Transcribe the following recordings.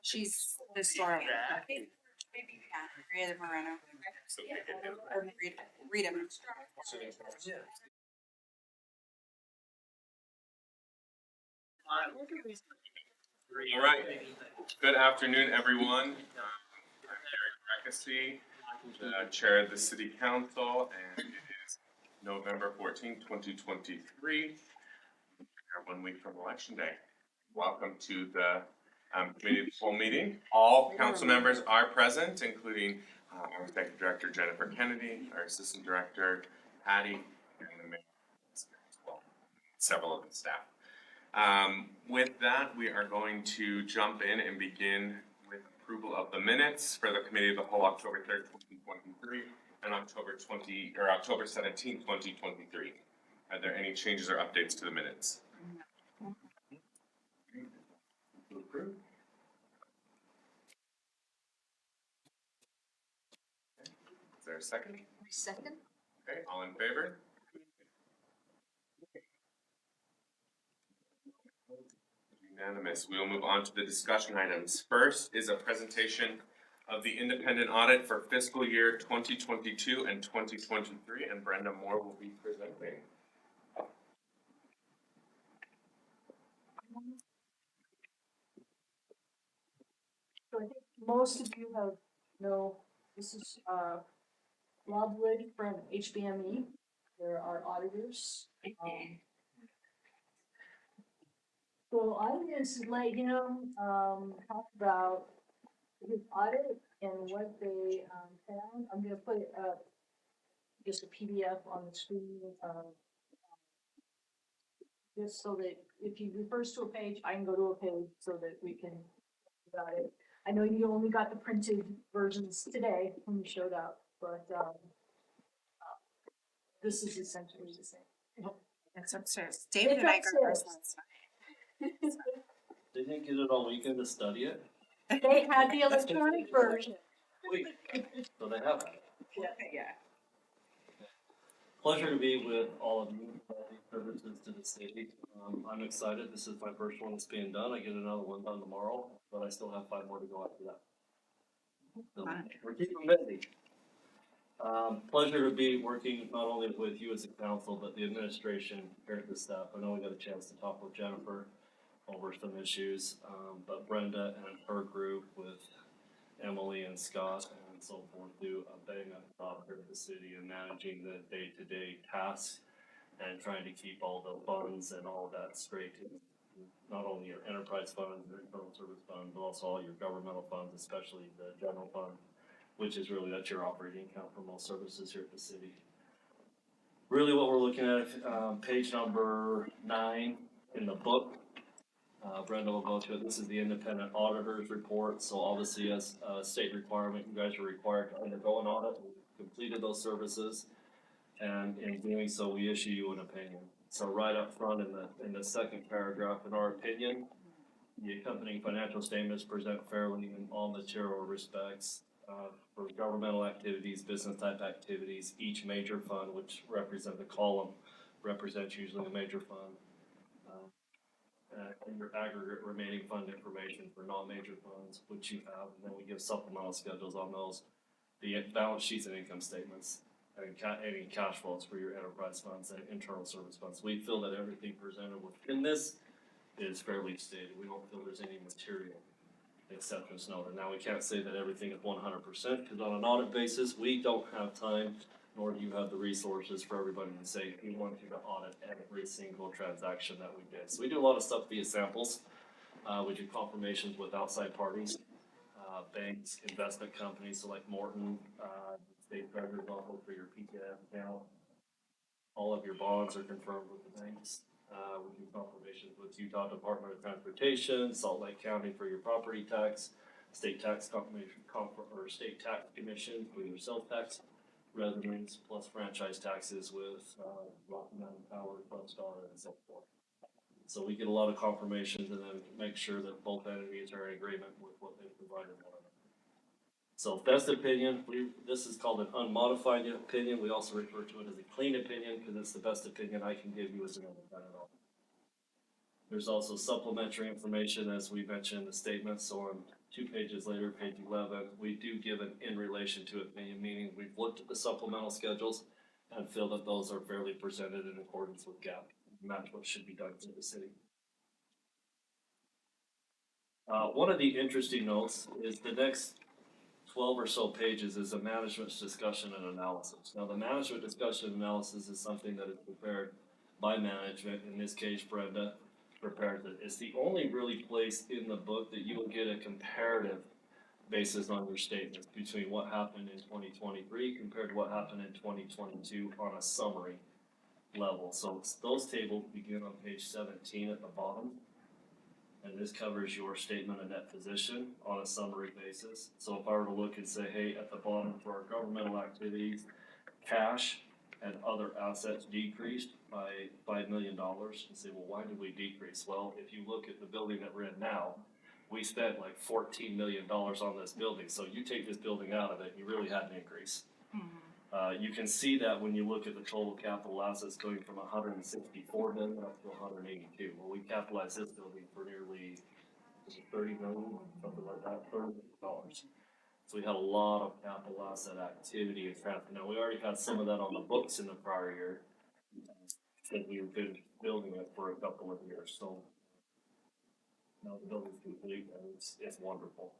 She's the store owner. Rita Moreno. Or Rita. All right. Good afternoon, everyone. I'm Eric Rackesee, the chair of the city council, and it is November 14th, 2023. We're 1 week from election day. Welcome to the committee of the full meeting. All council members are present, including our executive director Jennifer Kennedy, our assistant director Patty, and the mayor as well, several of the staff. With that, we are going to jump in and begin with approval of the minutes for the committee of the whole October 3rd, 2023 and October 17th, 2023. Are there any changes or updates to the minutes? Approve. Is there a second? Second. Okay, all in favor? Unanimous. We will move on to the discussion items. First is a presentation of the independent audit for fiscal year 2022 and 2023, and Brenda Moore will be presenting. So I think most of you know this is Rob Wood from HBME. They're our auditors. So I'm just let you know, talk about his audit and what they found. I'm gonna put just a PDF on the screen, just so that if he refers to a page, I can go to a page so that we can about it. I know you only got the printed versions today when you showed up, but this is essentially the same. It's upstairs. David and I got ours last night. They didn't get it all weekend to study it? They had the electronic version. Wait, so they have it. Yeah. Pleasure to be with all of you, services to the city. I'm excited. This is my first one that's being done. I get another one done tomorrow, but I still have 5 more to go after that. So we're keeping busy. Pleasure to be working not only with you as a council, but the administration here at the staff. I know we got a chance to talk with Jennifer over some issues, but Brenda and her group with Emily and Scott and so forth do a bang up job here at the city in managing the day-to-day tasks and trying to keep all the funds and all of that straight. Not only your enterprise funds, your internal service fund, but also all your governmental funds, especially the general fund, which is really that's your operating account for most services here at the city. Really what we're looking at, page number 9 in the book. Brenda will go to it. This is the independent auditor's report. So obviously as a state requirement, you guys are required to undergo an audit. We completed those services. And in doing so, we issue you an opinion. So right up front in the second paragraph, in our opinion, the accompanying financial statements present fairly in all material respects for governmental activities, business type activities. Each major fund, which represents the column, represents usually a major fund. And your aggregate remaining fund information for non-major funds, which you have, and then we give supplemental schedules on those. The balance sheets and income statements, and any cash flows for your enterprise funds and internal service funds. We feel that everything presented within this is fairly stated. We don't feel there's any material exceptions noted. Now, we can't say that everything is 100%, because on an audit basis, we don't have time, nor do you have the resources for everybody to say, we want you to audit every single transaction that we did. So we do a lot of stuff via samples. We do confirmations with outside parties, banks, investment companies, so like Morton, state treasurer's office for your PTF account. All of your bonds are confirmed with the banks. We do confirmations with Utah Department of Transportation, Salt Lake County for your property tax, state tax confirmation, or state tax commission for your sales tax revenues, plus franchise taxes with Rocky Mountain Power, Star, and so forth. So we get a lot of confirmations and then make sure that both entities are in agreement with what they provided. So best opinion, this is called an unmodified opinion. We also refer to it as a clean opinion because it's the best opinion I can give you as an independent auditor. There's also supplementary information, as we mentioned in the statement, so on 2 pages later, page 11, we do give an in relation to it, meaning we've looked at the supplemental schedules and feel that those are fairly presented in accordance with GAAP, match what should be done for the city. One of the interesting notes is the next 12 or so pages is a management's discussion and analysis. Now, the management discussion and analysis is something that is prepared by management, in this case Brenda prepared it. It's the only really place in the book that you will get a comparative basis on your statements between what happened in 2023 compared to what happened in 2022 on a summary level. So those tables begin on page 17 at the bottom. And this covers your statement of net position on a summary basis. So if I were to look and say, hey, at the bottom for our governmental activities, cash and other assets decreased by $5 million, and say, well, why did we decrease? Well, if you look at the building that we're in now, we spent like $14 million on this building. So you take this building out of it, you really had an increase. You can see that when you look at the total capital assets going from 164 million up to 182. Well, we capitalized this building for nearly 30 million, something like that, $30 million. So we had a lot of capital asset activity in fact. Now, we already had some of that on the books in the prior year, because we've been building it for a couple of years. So now the building's complete and it's wonderful.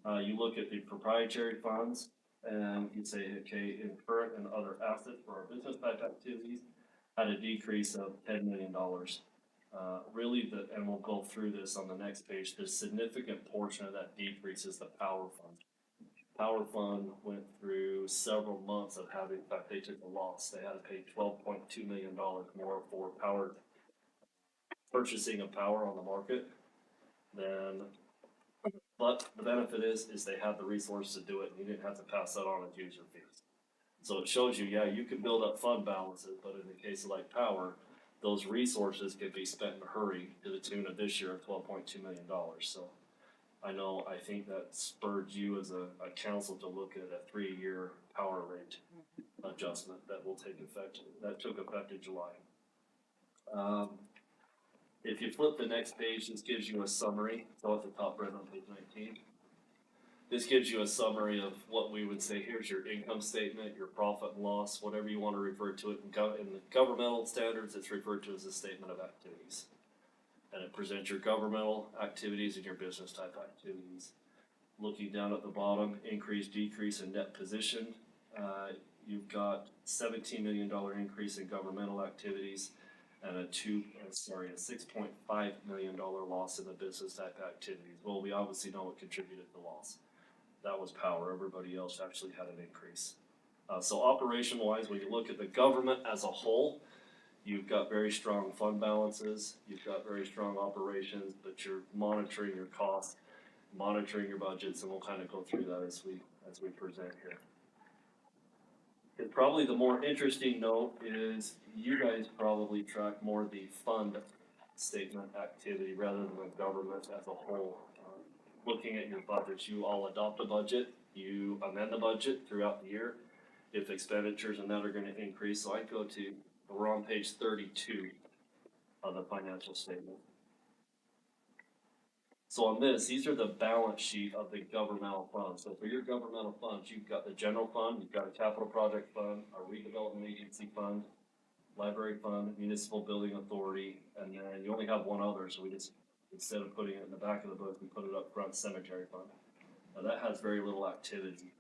You look at the proprietary funds, and you say, okay, in current and other assets for our business type activities, had a decrease of $10 million. Really, and we'll go through this on the next page, the significant portion of that decrease is the power fund. Power fund went through several months of having, in fact, they took a loss. They had to pay $12.2 million more for power, purchasing of power on the market than. But the benefit is they have the resources to do it, and you didn't have to pass that on as user fees. So it shows you, yeah, you can build up fund balances, but in the case of like power, those resources can be spent in a hurry to the tune of this year of $12.2 million. So I think that spurred you as a council to look at a 3-year power rate adjustment that will take effect, that took effect in July. If you flip the next page, this gives you a summary. So at the top right on page 19. This gives you a summary of what we would say, here's your income statement, your profit and loss, whatever you want to refer to it. In the governmental standards, it's referred to as a statement of activities. And it presents your governmental activities and your business type activities. Looking down at the bottom, increase, decrease in net position. You've got $17 million increase in governmental activities and a $6.5 million loss in the business type activities. Well, we obviously know what contributed to the loss. That was power. Everybody else actually had an increase. So operation wise, when you look at the government as a whole, you've got very strong fund balances, you've got very strong operations, but you're monitoring your costs, monitoring your budgets, and we'll kind of go through that as we present here. And probably the more interesting note is you guys probably track more the fund statement activity rather than the government as a whole. Looking at your budgets, you all adopt a budget, you amend the budget throughout the year if expenditures and that are going to increase. So we're on page 32 of the financial statement. So on this, these are the balance sheet of the governmental funds. So for your governmental funds, you've got the general fund, you've got a capital project fund, a redevelopment agency fund, library fund, municipal building authority, and then you only have one other, so we just, instead of putting it in the back of the book, we put it up front, cemetery fund. Now that has very little activity.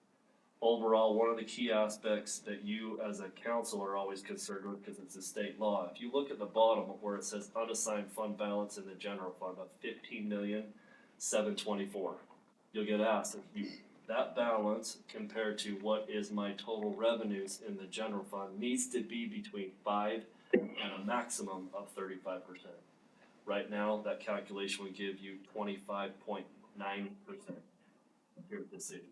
Overall, one of the key aspects that you as a council are always concerned with, because it's a state law, if you look at the bottom where it says unassigned fund balance in the general fund of $15,724,000, you'll get asked if that balance compared to what is my total revenues in the general fund needs to be between 5 and a maximum of 35%. Right now, that calculation would give you 25.9% here at the city.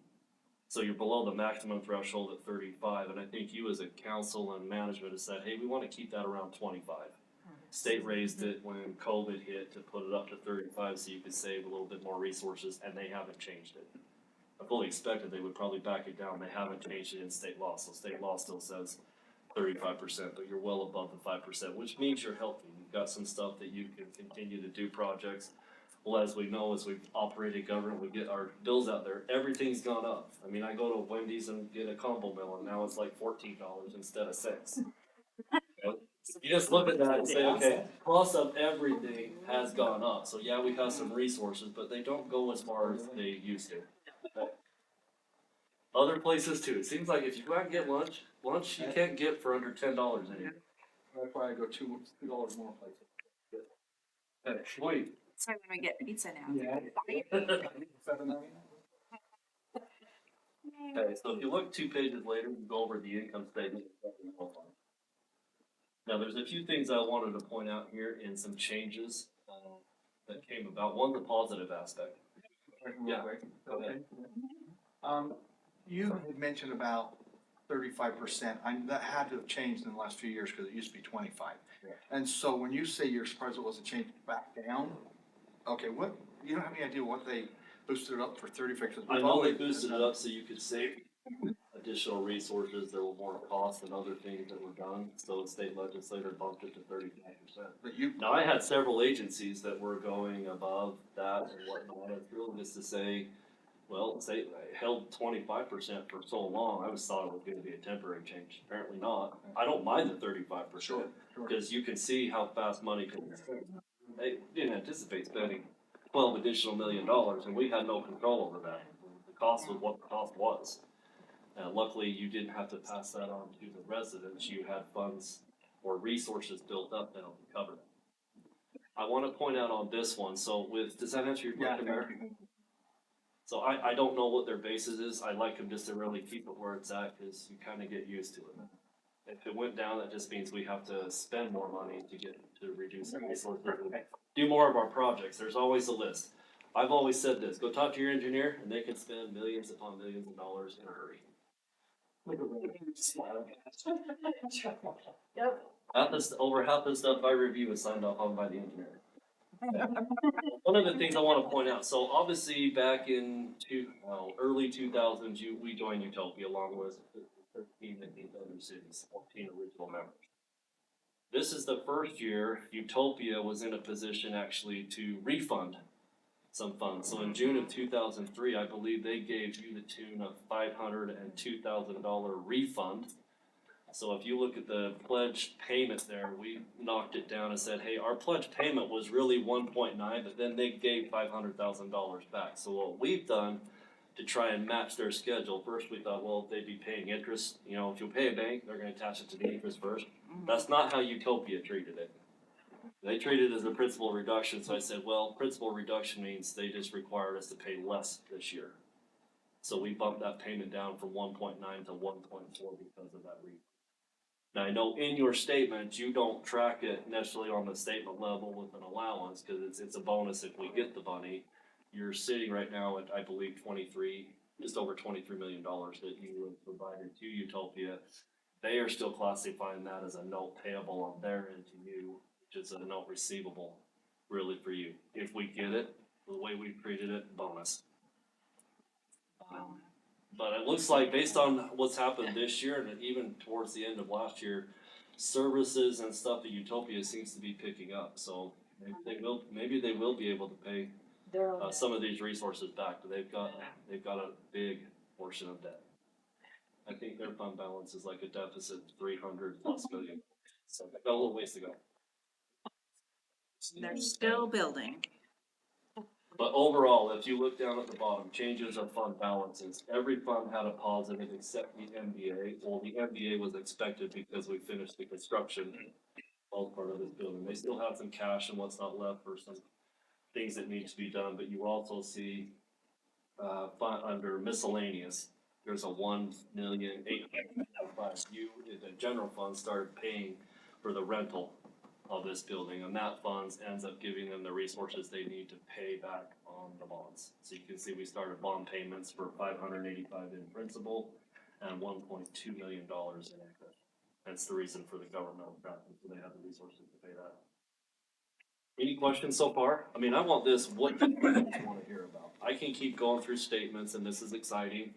So you're below the maximum threshold at 35, and I think you as a council and management have said, hey, we want to keep that around 25. State raised it when COVID hit to put it up to 35 so you could save a little bit more resources, and they haven't changed it. I fully expected they would probably back it down. They haven't changed it in state law, so state law still says 35%, but you're well above the 5%, which means you're healthy. You've got some stuff that you can continue to do projects. Well, as we know, as we've operated government, we get our bills out there, everything's gone up. I mean, I go to Wendy's and get a combo meal and now it's like $14 instead of $6. You just look at that and say, okay, cost of everything has gone up. So yeah, we have some resources, but they don't go as far as they used to. Other places too. It seems like if you go out and get lunch you can't get for under $10 anymore. That's why I go $2 more places. Okay, sweet. So when we get pizza now. Yeah. $7.99. Okay, so if you look 2 pages later, we go over the income statement. Now, there's a few things I wanted to point out here and some changes that came about. One, the positive aspect. Yeah, go ahead. You had mentioned about 35%, that had to have changed in the last few years, because it used to be 25. Yeah. And so when you say you're surprised it wasn't changed back down, okay, you don't have any idea what they boosted it up for 35? I know they boosted it up so you could save additional resources. There were more costs and other things that were done, so the state legislature bumped it to 35%. But you, Now, I had several agencies that were going above that and whatnot. It's really just to say, well, say I held 25% for so long, I always thought it was gonna be a temporary change. Apparently not. I don't mind the 35%. sure. Because you can see how fast money can. They didn't anticipate spending $12 million, and we had no control over that. The cost was what the cost was. Luckily, you didn't have to pass that on to the residents. You had funds or resources built up that helped cover that. I want to point out on this one, so does that answer your question, Mayor? So I don't know what their basis is. I like them just to really keep it where it's at, because you kind of get used to it. If it went down, that just means we have to spend more money to reduce the resources and do more of our projects. There's always a list. I've always said this, go talk to your engineer and they can spend millions upon millions of dollars in a hurry. Yep. Over half the stuff I review is signed off on by the engineer. One of the things I want to point out, so obviously back in early 2000s, we joined Utopia along with 13 other cities, 14 original members. This is the first year Utopia was in a position actually to refund some funds. So in June of 2003, I believe they gave you the tune of $502,000 refund. So if you look at the pledge payment there, we knocked it down and said, hey, our pledge payment was really 1.9, but then they gave $500,000 back. So what we've done to try and match their schedule, first we thought, well, they'd be paying interest. You know, if you pay a bank, they're gonna attach it to the interest first. That's not how Utopia treated it. They treated it as a principal reduction, so I said, well, principal reduction means they just required us to pay less this year. So we bumped that payment down from 1.9 to 1.4 because of that refund. Now, I know in your statement, you don't track it necessarily on the statement level with an allowance, because it's a bonus if we get the money. You're sitting right now at, I believe, just over $23 million that you have provided to Utopia. They are still classifying that as a note payable on their end to you, which is a note receivable, really, for you. If we get it, the way we've treated it, bonus. But it looks like based on what's happened this year and even towards the end of last year, services and stuff at Utopia seems to be picking up. So maybe they will be able to pay some of these resources back. But they've got a big portion of debt. I think their fund balance is like a deficit of $300+ million. So they've got a little ways to go. They're still building. But overall, if you look down at the bottom, changes of fund balances, every fund had a positive except the MBA. Well, the MBA was expected because we finished the construction all part of this building. They still have some cash and what's not left for some things that need to be done, but you also see under miscellaneous, there's a $1,805,000. The general fund started paying for the rental of this building, and that funds ends up giving them the resources they need to pay back on the bonds. So you can see we started bond payments for $585 in principal and $1.2 million in interest. That's the reason for the governmental tracking, so they have the resources to pay that. Any questions so far? I mean, I want this, what do you want to hear about? I can keep going through statements, and this is exciting.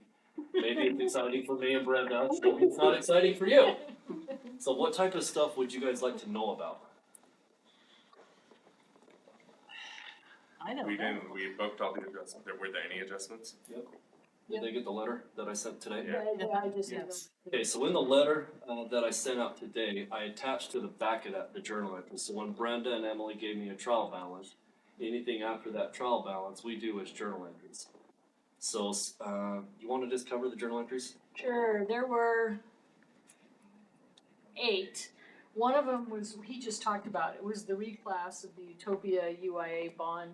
Maybe it's exciting for me and Brenda, maybe it's not exciting for you. So what type of stuff would you guys like to know about? I don't We know. we booked all the adjustments, were there any adjustments? Did they get the letter that I sent today? Yeah. Yeah, I just. Yes. Okay, so in the letter that I sent out today, I attached to the back of that the journal entry. So when Brenda and Emily gave me a trial balance, anything after that trial balance, we do as journal entries. So, you wanna just cover the journal entries? Sure, there were 8. One of them was, he just talked about, it was the reclass of the Utopia UIA bond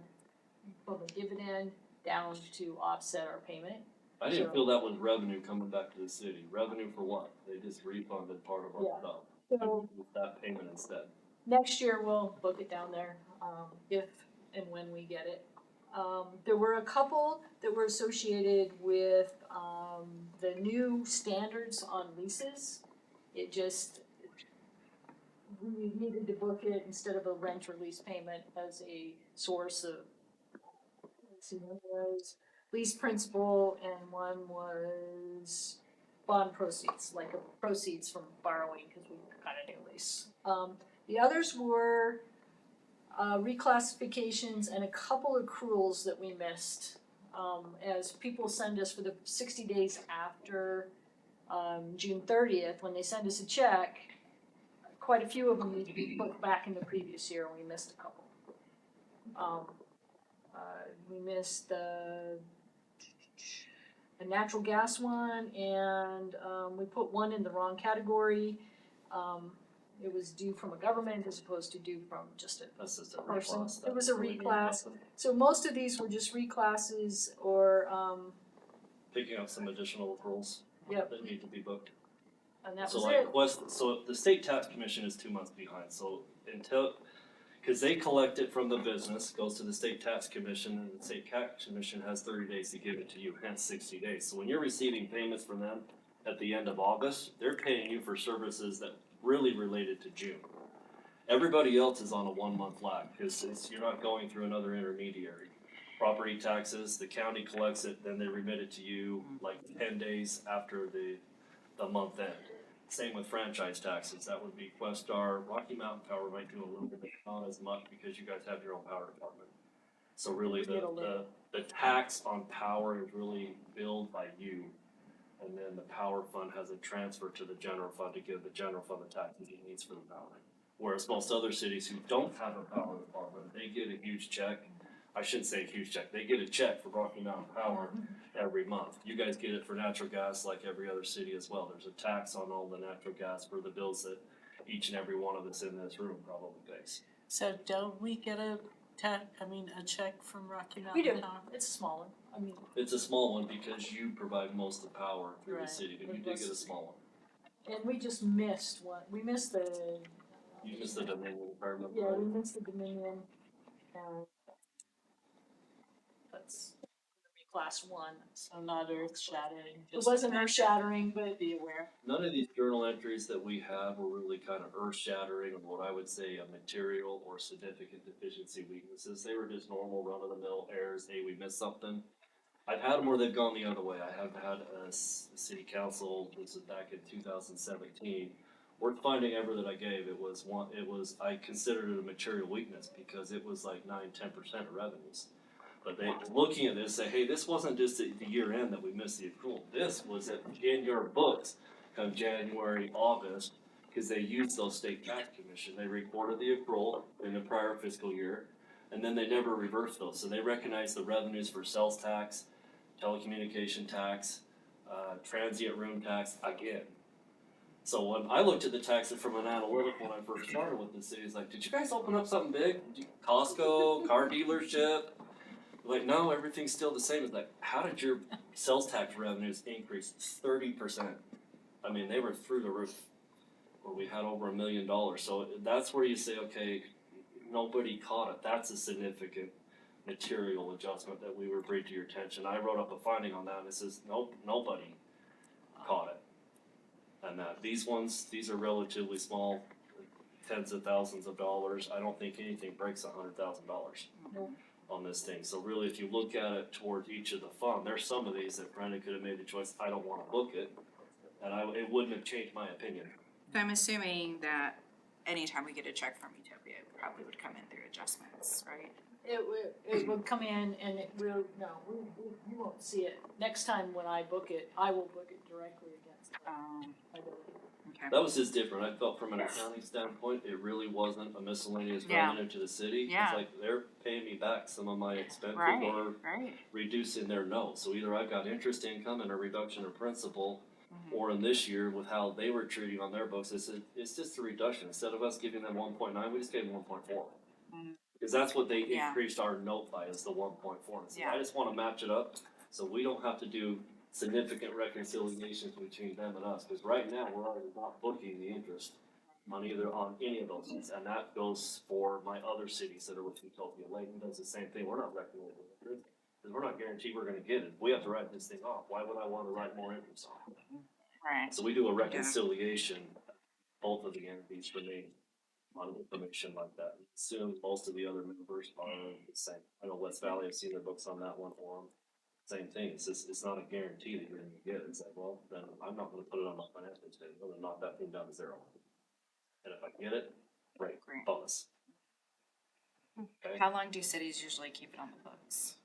from a dividend down to offset our payment. I didn't Sure. feel that was revenue coming back to the city. Revenue for what? They just refunded part of our Yeah. stuff. So With that payment instead. next year we'll book it down there, if and when we get it. There were a couple that were associated with, the new standards on leases. It just, we needed to book it instead of a rent or lease payment as a source of, let's see, one was lease principal and one was bond proceeds, like proceeds from borrowing, cause we got a new lease. The others were reclassifications and a couple accruals that we missed. As people send us for the 60 days after June 30th, when they send us a check, quite a few of them need to be put back in the previous year, and we missed a couple. We missed a natural gas one, and we put one in the wrong category. It was due from a government as opposed to due from just a That's just a Person. reclass. It was a That's really reclass. nothing. So most of these were just reclasses or, Picking up some additional accruals yep, that need to be booked. and that So was like it. so the state tax commission is 2 months behind, so until, cause they collect it from the business, goes to the state tax commission, and the state tax commission has 30 days to give it to you, hence 60 days. So when you're receiving payments from them at the end of August, they're paying you for services that really related to June. Everybody else is on a 1 month lag, cause you're not going through another intermediary. Property taxes, the county collects it, then they remit it to you like 10 days after the month end. Same with franchise taxes, that would be Questar, Rocky Mountain Power might do a little bit, not as much because you guys have your own power department. So really We get a little. the tax on power is really billed by you. And then the power fund has a transfer to the general fund to give the general fund the taxes it needs for the power. Whereas most other cities who don't have a power department, they get a huge check. I shouldn't say a huge check, they get a check for Rocky Mountain Power every month. You guys get it for natural gas like every other city as well. There's a tax on all the natural gas for the bills that each and every one of us in this room probably pays. So don't we get a check from Rocky We Mountain do, Power? it's a small one, I mean, It's a small one because you provide most of the power through the Right. city, but you did get a small one. and we just missed one, we missed the. You missed the Dominion Department. Yeah, we missed the Dominion, that's class 1. So not earth shattering, It just. wasn't earth shattering, but Be aware. None of these journal entries that we have were really kind of earth shattering or what I would say a material or significant deficiency weaknesses. They were just normal run of the mill errors, hey, we missed something. I've had them where they've gone the other way. I have had a city council, this is back in 2017. Worst finding ever that I gave, I considered it a material weakness because it was like 9-10% of revenues. But they, looking at this, say, hey, this wasn't just at the year end that we missed the accrual, this was in your books come January, August, cause they used those state tax commission, they recorded the accrual in the prior fiscal year, and then they never reversed those, so they recognized the revenues for sales tax, telecommunication tax, transient room tax again. So when I looked at the taxes from an analytic when I first started with the city, it's like, did you guys open up something big? Costco, car dealership? Like, no, everything's still the same. It's like, how did your sales tax revenues increase 30%? I mean, they were through the roof, where we had over $1 million. So that's where you say, okay, nobody caught it. That's a significant material adjustment that we would bring to your attention. I wrote up a finding on that, and it says, nope, nobody caught it. And that these are relatively small, tens of thousands of dollars. I don't think anything breaks $100,000 Nope. on this thing. So really, if you look at it towards each of the fund, there's some of these that Brandon could have made the choice, I don't wanna book it. And it wouldn't have changed my opinion. So I'm assuming that anytime we get a check from Utopia, it probably would come in through adjustments, right? it would come in and it will, no, you won't see it. Next time when I book it, I will book it directly against liability. Okay. That was just different. I felt from an accounting standpoint, it really wasn't a miscellaneous Yeah. revenue to the city. Yeah. It's like they're paying me back some of my expenses Right, or right. reducing their note. So either I got interest income and a reduction of principal, Mhm. or in this year with how they were treating on their books, it's just a reduction. Instead of us giving them 1.9, we just gave them 1.4. Mhm. Because that's what they Yeah. increased our note by, is the 1.4. So Yeah. I just wanna match it up, so we don't have to do significant reconciliations between them and us. Because right now, we're already not booking the interest on any of those things. And that goes for my other cities that are with Utopia. Layton does the same thing. We're not reckoning with interest, because we're not guaranteed we're gonna get it. We have to write this thing off. Why would I wanna write more interest off? Right. So we do a reconciliation, both of the entities for me, on information like that. Assume most of the other members are the same. I know West Valley, I've seen their books on that one for them. Same thing, it's just, it's not a guarantee that you're gonna get it. It's like, well, then I'm not gonna put it on my financial statement, I'm gonna knock that thing down to 0. And if I get it, great, Great. bonus. Okay. How long do cities usually keep it on the books?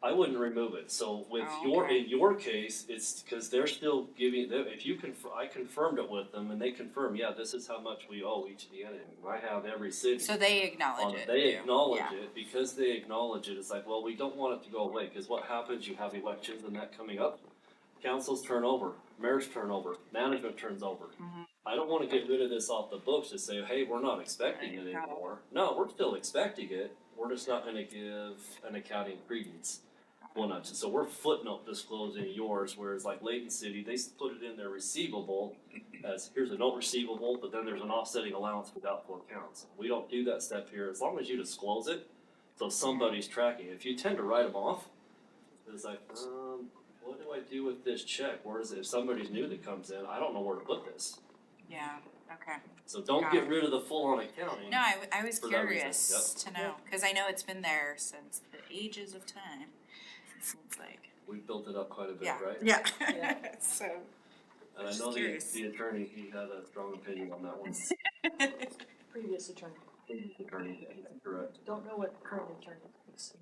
I wouldn't remove it, so with Oh, okay. in your case, it's because they're still giving, if you I confirmed it with them and they confirm, yeah, this is how much we owe each of the entities. I have every city. So they acknowledge it. They too. acknowledge Yeah. it, because they acknowledge it, it's like, well, we don't want it to go away, cause what happens, you have elections and that coming up. Councils turn over, mayors turn over, management turns over. Mhm. I don't wanna get rid of this off the books to say, hey, we're not expecting it Right, got it. anymore. No, we're still expecting it, we're just not gonna give an accounting credence. Well, not, so we're footnote disclosing yours, whereas like Layton City, they put it in their receivable as, here's a note receivable, but then there's an offsetting allowance for doubtful accounts. We don't do that step here, as long as you disclose it, so somebody's tracking. If you tend to write them off, it's like, what do I do with this check? Where is it? If somebody's new that comes in, I don't know where to put this. Yeah, okay. So don't Got get it. rid of the full-on accounting. No, I was For that reason, curious to know, cause I know it's been there since the ages of time. It seems like. We've built it up quite a bit, Yeah. right? Yeah. Yeah. So. And I Just know curious. the attorney, he had a strong opinion on that one. Previous attorney, Attorney, correct. don't know what current attorney thinks.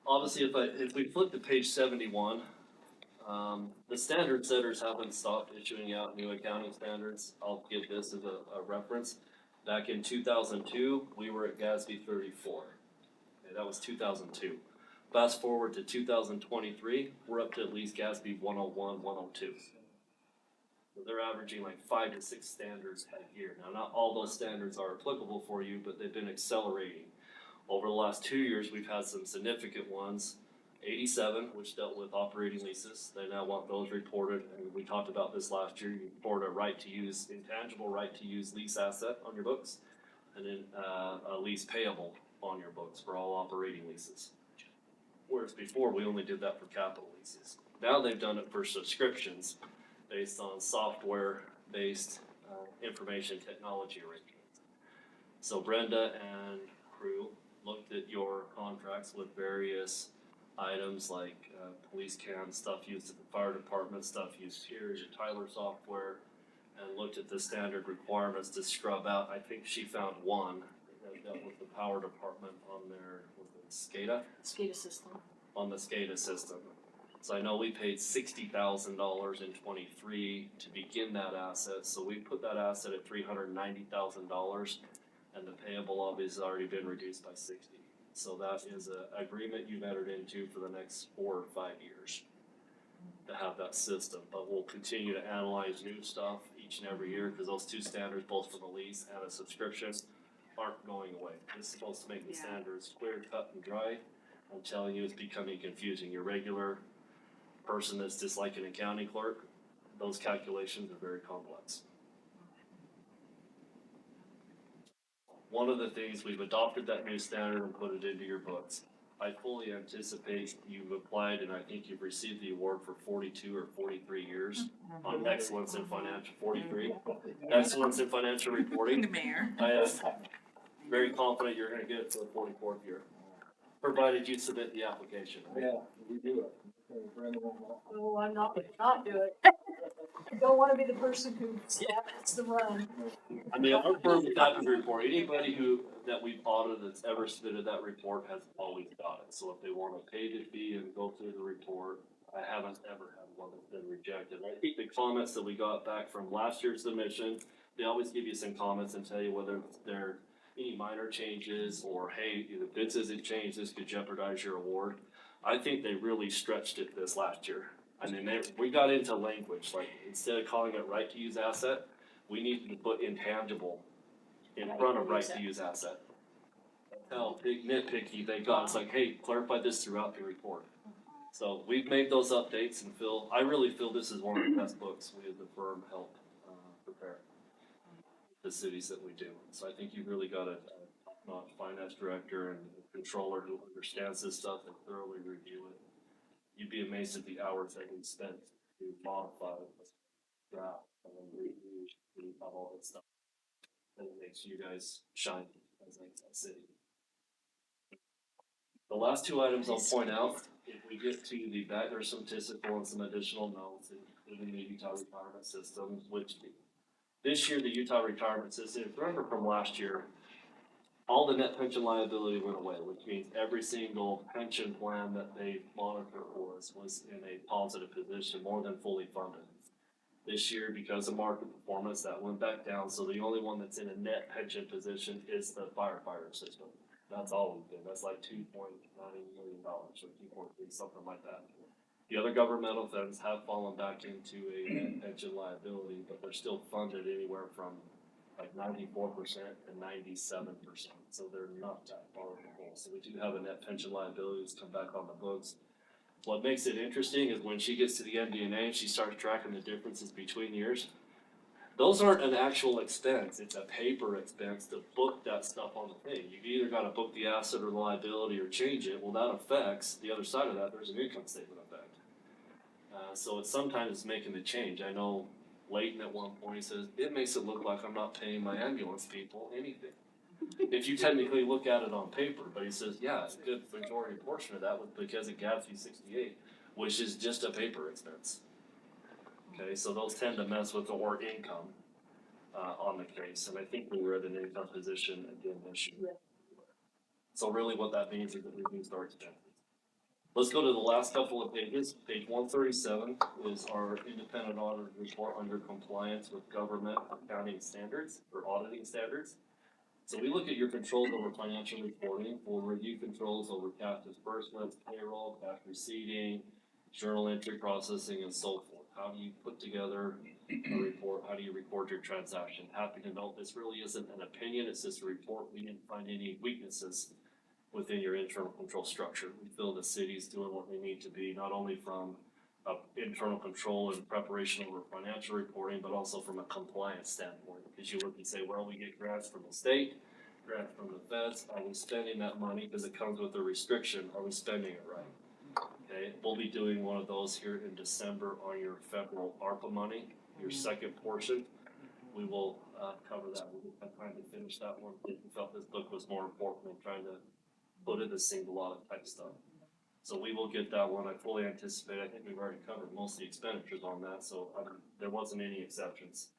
Obviously, if we flip to page 71, the standard setters haven't stopped issuing out new accounting standards. I'll give this as a reference. Back in 2002, we were at GASB 34. Okay, that was 2002. Fast forward to 2023, we're up to at least GASB 101, 102. So they're averaging like 5 to 6 standards a year. Now, not all those standards are applicable for you, but they've been accelerating. Over the last 2 years, we've had some significant ones. 87, which dealt with operating leases, they now want those reported, and we talked about this last year, you report a right to use, intangible right to use lease asset on your books, and then a lease payable on your books for all operating leases. Whereas before, we only did that for capital leases. Now they've done it for subscriptions based on software-based information technology arrangements. So Brenda and crew looked at your contracts with various items like police cam, stuff used at the fire department, stuff used here as your Tyler software, and looked at the standard requirements to scrub out. I think she found one that dealt with the power department on their, with the SCADA, SCADA system. on the SCADA system. So I know we paid $60,000 in '23 to begin that asset, so we put that asset at $390,000, and the payable obviously has already been reduced by 60. So that is an agreement you've entered into for the next 4 or 5 years to have that system. But we'll continue to analyze new stuff each and every year, because those two standards, both from a lease and a subscription, aren't going away. This is supposed to make the Yeah. standards clear, cut, and dry. I'm telling you, it's becoming confusing. Your regular person that's just like an accounting clerk, those calculations are very complex. One of the things, we've adopted that new standard and put it into your books. I fully anticipate you've applied, and I think you've received the award for 42 or 43 years on excellence in financial, 43, excellence in financial reporting. The mayor. I am very confident you're gonna get it for the 44th year, provided you submit the application. Yeah, we do it. Okay, Brenda won't. Oh, I'm not do it. I don't wanna be the person who snaps the run. I mean, our firm is happy to report, anybody that we've audited that's ever submitted that report has always got it. So if they wanna pay the fee and go through the report, I haven't ever had one that's been rejected. I think the comments that we got back from last year's submission, they always give you some comments and tell you whether there are any minor changes or, hey, if this isn't changed, this could jeopardize your award. I think they really stretched it this last year. I mean, we got into language, like, instead of calling it right to use asset, we needed to put intangible in front of right to use asset. That's how big nitpicky they got, it's like, hey, clarify this throughout the report. So we've made those updates and I really feel this is one of the best books we as the firm help, prepare the cities that we do. So I think you really got a top-notch finance director and controller who understands this stuff and thoroughly review it. You'd be amazed at the hours that we spent to modify the draft and then read all that stuff. And it makes you guys shine as a city. The last two items I'll point out, if we get to the back, there's some statistical and some additional notes, including the Utah retirement system, which this year, the Utah retirement system, if you remember from last year, all the net pension liability went away, which means every single pension plan that they monitor for us was in a positive position, more than fully funded. This year, because of market performance, that went back down, so the only one that's in a net pension position is the firefighter system. That's all we've been, that's like $2.9 million, or 2.3, something like that. The other governmental funds have fallen back into a net pension liability, but they're still funded anywhere from like 94% and 97%, so they're not that far from the goal. So we do have a net pension liability that's come back on the books. What makes it interesting is when she gets to the MD&A and she starts tracking the differences between years, those aren't an actual expense, it's a paper expense to book that stuff on the thing. You've either gotta book the asset or the liability or change it, well, that affects, the other side of that, there's an income statement effect. So it's sometimes making the change. I know Leighton at one point, he says, it makes it look like I'm not paying my ambulance people anything. If you technically look at it on paper, but he says, yeah, a good majority portion of that was because of GASB 68, which is just a paper expense. Okay, so those tend to mess with the word income, on the case, and I think we were at an income position again this year. So really what that means is that we reduced our expenses. Let's go to the last couple of pages. Page 137 is our independent audit report under compliance with government accounting standards or auditing standards. So we look at your controls over financial reporting. We'll review controls over cash disbursements, payroll, cash receipting, journal entry processing, and so forth. How do you put together a report? How do you record your transaction? Happy to note this really isn't an opinion, it's just a report. We didn't find any weaknesses within your internal control structure. We feel the city's doing what they need to be, not only from internal control and preparation over financial reporting, but also from a compliance standpoint. Because you look and say, well, we get grants from the state, grants from the feds, are we spending that money? Because it comes with a restriction, are we spending it right? Okay, we'll be doing one of those here in December on your federal ARPA money, your second portion. We will cover that. We didn't have time to finish that one. We felt this book was more important than trying to put in a single audit type stuff. So we will get that one. I fully anticipate, I think we've already covered most of the expenditures on that, so there wasn't any exceptions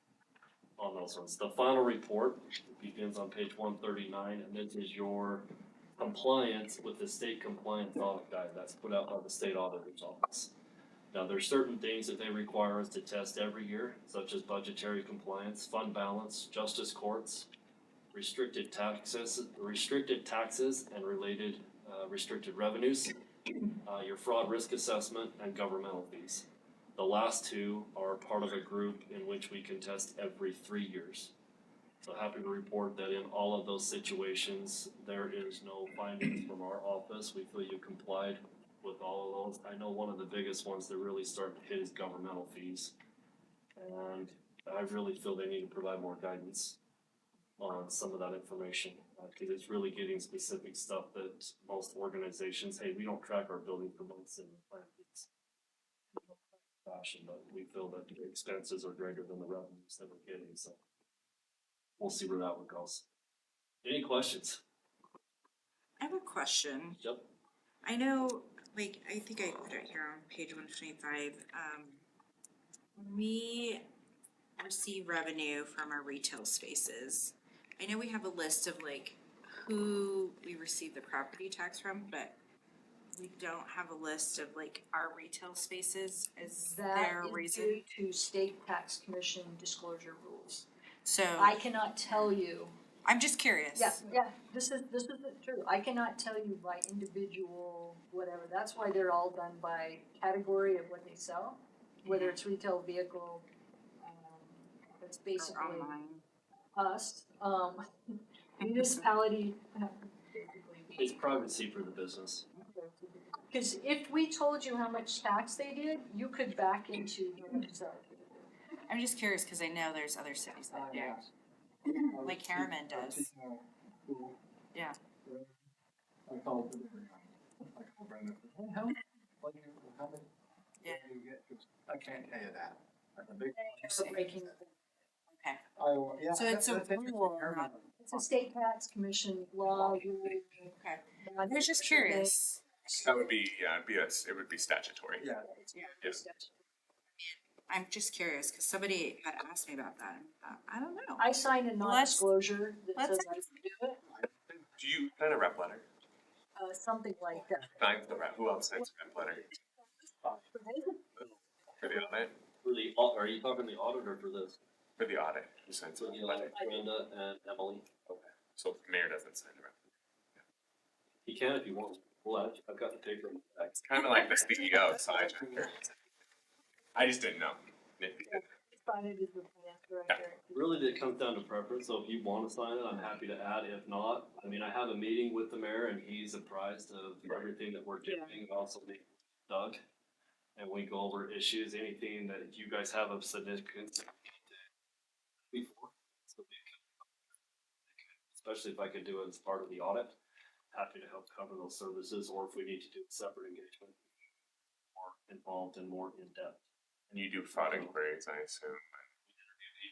on those ones. The final report begins on page 139, and this is your compliance with the state compliance audit guide that's put out by the state auditor's office. Now, there's certain things that they require us to test every year, such as budgetary compliance, fund balance, justice courts, restricted taxes and related restricted revenues, your fraud risk assessment, and governmental fees. The last two are part of a group in which we can test every 3 years. So happy to report that in all of those situations, there is no findings from our office. We feel you complied with all of those. I know one of the biggest ones that really start to hit is governmental fees. And I really feel they need to provide more guidance on some of that information, because it's really getting specific stuff that most organizations, hey, we don't track our building permits and plans fashion, but we feel that the expenses are greater than the revenues that we're getting, so we'll see where that one goes. Any questions? I have a question. Yep. I know, like, I think I put it here on page 125. we receive revenue from our retail spaces. I know we have a list of like who we receive the property tax from, but we don't have a list of like our retail spaces. Is That there a is reason? due to state tax commission disclosure rules. So I cannot tell you, I'm just curious. this is true. I cannot tell you by individual, whatever. That's why they're all done by category of what they sell, whether it's retail, vehicle, that's Or basically online. us, municipality, basically. It's privacy for the business. Cause if we told you how much tax they did, you could back into how much sales they did. I'm just curious because I know there's other cities that do. Like Harriman does. Yeah. I called Brenda, hey, how many, Yeah. do you get? She goes, I can't tell you that. Like a big, For breaking, Okay. Iowa, yeah. So it's a that's interesting. rule, Harriman. not- it's a state tax commission law. Okay. I was just curious. That would be, yeah, it would be statutory. Yeah. Yes. I'm just curious because somebody had asked me about that. And I thought, I don't know. I signed a non-disclosure that let's- says I can do it, Do you sign a rep letter? something like that. Signs the rep, who else signs a rep letter? For the audit? For the, are you talking the auditor for this? For the audit, who signs a So, rep you know, letter? Brenda and Emily. Okay, so the mayor doesn't sign the rep. He can if he wants. Well, I've got the paper in the back. It's kinda like the CEO, so I just didn't know. Signed it as the finance director. Really, it comes down to preference, so if you wanna sign it, I'm happy to add, if not, I mean, I have a meeting with the mayor and he's apprised of everything that we're doing, and also meet Doug. And we go over issues, anything that you guys have of significance. Before, so we can, especially if I could do it as part of the audit, happy to help cover those services, or if we need to do a separate engagement. More involved and more in-depth. And you do fraud inquiries, I assume.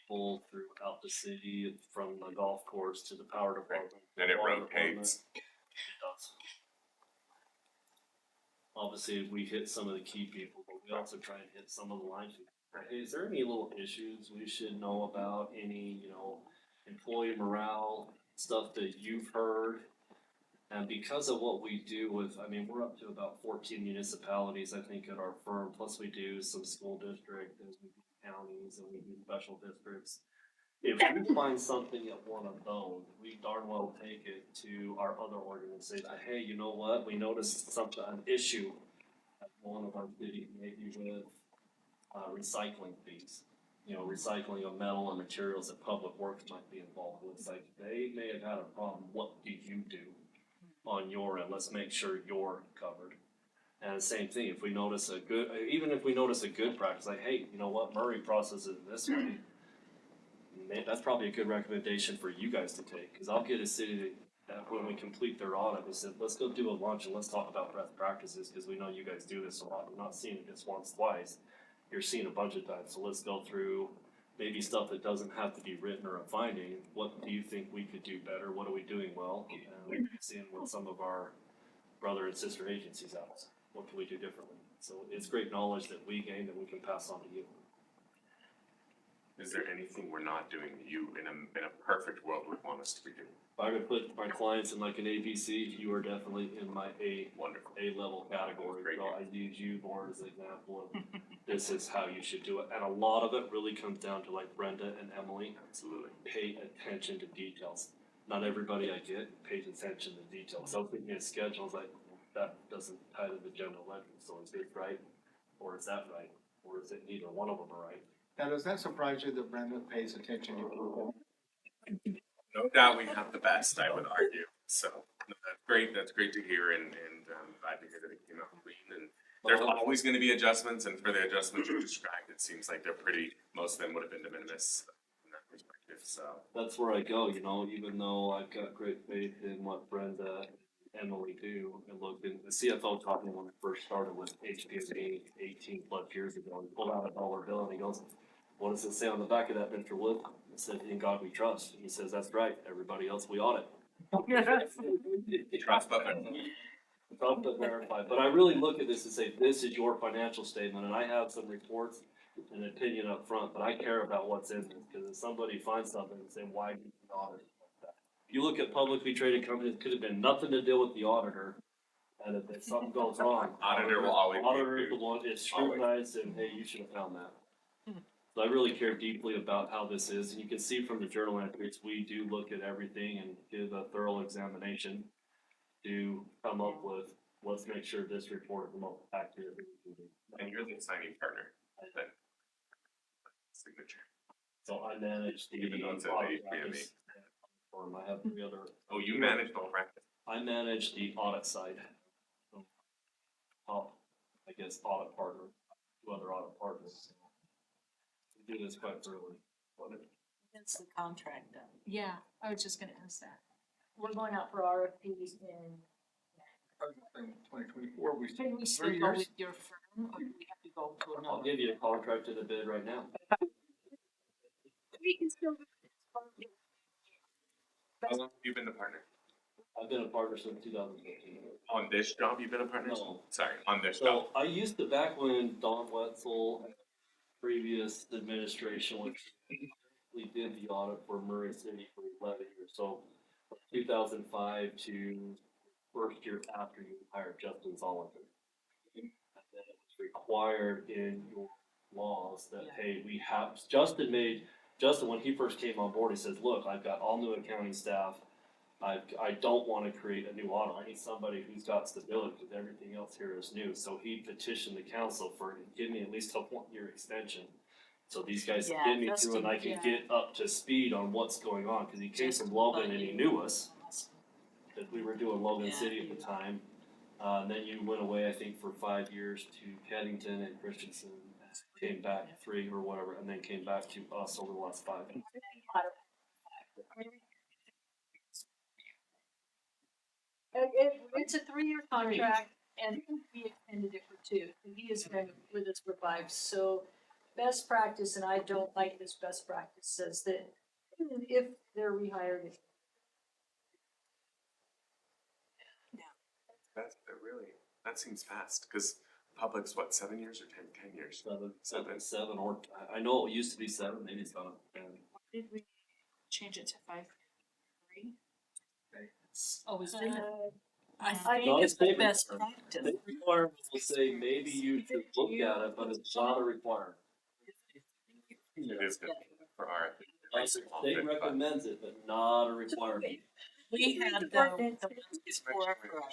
People throughout the city, from the golf course to the power department. And it water department. rotates. It does. Obviously, we hit some of the key people, but we also try and hit some of the line people. Hey, is there any little issues we should know about, any, employee morale, stuff that you've heard? And because of what we do with, we're up to about 14 municipalities, I think, at our firm, plus we do some school district, and we do counties, and we do special districts. If we find something at one of those, we darn well take it to our other organization. Hey, you know what? We noticed something, an issue at one of our cities, maybe with recycling fees. Recycling of metal and materials that Public Works might be involved with. It's like, they may have had a problem. What do you do on your end? Let's make sure you're covered. And the same thing, if we notice even if we notice a good practice, like, hey, you know what? Murray processes it this way. That's probably a good recommendation for you guys to take, cause I'll get a city that when we complete their audit, we said, let's go do a lunch and let's talk about best practices, cause we know you guys do this a lot, you're not seeing it just once, twice, you're seeing a bunch of times, so let's go through maybe stuff that doesn't have to be written or a finding, what do you think we could do better, what are we doing well, and we've seen with some of our brother and sister agencies out, what can we do differently, so it's great knowledge that we gain that we can pass on to you. Is there anything we're not doing that you, in a perfect world, would want us to be doing? If I could put my clients in like an ABC, you are definitely in my Wonderful. A-level category. Great. So I use you more as an example of this is how you should do it. And a lot of it really comes down to like Brenda and Emily, Absolutely. pay attention to details. Not everybody I get pays attention to details. They'll put me a schedule, it's like, that doesn't tie to the general ledger. So is this right? Or is that right? Or is it neither one of them are right? Now, does that surprise you that Brenda pays attention to people? No doubt we have the best, I would argue. So, no, that's great to hear, and glad to hear that it came out clean. And there's always gonna be adjustments, and for the adjustments you described, it seems like most of them would have been de minimis from that perspective, so. That's where I go, even though I've got great faith in what Brenda and Emily do. And look, the CFO taught me when I first started with HPSA 18 plus years ago. He pulled out a dollar bill and he goes, "What does it say on the back of that, Mr. Wood?" I said, "In God we trust." He says, "That's right. Everybody else we audit." Trust but verify. Trust but verify. But I really look at this and say, this is your financial statement, and I have some reports. an opinion up front, but I care about what's in this, cause if somebody finds something and say, why did you audit it like that? If you look at publicly traded companies, it could have been nothing to do with the auditor, and if something goes wrong. Auditor will always be Auditor is the approved. one, it's scrutinized, and hey, you should have found that. So I really care deeply about how this is, and you can see from the journal entries, we do look at everything and give a thorough examination to come up with, let's make sure this report is the most accurate that we can do. And you're the signing partner, then. Signature. So I manage the Even though it's a audit APME. practice firm. I have three other, Oh, you manage the whole practice? I manage the audit side. Top, I guess, audit partner, two other audit partners. We do this quite thoroughly. That's the contract done. Yeah, I was just gonna ask that. We're going out for RFPs in, Twenty twenty-four, we, Can we still 3 go years? with your firm, or do we have to go to I'll another? give you a contract to the bid right now. we can still. How long have you been the partner? I've been a partner since 2015. On this job, you've been a partner? No. Sorry, on this job. So I used to, back when Don Wetzel, and previous administration, we did the audit for Murray City for 11 years. So from 2005 to first year after you hired Justin Zollinger. And then it was required in your laws that, hey, we have, Justin, when he first came on board, he says, look, I've got all new accounting staff. I don't wanna create a new audit. I need somebody who's got stability, because everything else here is new. So he petitioned the council for, give me at least a 1-year extension. So these guys Yeah, get me through and I Justin, can get up to speed on what's going on, cause he came from Logan and he knew us. Cause we were doing Logan Yeah. City at the time. And then you went away, I think, for 5 years to Keddington and Christensen, came back 3 or whatever, and then came back to us over the last 5. It's a 3-year contract and we extended it for 2. And he has been with us for 5, so best practice, and I don't like this best practice, says that if they're rehired, That's really, that seems fast, cause public's what, 7 years or 10 years? Seven, or, I know it used to be 7, maybe it's gone up to 10. Did we change it to 5-3? Oh, is uh, it? I I- think No, it's it's the paper. best practice. State requirements will say maybe you should look at it, but it's not a requirement. It is good for our. Like, the state recommends it, but not a requirement. We had the Department. ones before for our.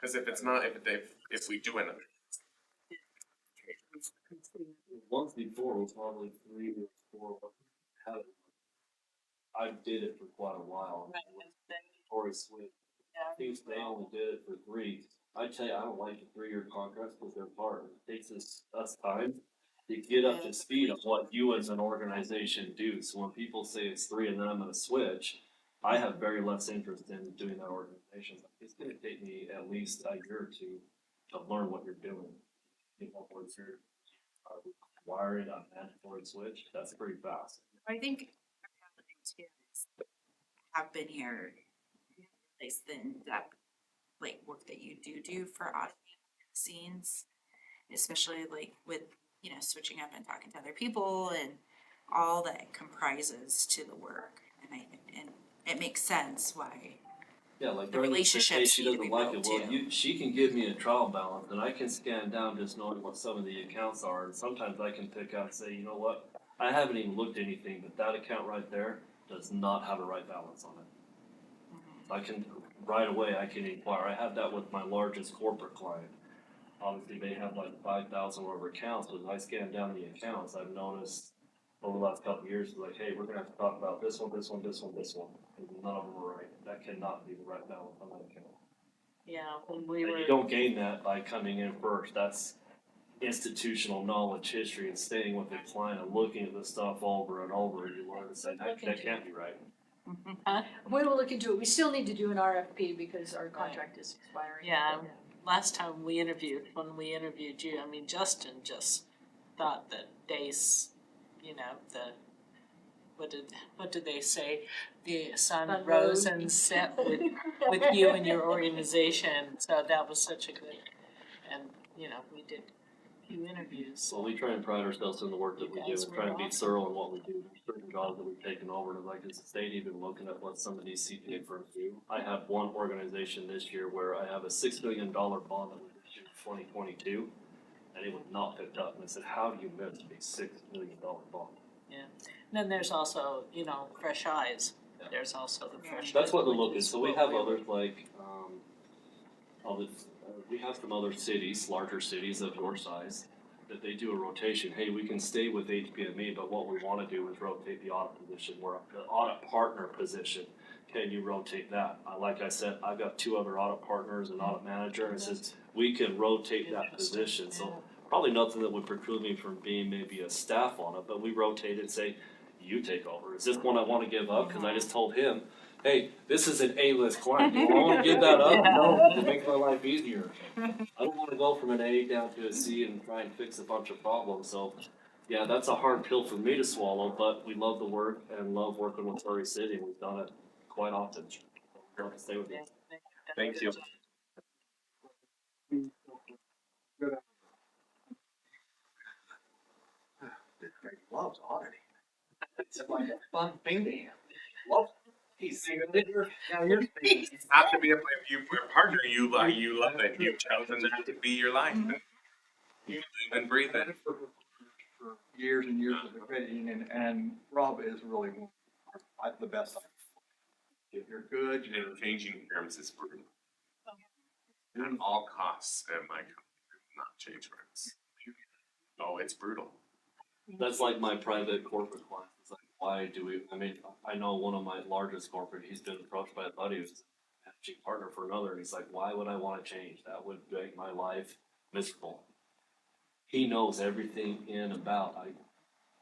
Cause if it's not, if we do another. Once before was probably 3 or 4. Had it. I did it for quite a while. Tory Swift, I think they only did it for 3. I tell you, I don't like the 3-year contracts because they're hard. It takes us time to get up to speed of what you as an organization do. So when people say it's 3 and then I'm gonna switch, I have very less interest in doing that organization. It's gonna take me at least a year or 2 to learn what you're doing. You know, once you're wiring a mandatory switch, that's pretty fast. I think another thing too is have been here, realize the in-depth like work that you do for auditing scenes, especially like with, you know, switching up and talking to other people and all that comprises to the work. And it makes sense why. Yeah, like The Brenda said, hey, relationships she need to doesn't be like built it, well, too. she can give me a trial balance and I can scan down just knowing what some of the accounts are, and sometimes I can pick out and say, you know what? I haven't even looked at anything, but that account right there does not have a right balance on it. I can, right away, I can inquire, I have that with my largest corporate client. Obviously, they have like 5,000 over accounts, but as I scan down the accounts, I've noticed over the last couple of years, like, hey, we're gonna have to talk about this one, and none of them are right. That cannot be the right balance on that account. Yeah, when we And were. you don't gain that by coming in first, that's institutional knowledge, history, and staying with the client and looking at the stuff over and over, and you learn to say, that can't be right. we will look into it. We still need to do an RFP because our contract is expiring. Yeah. Last time when we interviewed you, I mean, Justin just thought that Dace, you know, what did they say? The sun Sun rose rose. and set with you and your organization, so that was such a good, and, you know, few interviews. So we try and pride ourselves in the work that we do, You guys and try and were be awesome. thorough in what we do. There's certain jobs that we've taken over, and like as a state, even looking at what some of these CPA firms do. I have one organization this year where I have a $6 million bond that was issued in 2022, and it was not picked up. And I said, how do you miss a $6 million bond? Then there's also, fresh eyes. Yeah. There's also the fresh. That's eyes what we're when you looking, so we spoke have with- others like, we have some other cities, larger cities of your size, that they do a rotation. Hey, we can stay with HPME, but what we wanna do is rotate the audit position, where the audit partner position, can you rotate that? Like I said, I've got 2 other audit partners and audit manager, and it says, we can rotate that Interesting, position, so yeah. probably nothing that would preclude me from being maybe a staff on it, but we rotate it, say, you take over. Is this one I wanna give up? Cause I just told him, hey, this is an A-list client. Do I wanna give that up? No, it'll make my life easier. I don't wanna go from an A down to a C and try and fix a bunch of problems, so. Yeah, that's a hard pill for me to swallow, but we love the work and love working with Surrey City, and we've done it quite often. I'd love to stay with you. Thank you. This guy loves auditing. It's like a fun thing to him. Love it. He's now you're speaking. Have to be if you're a partner, you love it. You've chosen that to be your life. You live and breathe it. For years and years with the credit union, and Rob is really the best. You're good, you're. And changing terms is brutal. At all costs, and my company will not change terms. Oh, it's brutal. That's like my private corporate client, it's like, why do we, I know one of my largest corporate, he's been approached by a buddy who's a managing partner for another, and he's like, why would I wanna change? That would make my life miserable. He knows everything in about,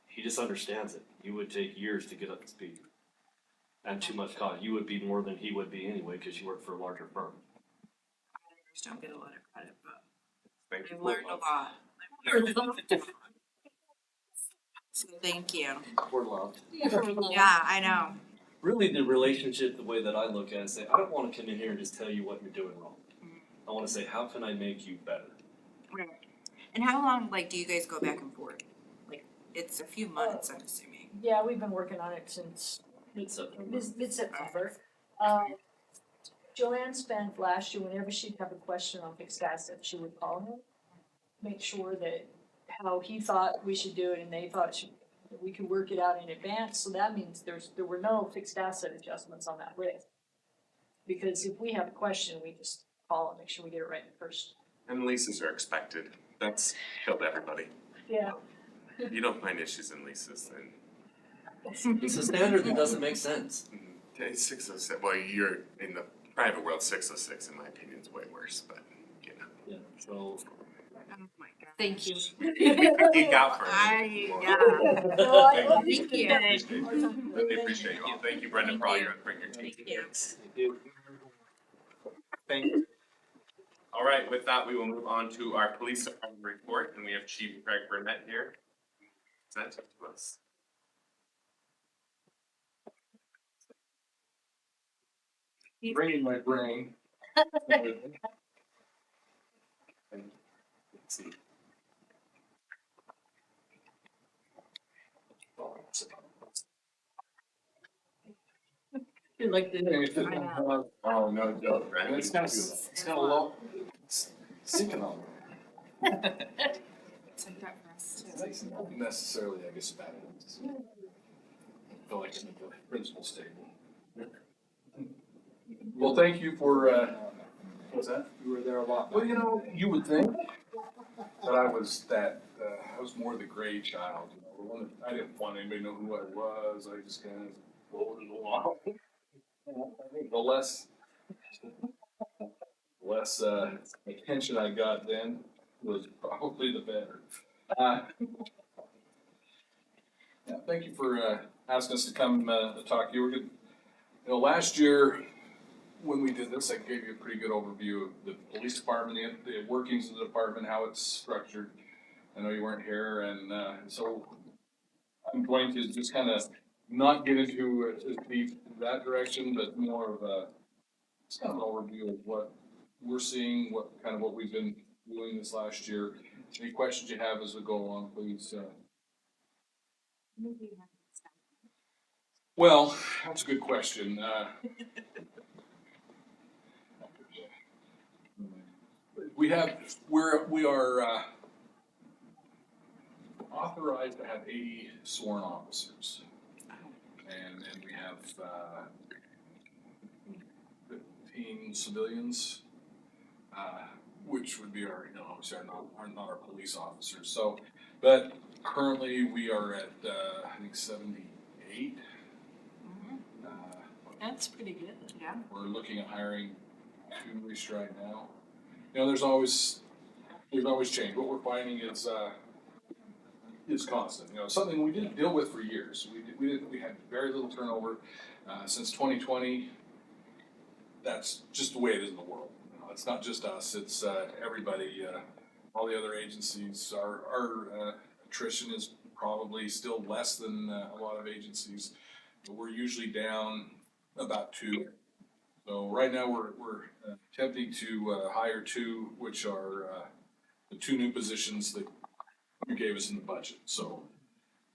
he just understands it. You would take years to get up to speed. And too much cost, you would be more than he would be anyway, cause you work for a larger firm. Auditors don't get a lot of credit, but Thank you. I've learned a lot. I've learned a lot. So thank you. We're loved. Yeah, I know. Really, the relationship, the way that I look at it, say, I don't wanna come in here and just tell you what you're doing wrong. I wanna say, how can I make you better? Right. And how long, like, do you guys go back and forth? Like, it's a few months, I'm assuming. Yeah, we've been working on it since Mid-September. mid-September. Joanne spent last year, whenever she'd have a question on fixed assets, she would call him, make sure that how he thought we should do it and they thought that we could work it out in advance, so that means there were no fixed asset adjustments on that list. Because if we have a question, we just call and make sure we get it right first. And leases are expected. That's killed everybody. Yeah. You don't find issues in leases, then It's a standard that doesn't make sense. it's 606. Well, you're in the private world. 606, in my opinion, is way worse. But you know, Yeah, so. Oh my god. Thank you. we could geek out for a minute. No, I- Thank you. Really appreciate you all. Thank you, Brendan, for all your team. Thank you. Thank you. Thank you. All right, with that, we will move on to our police department report, and we have Chief Greg Burnett here. Present it to us. Bringing my brain. Let's see. You like the. Oh, no joke, Right. and it's kind of low, it's sinking on me. It's like that for us too. It's not necessarily, I guess, bad. I feel like I'm in the principal stable. Well, thank you for, what's that? You were there a lot. Well, you know, you would think that I was more the gray child, you know, the one that, I didn't want anybody to know who I was, I just kind of floated along. The less attention I got then was probably the better. Yeah, thank you for asking us to come to talk to you. We're good. You know, last year, when we did this, I gave you a pretty good overview of the police department, the workings of the department, how it's structured. I know you weren't here, and so I'm going to just kind of not get into as deep that direction, but more of a, just kind of an overview of what we're seeing, what we've been doing this last year. any questions you have as we go along, please, Well, that's a good question. We are authorized to have 80 sworn officers. And we have 15 civilians, which would be our, obviously are not our police officers. So, but currently we are at, I think 78. That's pretty good. Yeah. We're looking at hiring 2 right now. There's always change. What we're finding is constant. Something we didn't deal with for years. We had very little turnover since 2020. That's just the way it is in the world. It's not just us. It's everybody. All the other agencies. Our attrition is probably still less than a lot of agencies. But we're usually down about 2. So right now we're attempting to hire 2, which are the 2 new positions that you gave us in the budget. So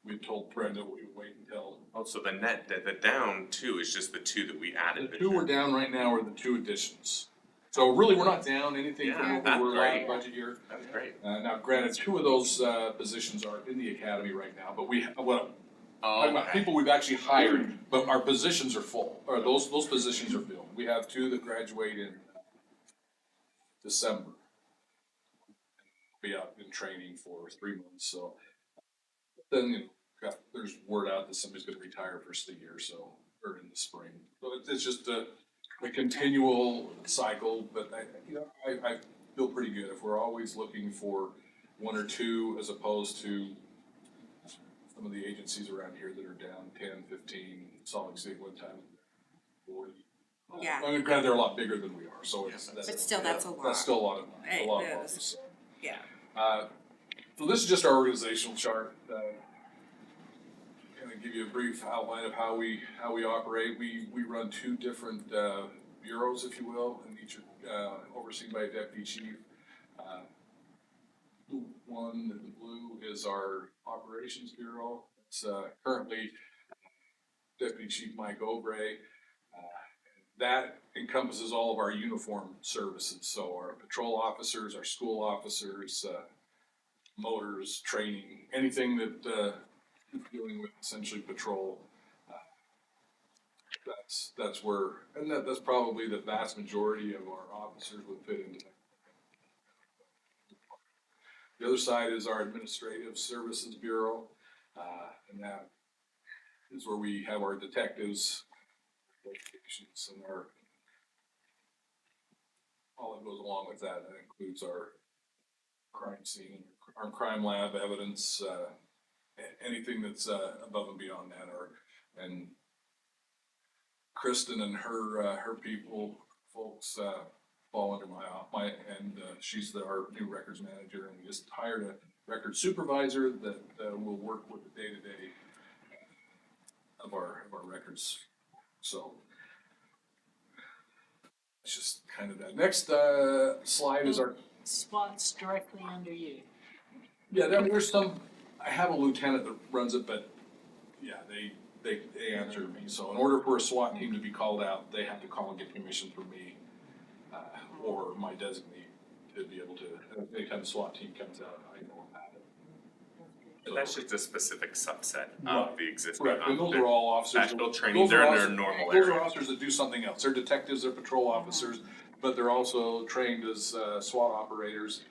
we told Brenda we would wait until. Also, the down 2 is just the 2 that we added. The 2 we're down right now are the 2 additions. So really, we're not down anything from what we were last budget year. That's great. Now granted, 2 of those positions are in the academy right now, but talking about people we've actually hired, but our positions are full, or those positions are filled. We have 2 that graduate in December. Be out in training for 3 months, so then there's word out that somebody's gonna retire first of the year, or in the spring. So it's just a continual cycle, but I feel pretty good if we're always looking for 1 or 2 as opposed to some of the agencies around here that are down 10, 15, Salt Lake City one time, 40. Yeah. I mean, granted, they're a lot bigger than we are, so it's. But still, that's a lot. That's still a lot of It money, is. so. Yeah. So this is just our organizational chart. Kind of give you a brief outline of how we operate. We run 2 different bureaus, if you will, and each are overseen by a deputy chief. The one in the blue is our operations bureau. It's currently Deputy Chief Mike Obrey. That encompasses all of our uniform services. So our patrol officers, our school officers, motors, training, anything that is dealing with essentially patrol. That's where, and that's probably the vast majority of our officers would fit into that. The other side is our administrative services bureau, and that is where we have our detectives, investigations, and all that goes along with that. That includes our crime scene, our crime lab evidence, anything that's above and beyond that. And Kristen and her folks fall under my and she's our new records manager, and we just hired a record supervisor that will work with the day-to-day of our records. So it's just kind of that. Next slide is our SWAT's directly under you. Yeah, there's some. I have a lieutenant that runs it, but yeah, they answer me. So in order for a SWAT team to be called out, they have to call and get permission from me or my designee to be able to. Anytime a SWAT team comes out, I know about it. But that's just a specific subset Right. of the existing. Right, and those are all officers. Actual training, Those are they're in their officers- normal Those are area. officers that do something else. They're detectives, they're patrol officers, but they're also trained as SWAT operators.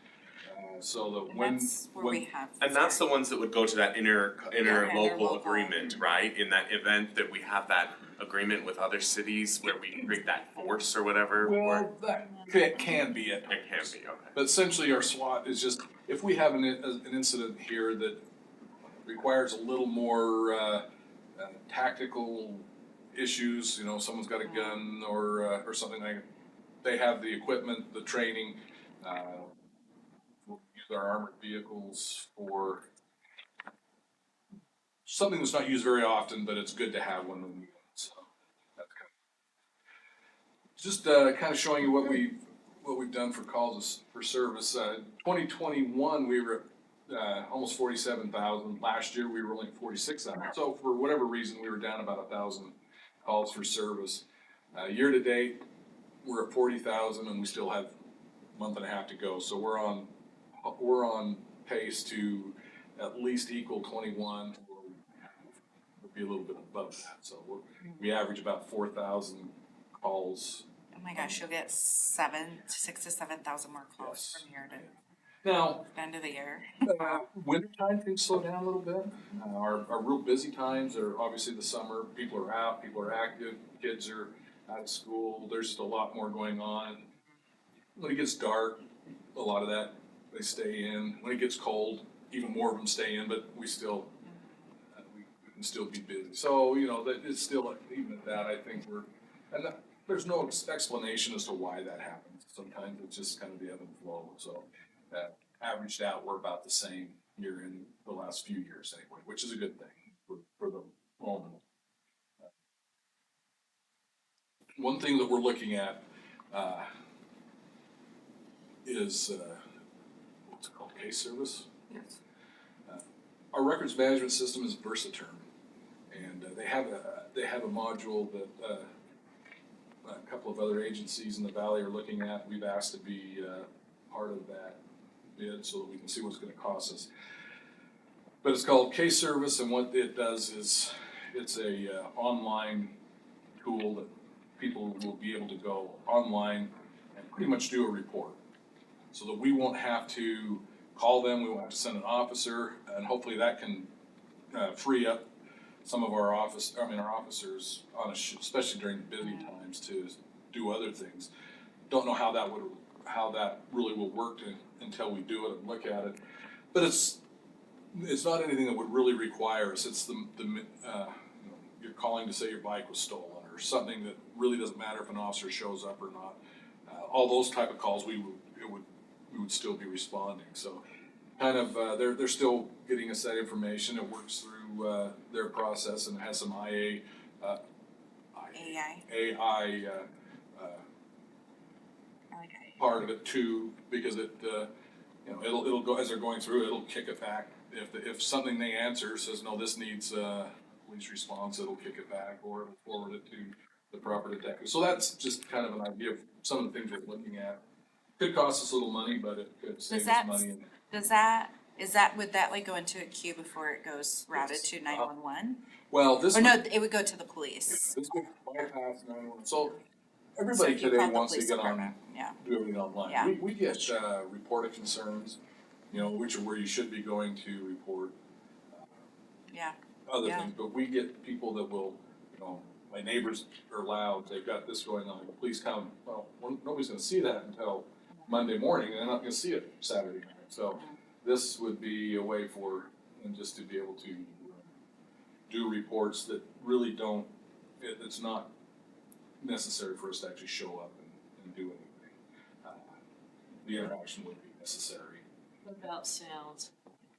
So that And when that's where we have. And that's the ones that would go to that inner Yeah, local interlocal. agreement, right? In that event that we have that agreement with other cities where we create that force or whatever. well, that can be at It can times. be, okay. But essentially, our SWAT is just, if we have an incident here that requires a little more tactical issues, someone's got a gun or something like that, they have the equipment, the training, we'll use our armored vehicles for something that's not used very often, but it's good to have one when we use it, so that's kind of. Just kind of showing you what we've what we've done for calls for service. 2021, we were almost 47,000. Last year, we were only 46,000. So for whatever reason, we were down about 1,000 calls for service. Year to date, we're at 40,000, and we still have a month and a half to go. So we're on pace to at least equal 21. We'll be a little bit above that. So we average about 4,000 calls. Oh my gosh, you'll get 6,000 to 7,000 more calls Yes. from here to Now, the end of the year. wintertime things slow down a little bit. Our real busy times are obviously the summer. People are out, people are active, kids are out of school. There's just a lot more going on. When it gets dark, a lot of that, they stay in. When it gets cold, even more of them stay in, but we still, we can still be busy. So, you know, that it's still, even at that, I think there's no explanation as to why that happens. Sometimes it's just kind of the ebb and flow. So, averaged out, we're about the same here in the last few years anyway, which is a good thing for the moment. One thing that we're looking at is what's it called, case service? Yes. Our records management system is Versaterm, and they have a module that a couple of other agencies in the valley are looking at. We've asked to be part of that bid so that we can see what's gonna cost us. But it's called Case Service, and what it does is it's a online tool that people will be able to go online and pretty much do a report. So that we won't have to call them, we won't have to send an officer, and hopefully that can free up some of our officers especially during busy times to do other things. Don't know how that really will work until we do it and look at it. But it's not anything that would really require us. It's you're calling to say your bike was stolen or something that really doesn't matter if an officer shows up or not. All those type of calls we would still be responding. So kind of they're still getting us that information. It works through their process and has some AI part of it too, because it'll go as they're going through, it'll kick it back. If something they answer says, no, this needs police response, it'll kick it back or it'll forward it to the proper detective. So that's just kind of an idea of some of the things we're looking at. Could cost us a little money, but it could save us money. Would that like go into a queue before it goes routed to 911? Well, this Or no, it would go to the police. this would bypass 911. So So everybody if you today call the wants to police get on, department, yeah. do everything online. Yeah. We get reported concerns, which are where you should be going to report Yeah, other Yeah. things, but we get people that will, my neighbors are loud, they've got this going on, please come. Well, nobody's gonna see that until Monday morning, and they're not gonna see it Saturday night. So this would be a way for them just to be able to do reports that really don't, it's not necessary for us to actually show up and do anything. The interaction would be necessary. What about sounds?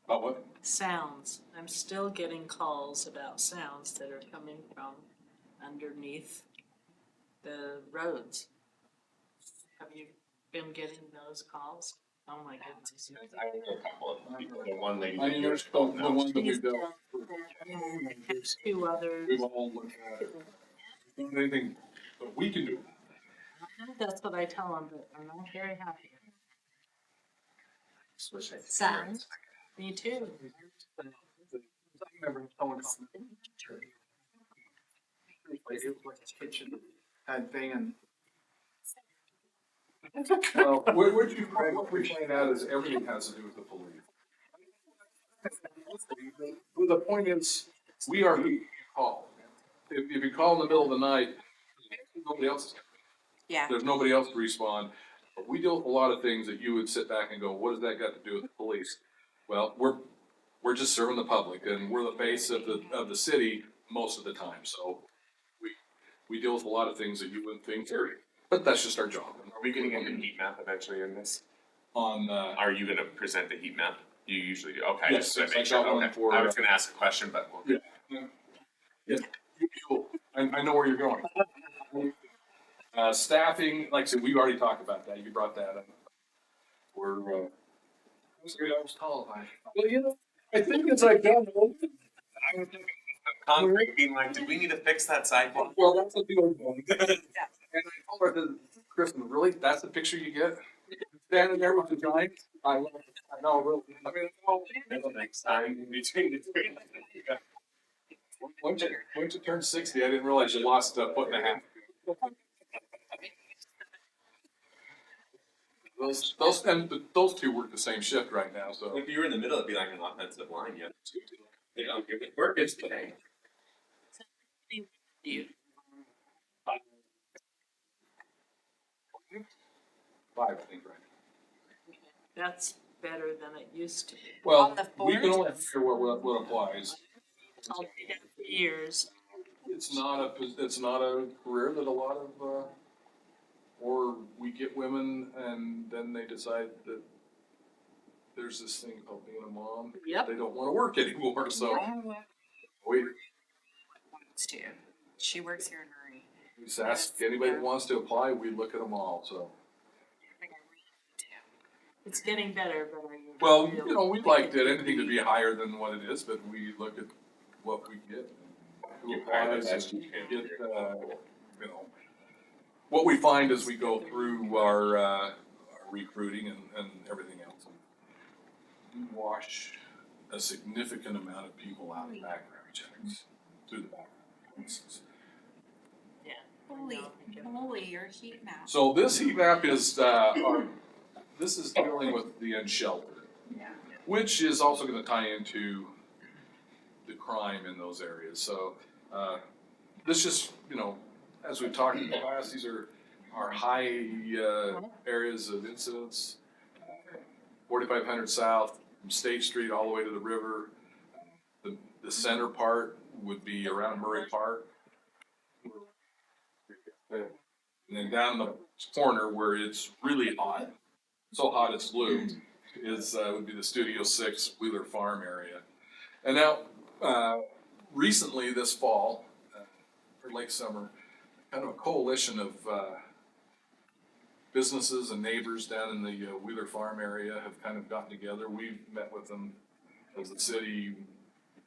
About what? Sounds. I'm still getting calls about sounds that are coming from underneath the roads. Have you been getting those calls? Oh my goodness. I know a couple of people, the one lady. I mean, there's the ones that we've dealt with. There's two others. We've all looked at it. Is there anything that we can do? That's what I tell them, but I'm not very happy. Sounds. Me too. I remember someone called me. It was like a kitchen kind of thing, and Well, what we find out is everything has to do with the police. Well, the point is, we are who you call. If you call in the middle of the night, nobody else is coming. yeah. There's nobody else to respond. But we deal with a lot of things that you would sit back and go, what does that got to do with the police? Well, we're just serving the public, and we're the face of the city most of the time. So we deal with a lot of things that you wouldn't think, but that's just our job. Are we getting into heat map eventually in this? On Are you gonna present the heat map? You usually do, okay, Yes, just to yes, I make sure, got one okay. for, I was gonna ask a question, but we'll. Yeah. I know where you're going. Staffing, like I said, we already talked about that, you brought that up. We're, I was told, well, you know, I think as I've done. Concrete being like, do we need to fix that sidewalk? Well, that's what the old one. And I told her, Kristen, really, that's the picture you get? Standing there with the giant? I know, really. I mean, Next time in between the two. once you turn 60, I didn't realize you lost a foot and a half. Those two work the same shift right now, so. If you were in the middle, it'd be like an offensive line, yeah. They don't give it work, it's today. You, 5, I think, right? that's better than it used to be. Well, On the we can board? only hear what applies. I'll be there for years. It's not a career that a lot of, or we get women and then they decide that there's this thing called being a mom. Yep. They don't wanna work anymore, so we To. She works here in Murray. just ask anybody that wants to apply, we look at them all, so. It's getting better, but are you? Well, really- you know, we'd like that anything to be higher than what it is, but we look at what we get. Who You hire the applies best and you can. get, you know, what we find as we go through our recruiting and everything else. We wash a significant amount of people out of background checks through the background process. Holy, holy, your heat map. So this heat map is, this is dealing with the unsheltered. Yeah. Which is also gonna tie into the crime in those areas, so, this just, you know, as we've talked in the past, these are high, areas of incidents. 4500 south, from State Street all the way to the river. The center part would be around Murray Park. And then down the corner where it's really hot, so hot it's blue, is, would be the Studio 6 Wheeler Farm area. And now, recently this fall, or late summer, kind of a coalition of, businesses and neighbors down in the Wheeler Farm area have kind of gotten together. We've met with them as a city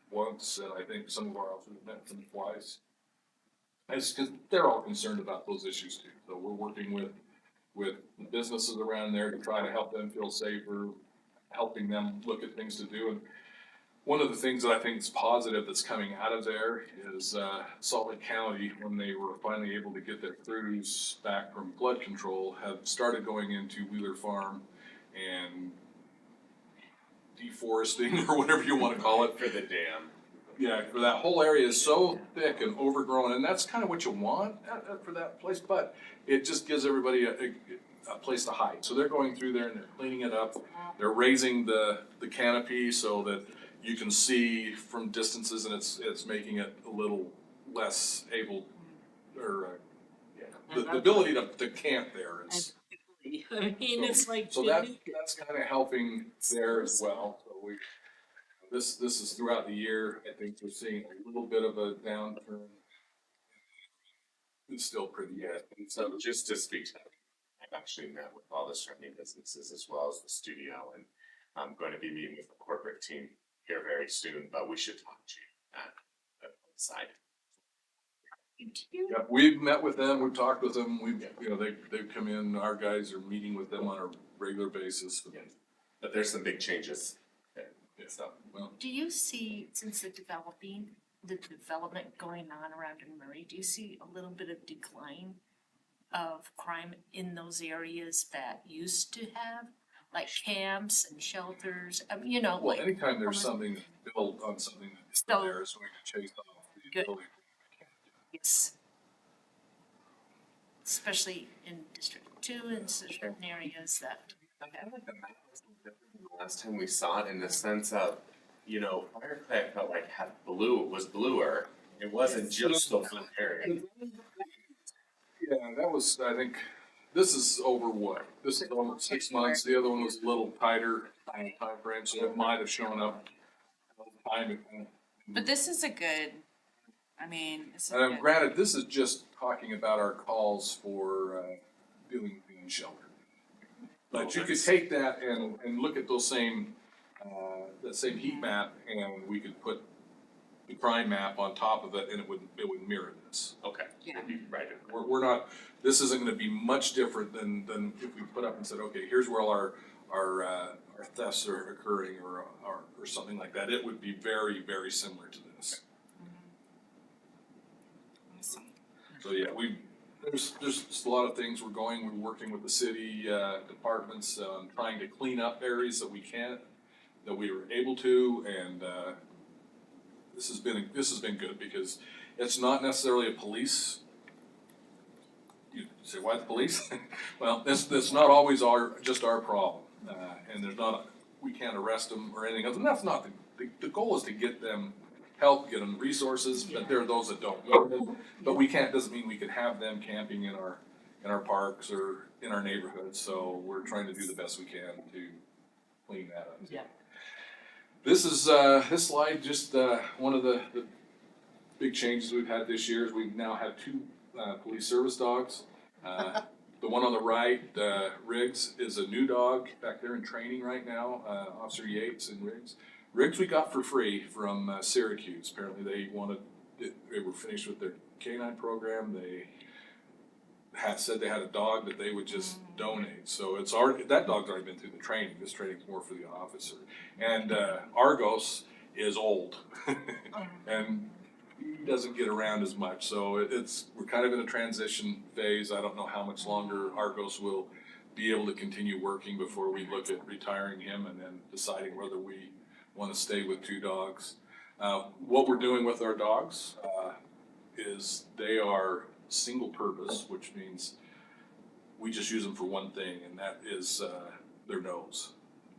once, and I think some of our officers have met them twice. It's because they're all concerned about those issues too. So we're working with the businesses around there to try to help them feel safer, helping them look at things to do. And one of the things that I think is positive that's coming out of there is Salt Lake County, when they were finally able to get their crews back from flood control, have started going into Wheeler Farm and deforesting or whatever you want to call it. For the dam. Yeah, for that whole area is so thick and overgrown, and that's kind of what you want for that place, but it just gives everybody a place to hide. So they're going through there and they're cleaning it up. They're raising the canopy so that you can see from distances, and it's making it a little less able, or, the ability to camp there is. I mean, it's like. So that's kind of helping there as well, so this is throughout the year, I think we're seeing a little bit of a downturn. It's still pretty good. And so just to speak to that, I've actually met with all the surrounding businesses as well as the studio, and I'm going to be meeting with the corporate team here very soon, but we should talk to you at the side. Yep, we've met with them, we've talked with them, they've come in, our guys are meeting with them on a regular basis. But there's some big changes. So, well, Do you see, since the development going on around in Murray, do you see a little bit of decline of crime in those areas that used to have, like camps and shelters, well, like, anytime there's something that's built on something that's So- there, so we can chase off the Good. building. yes. Especially in District 2 and certain areas that have. Last time we saw it in the sense of, Fire Clay felt like was bluer. It wasn't just the one area. Yeah, that was, I think, this is over what? This is almost 6 months, the other one was a little tighter time frame, so it might have shown up time. But this is a good I mean, this is And good. granted, this is just talking about our calls for, dealing with being shelter. But you could take that and look at those same, that same heat map, and we could put the crime map on top of it, and it would mirror this. Okay. Yeah. Right. We're not, this isn't gonna be much different than if we put up and said, okay, here's where all our thefts are occurring, or something like that. It would be very, very similar to this. Awesome. So, yeah, there's just a lot of things we're working with the city, departments, trying to clean up areas that we were able to, and, this has been good, because it's not necessarily a police. You say, why the police? Well, that's not always just our problem, and we can't arrest them or anything else, and that's not the goal is to get them help, get them resources, but there are those that don't. But we can't, doesn't mean we can have them camping in our parks or in our neighborhoods, so we're trying to do the best we can to clean that up. Yeah. This is, this slide, just, one of the big changes we've had this year is we now have 2, police service dogs. The one on the right, Riggs, is a new dog back there in training right now, Officer Yates and Riggs. Riggs we got for free from, Syracuse. Apparently they were finished with their canine program. They said they had a dog that they would just donate. So that dog's already been through the training. This training's more for the officer. And Argos is old, and he doesn't get around as much. So we're kind of in a transition phase. I don't know how much longer Argos will be able to continue working before we look at retiring him and then deciding whether we want to stay with 2 dogs. What we're doing with our dogs is they are single purpose, which means we just use them for one thing, and that is their nose.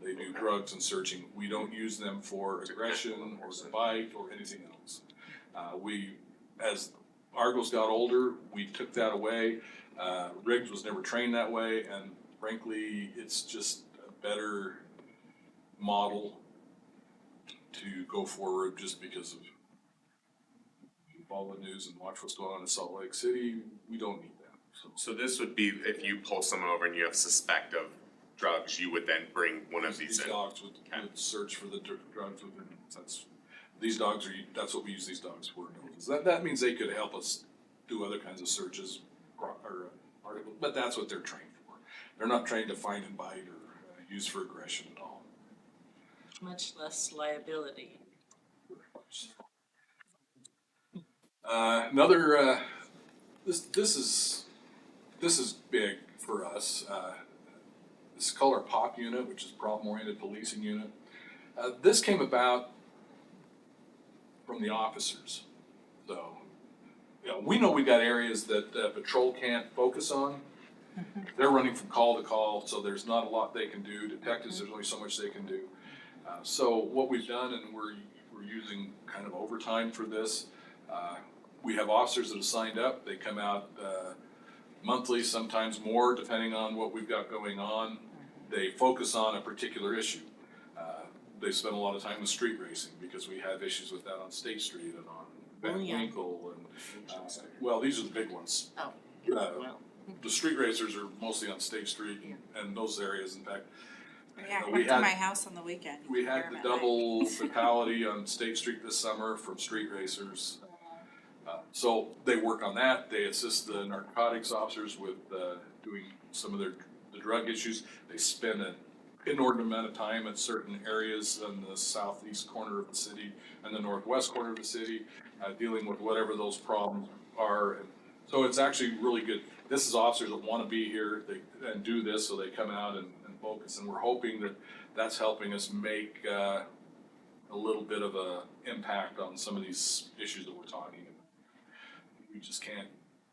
They do drugs and searching. We don't use them for aggression or to bite or anything else. As Argos got older, we took that away. Riggs was never trained that way, and frankly, it's just a better model to go forward just because of follow the news and watch what's going on in Salt Lake City. We don't need that. So this would be if you pull someone over and you have suspect of drugs, you would then bring one of these in. Dogs would search for the drugs within, that's what we use these dogs for. That means they could help us do other kinds of searches or articles, but that's what they're trained for. They're not trained to find and bite or use for aggression at all. Much less liability. This is big for us. This is called our POP unit, which is problem-oriented policing unit. This came about from the officers. So, we know we've got areas that patrol can't focus on. They're running from call to call, so there's not a lot they can do. Detectives, there's only so much they can do. So what we've done, and we're using kind of overtime for this, we have officers that have signed up. They come out monthly, sometimes more, depending on what we've got going on. They focus on a particular issue. They spend a lot of time with street racing because we have issues with that on State Street and on Van Winkle and, well, these are the big ones. Oh, well. The street racers are mostly on State Street and those areas. In fact, Yeah, we come to had- my house on the weekend. we had the double fatality on State Street this summer from street racers. So they work on that. They assist the narcotics officers with doing some of the drug issues. They spend an inordinate amount of time at certain areas in the southeast corner of the city and the northwest corner of the city, dealing with whatever those problems are. And so it's actually really good. This is officers that want to be here and do this, so they come out and focus. And we're hoping that that's helping us make a little bit of a impact on some of these issues that we're talking about. We just can't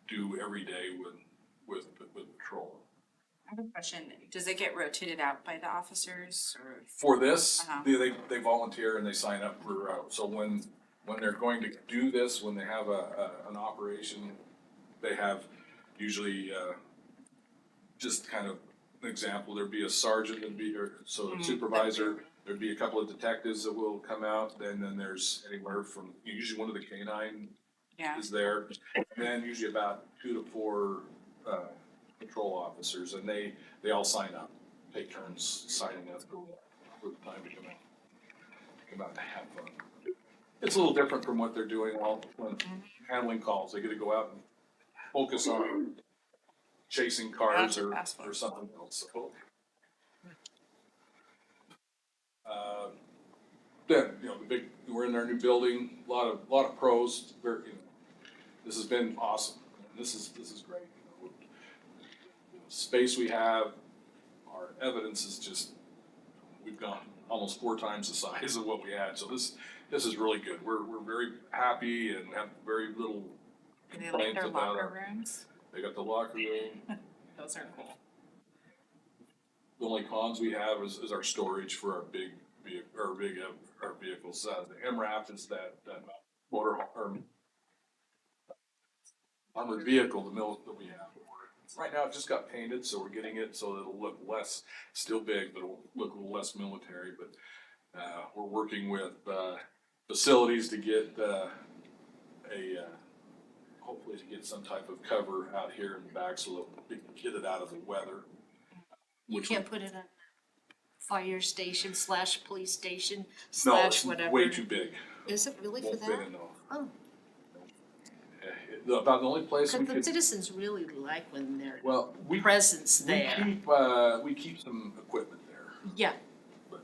do every day with patrol. I have a question. Does it get rotated out by the officers or? For this, Uh-huh. they volunteer and they sign up for, so when they're going to do this, when they have an operation, they have usually, just kind of an example, there'd be a sergeant, there'd be, so the supervisor, there'd be a couple of detectives that will come out, and then there's anywhere from, usually one of the canine Yeah. is there. And then usually about 2 to 4, patrol officers, and they all sign up, take turns signing up for the time to come out to have fun. It's a little different from what they're doing when handling calls. They get to go out and focus on chasing cars or something else, so. Then, we're in our new building, a lot of pros, this has been awesome, this is great. The space we have, our evidence is just, we've gone almost 4 times the size of what we had, so this is really good. We're very happy and have very little Do they like complaints their about locker our, rooms? they got the locker room. Those are cool. The only cons we have is our storage for our vehicles. The MRAP is that motor armored vehicle, the mill that we have. Right now, it just got painted, so we're getting it so it'll look less, still big, but it'll look a little less military. But we're working with facilities to get hopefully to get some type of cover out here in the back so that we can get it out of the weather. You can't put it on fire station / police station / No, it's whatever. way too big. Is it really for Won't fit that? in though. Oh, About the only place we cause the could, citizens really like when their well, we presence there. we keep some equipment there, Yeah, but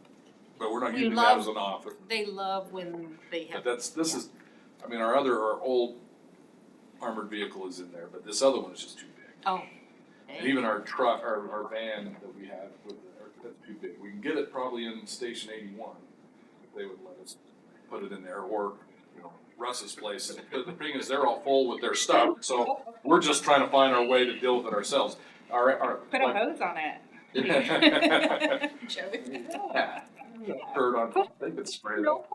we're not We using that love- as an office. they love when they have. But this is, I mean, our old armored vehicle is in there, but this other one is just too big. Oh. And even our truck, our van that we have, that's too big. We can get it probably in Station 81, if they would let us put it in there, or, Russ's place. But the thing is, they're all full with their stuff, so we're just trying to find our way to deal with it ourselves. Put a hose on it. Joke. Yeah. Bird on, they could spray it out.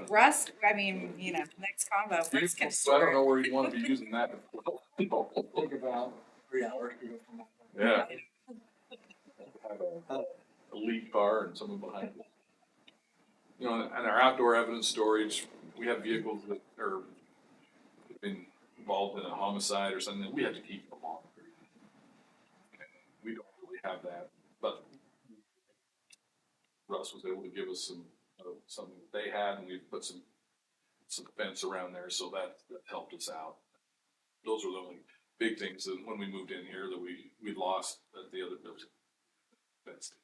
Russ, I mean, next combo, Russ can So I don't store. know where you wanna be using that. Think about 3 hours to go from that. Yeah. Have a lead car and someone behind it. And our outdoor evidence storage, we have vehicles that are been involved in a homicide or something, we have to keep them on. We don't really have that, but Russ was able to give us something that they had, and we put some fence around there, so that helped us out. Those were the only big things that when we moved in here that we lost at the other fenced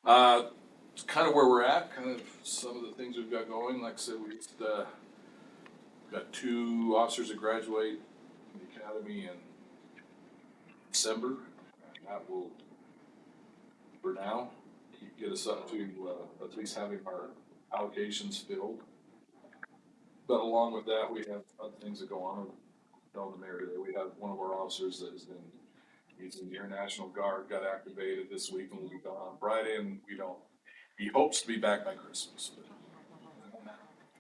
area. It's kind of where we're at, kind of some of the things we've got going. Like I said, we just got 2 officers that graduate from the academy in December. And that will, for now, get us up to at least having our allocations filled. But along with that, we have other things that go on. Tell the mayor today, we have one of our officers that he's in the Air National Guard, got activated this week and will be gone on Friday, and he hopes to be back by Christmas, but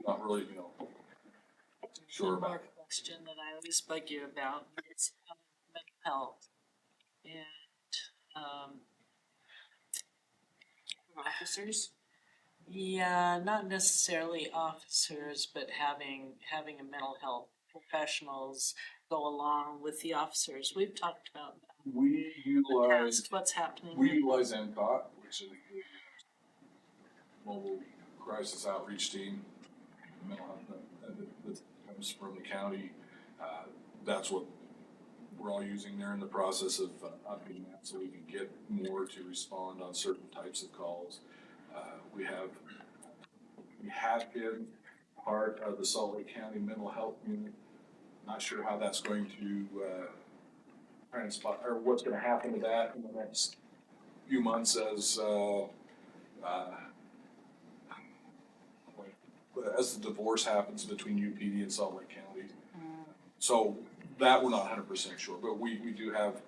not really, sure One about more it. question that I always bug you about is mental health. And, Officers? yeah, not necessarily officers, but having a mental health professionals go along with the officers. We've talked about that. We utilize, What's happening. we utilize MCOT, which is the mobile crisis outreach team, mental health, that comes from the county. That's what we're all using. They're in the process of upping that so we can get more to respond on certain types of calls. We have been part of the Salt Lake County Mental Health Unit. Not sure how that's going to transpire, or what's gonna happen to that in the next few months as the divorce happens between UPD and Salt Lake County. So that we're not 100% sure, but we do have,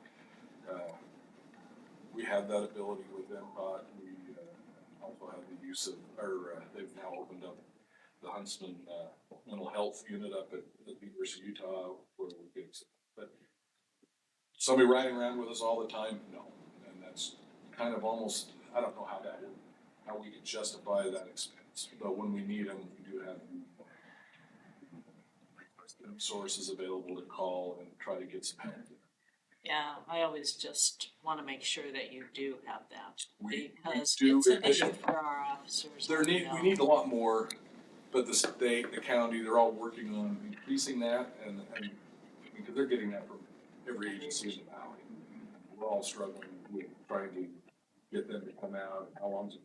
we have that ability with MPOT. We also have the use of, they've now opened up the Huntsman Mental Health Unit up at the University of Utah where we get, but somebody riding around with us all the time, no. And that's kind of almost, I don't know how we could justify that expense. but when we need them, we do have sources available to call and try to get some help. Yeah, I always just wanna make sure that you do have that, We because do, it's an issue for our officers. There I we know. need a lot more, but the state, the county, they're all working on increasing that and because they're getting that from every agency in the valley. We're all struggling with trying to get them to come out, how long's it?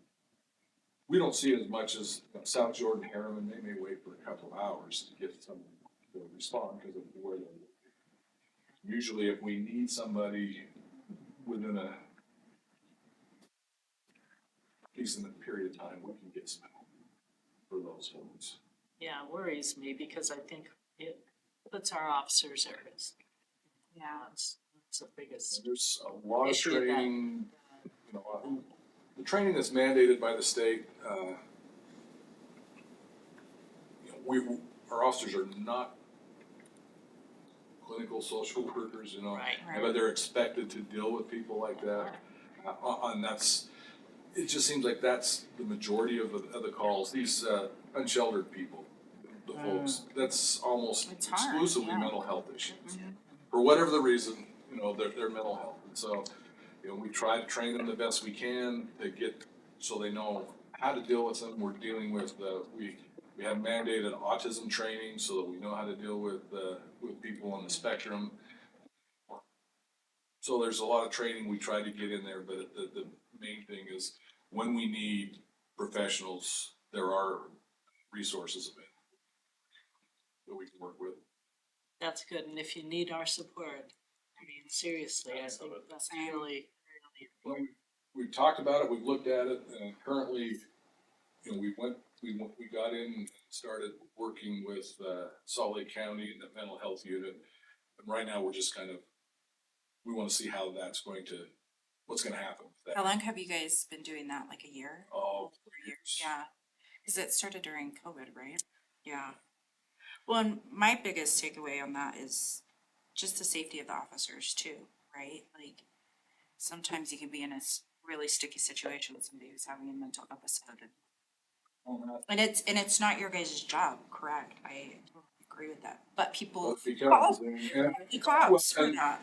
We don't see it as much as South Jordan, Harriman, they may wait for a couple of hours to get someone to respond because of where they're. Usually if we need somebody within a decent period of time, we can get some help for those folks. Yeah, it worries me because I think it puts our officers at risk. Yeah. That's the biggest. There's a lot of Issue that- training, the training that's mandated by the state, our officers are not clinical social workers, Right. but they're expected to deal with people like that. And that's, it just seems like that's the majority of the calls, these, unsheltered people, the folks, that's almost It's hard, exclusively yeah. mental health issues. For whatever the reason, their mental health, and so, we try to train them the best we can to get, so they know how to deal with them, we're dealing with, we have mandated autism training so that we know how to deal with people on the spectrum. So there's a lot of training we try to get in there, but the main thing is when we need professionals, there are resources available that we can work with. That's good, and if you need our support, I mean, seriously, I think that's really, really Well, important. we've talked about it, we've looked at it, and currently, we got in and started working with, Salt Lake County and the mental health unit. And right now, we're just we wanna see how that's what's gonna happen with that. How long have you guys been doing that? Like a year? Oh, 3 years. Yeah, cause it started during COVID, right? Yeah. Well, and my biggest takeaway on that is just the safety of the officers too, right? Like, sometimes you can be in a really sticky situation with somebody who's having a mental episode. And it's not your guys' job, correct? I agree with that, but people Because, he calls for and that.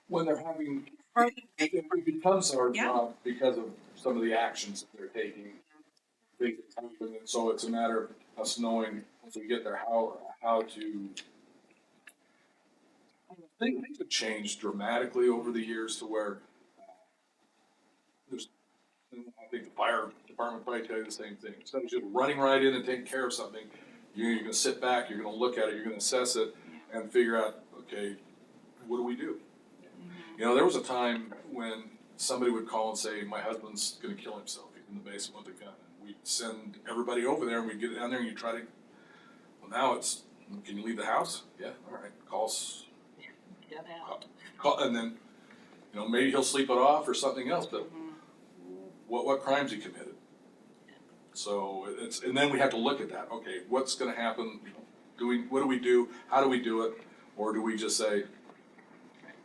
when they're having, Or- it becomes our Yeah. job because of some of the actions that they're taking. And so it's a matter of us knowing, once we get there, how to. Things have changed dramatically over the years to where I think the fire department probably tell you the same thing. Instead of just running right in and taking care of something, you're gonna sit back, you're gonna look at it, you're gonna assess it and figure out, okay, what do we do? There was a time when somebody would call and say, my husband's gonna kill himself, he's in the basement with a gun. We'd send everybody over there and we'd get down there and you try to, well, now it's, can you leave the house? Yeah, all right, calls, Get out. and then, maybe he'll sleep it off or something else, but what crimes he committed? So and then we have to look at that, okay, what's gonna happen, what do we do, how do we do it? Or do we just say,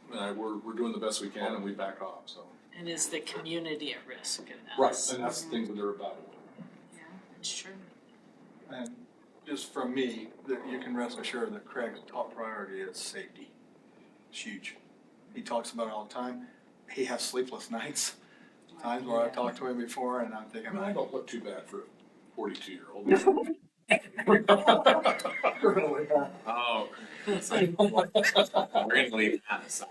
we're doing the best we can and we back off, so. And is the community at risk in that? Right, and that's the things that they're about. Yeah, it's true. And just from me, that you can rest assured that Craig's top priority is safety. It's huge. He talks about it all the time. He has sleepless nights, times where I've talked to him before and I'm thinking, I don't look too bad for a 42-year-old. Oh, we're gonna leave that aside.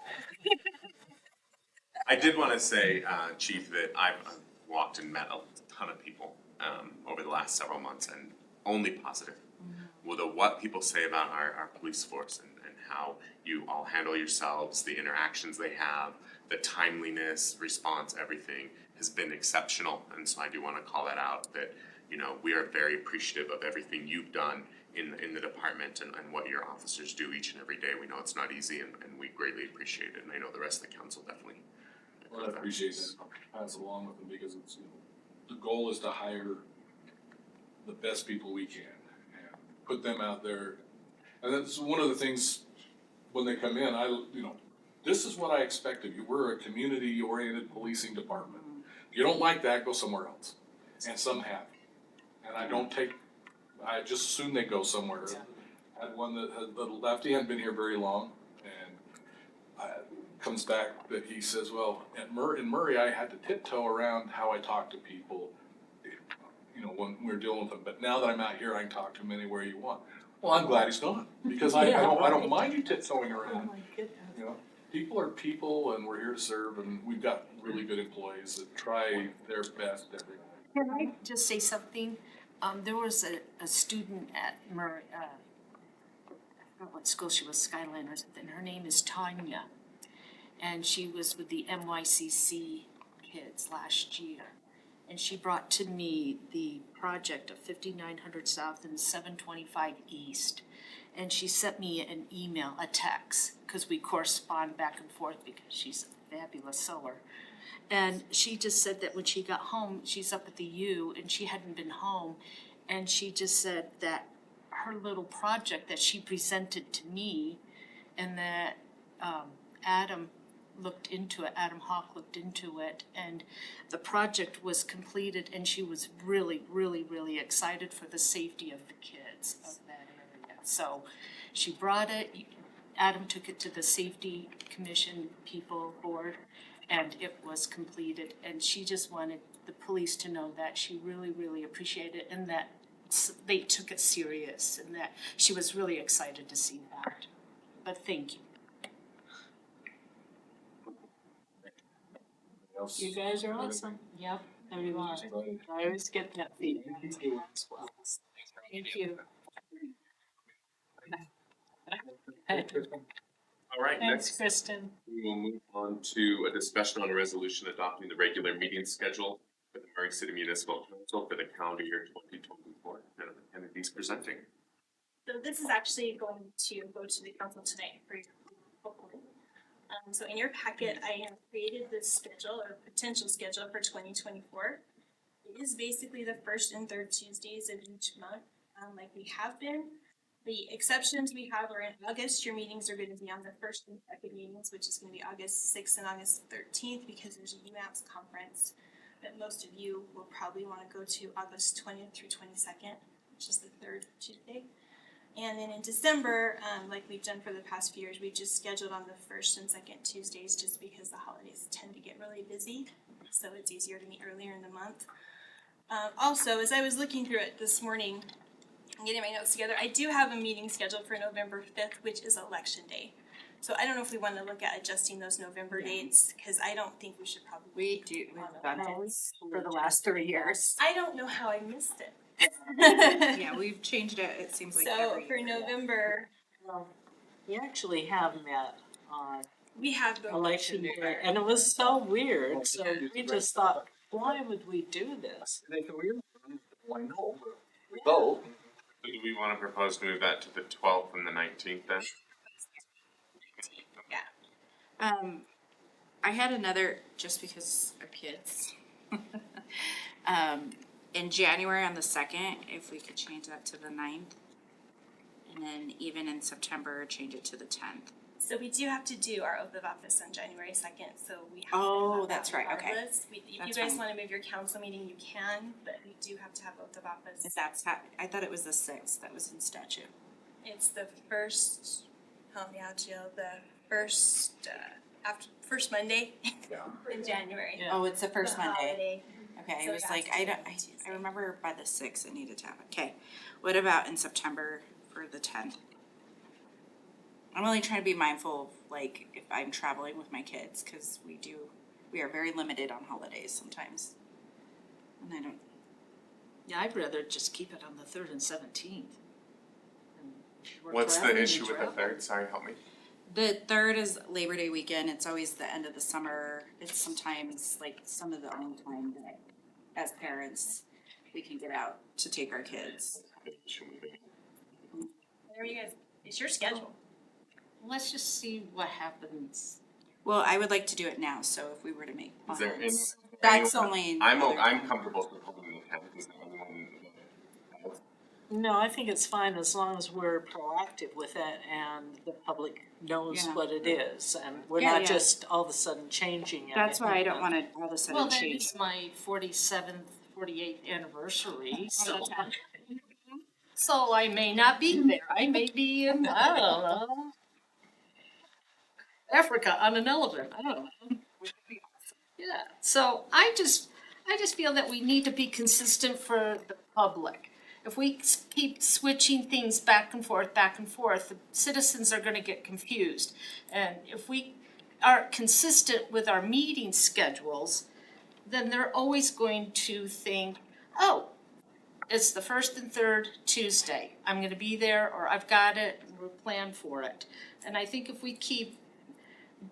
I did wanna say, Chief, that I've walked and met a ton of people, over the last several months and only positive. With what people say about our police force and how you all handle yourselves, the interactions they have, the timeliness, response, everything has been exceptional. And so I do wanna call that out, that, we are very appreciative of everything you've done in the department and what your officers do each and every day. We know it's not easy and we greatly appreciate it, and I know the rest of the council definitely. Well, I appreciate that, pass along with them, because it's, the goal is to hire the best people we can and put them out there. And that's one of the things, when they come in, this is what I expect of you, we're a community-oriented policing department. If you don't like that, go somewhere else, and some have. and I don't take, I just assume they go somewhere. Had one that left, he hadn't been here very long, and comes back that he says, well, in Murray, I had to tiptoe around how I talk to people, you know, when we were dealing with them, but now that I'm out here, I can talk to him anywhere you want. Well, I'm glad he's gone, because I don't mind you tiptoeing Oh around, my goodness. you know? People are people, and we're here to serve, and we've got really good employees that try their best every day. Can I just say something? There was a student at Murray, I forgot what school she was, Skyline or something, her name is Tanya. And she was with the MYCC kids last year. And she brought to me the project of 5900 South and 725 East. And she sent me an email, a text, because we correspond back and forth because she's a fabulous sewer. And she just said that when she got home, she's up at the U and she hadn't been home. And she just said that her little project that she presented to me and that Adam Hawk looked into it, and the project was completed, and she was really, really, really excited for the safety of the kids of that area. So she brought it, Adam took it to the safety commission board, and it was completed, and she just wanted the police to know that she really, really appreciated it, and that they took it serious, and that she was really excited to see that. But thank you. Else? You guys are awesome. Yep, everyone. I always get that feedback as well. Thank you. All right, Thanks, next Kristen. we will move on to a discussion on a resolution adopting the regular meeting schedule for the Murray City Municipal Council for the calendar year 2024. Jennifer Kennedy's presenting. So this is actually going to go to the council tonight for your approval. So in your packet, I have created this schedule or potential schedule for 2024. It is basically the first and third Tuesdays of each month, like we have been. The exceptions we have are in August. Your meetings are going to be on the first and second meetings, which is going to be August 6th and August 13th because there's a UMAPS conference that most of you will probably want to go to August 20th through 22nd, which is the third Tuesday. And then in December, like we've done for the past few years, we just scheduled on the first and second Tuesdays just because the holidays tend to get really busy. So it's easier to meet earlier in the month. Also, as I was looking through it this morning, and getting my notes together, I do have a meeting scheduled for November 5th, which is election day. So I don't know if we want to look at adjusting those November dates, because I don't think we should probably. We've done it for the last 3 years. I don't know how I missed it. Yeah, we've changed it, it seems like So every for year. November, We actually have met on we have the election day, and it was so weird, so we just thought, why would we do this? We vote. So do we want to propose to move that to the 12th and the 19th then? I had another, just because of kids. In January on the 2nd, if we could change that to the 9th. And then even in September, change it to the 10th. So we do have to do our oath of office on January 2nd, so we have Oh, to have that's that right, okay. regardless. If you That's guys fine. wanna move your council meeting, you can, but we do have to have oath of office. Is that, I thought it was the 6th, that was in statute. It's the first, help me out, Jill, the first, first Monday in January. Yeah. Oh, it's the first The Monday. holiday. Okay, So it was it like, has to I be don't, on I Tuesday. remember by the 6th it needed to happen. Okay, what about in September for the 10th? I'm only trying to be mindful of, like, if I'm traveling with my kids, cause we are very limited on holidays sometimes. And I don't, Yeah, I'd rather just keep it on the 3rd and 17th. What's the issue with the 3rd? Sorry, help me. the 3rd is Labor Day weekend, it's always the end of the summer, it's sometimes like some of the only time that as parents, we can get out to take our kids. There you guys, it's your schedule. Let's just see what happens. Well, I would like to do it now, so if we were to make Is there plans, any? that's anyone- only. I'm another- comfortable proposing the 10th. Is there anyone else? No, I think it's fine as long as we're proactive with it and the public knows Yeah. what it is. And we're Yeah, not yeah. just all of a sudden changing it. That's why I don't think wanna all of a Well, sudden that change is it. my 47th 48th anniversary, so. On the 10th. So I may not be there, I may be in, I don't know, Africa on an elephant, I don't know. Yeah, so I just feel that we need to be consistent for the public. If we keep switching things back and forth, the citizens are gonna get confused. And if we are consistent with our meeting schedules, then they're always going to think, oh, it's the first and third Tuesday, I'm gonna be there, or I've got it, we're planned for it. And I think if we keep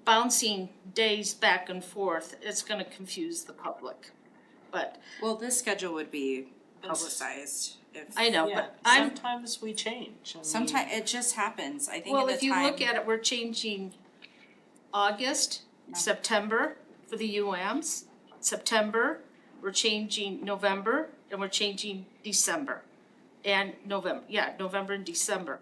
bouncing days back and forth, it's gonna confuse the public. But, Well, this schedule would be publicized if. I know, Yeah, but I'm, sometimes we change. I mean, Sometimes, it just happens, I think well, at the if you time. look at it, we're changing August, September for the UMs, September, we're changing November, and we're changing December. And November and December.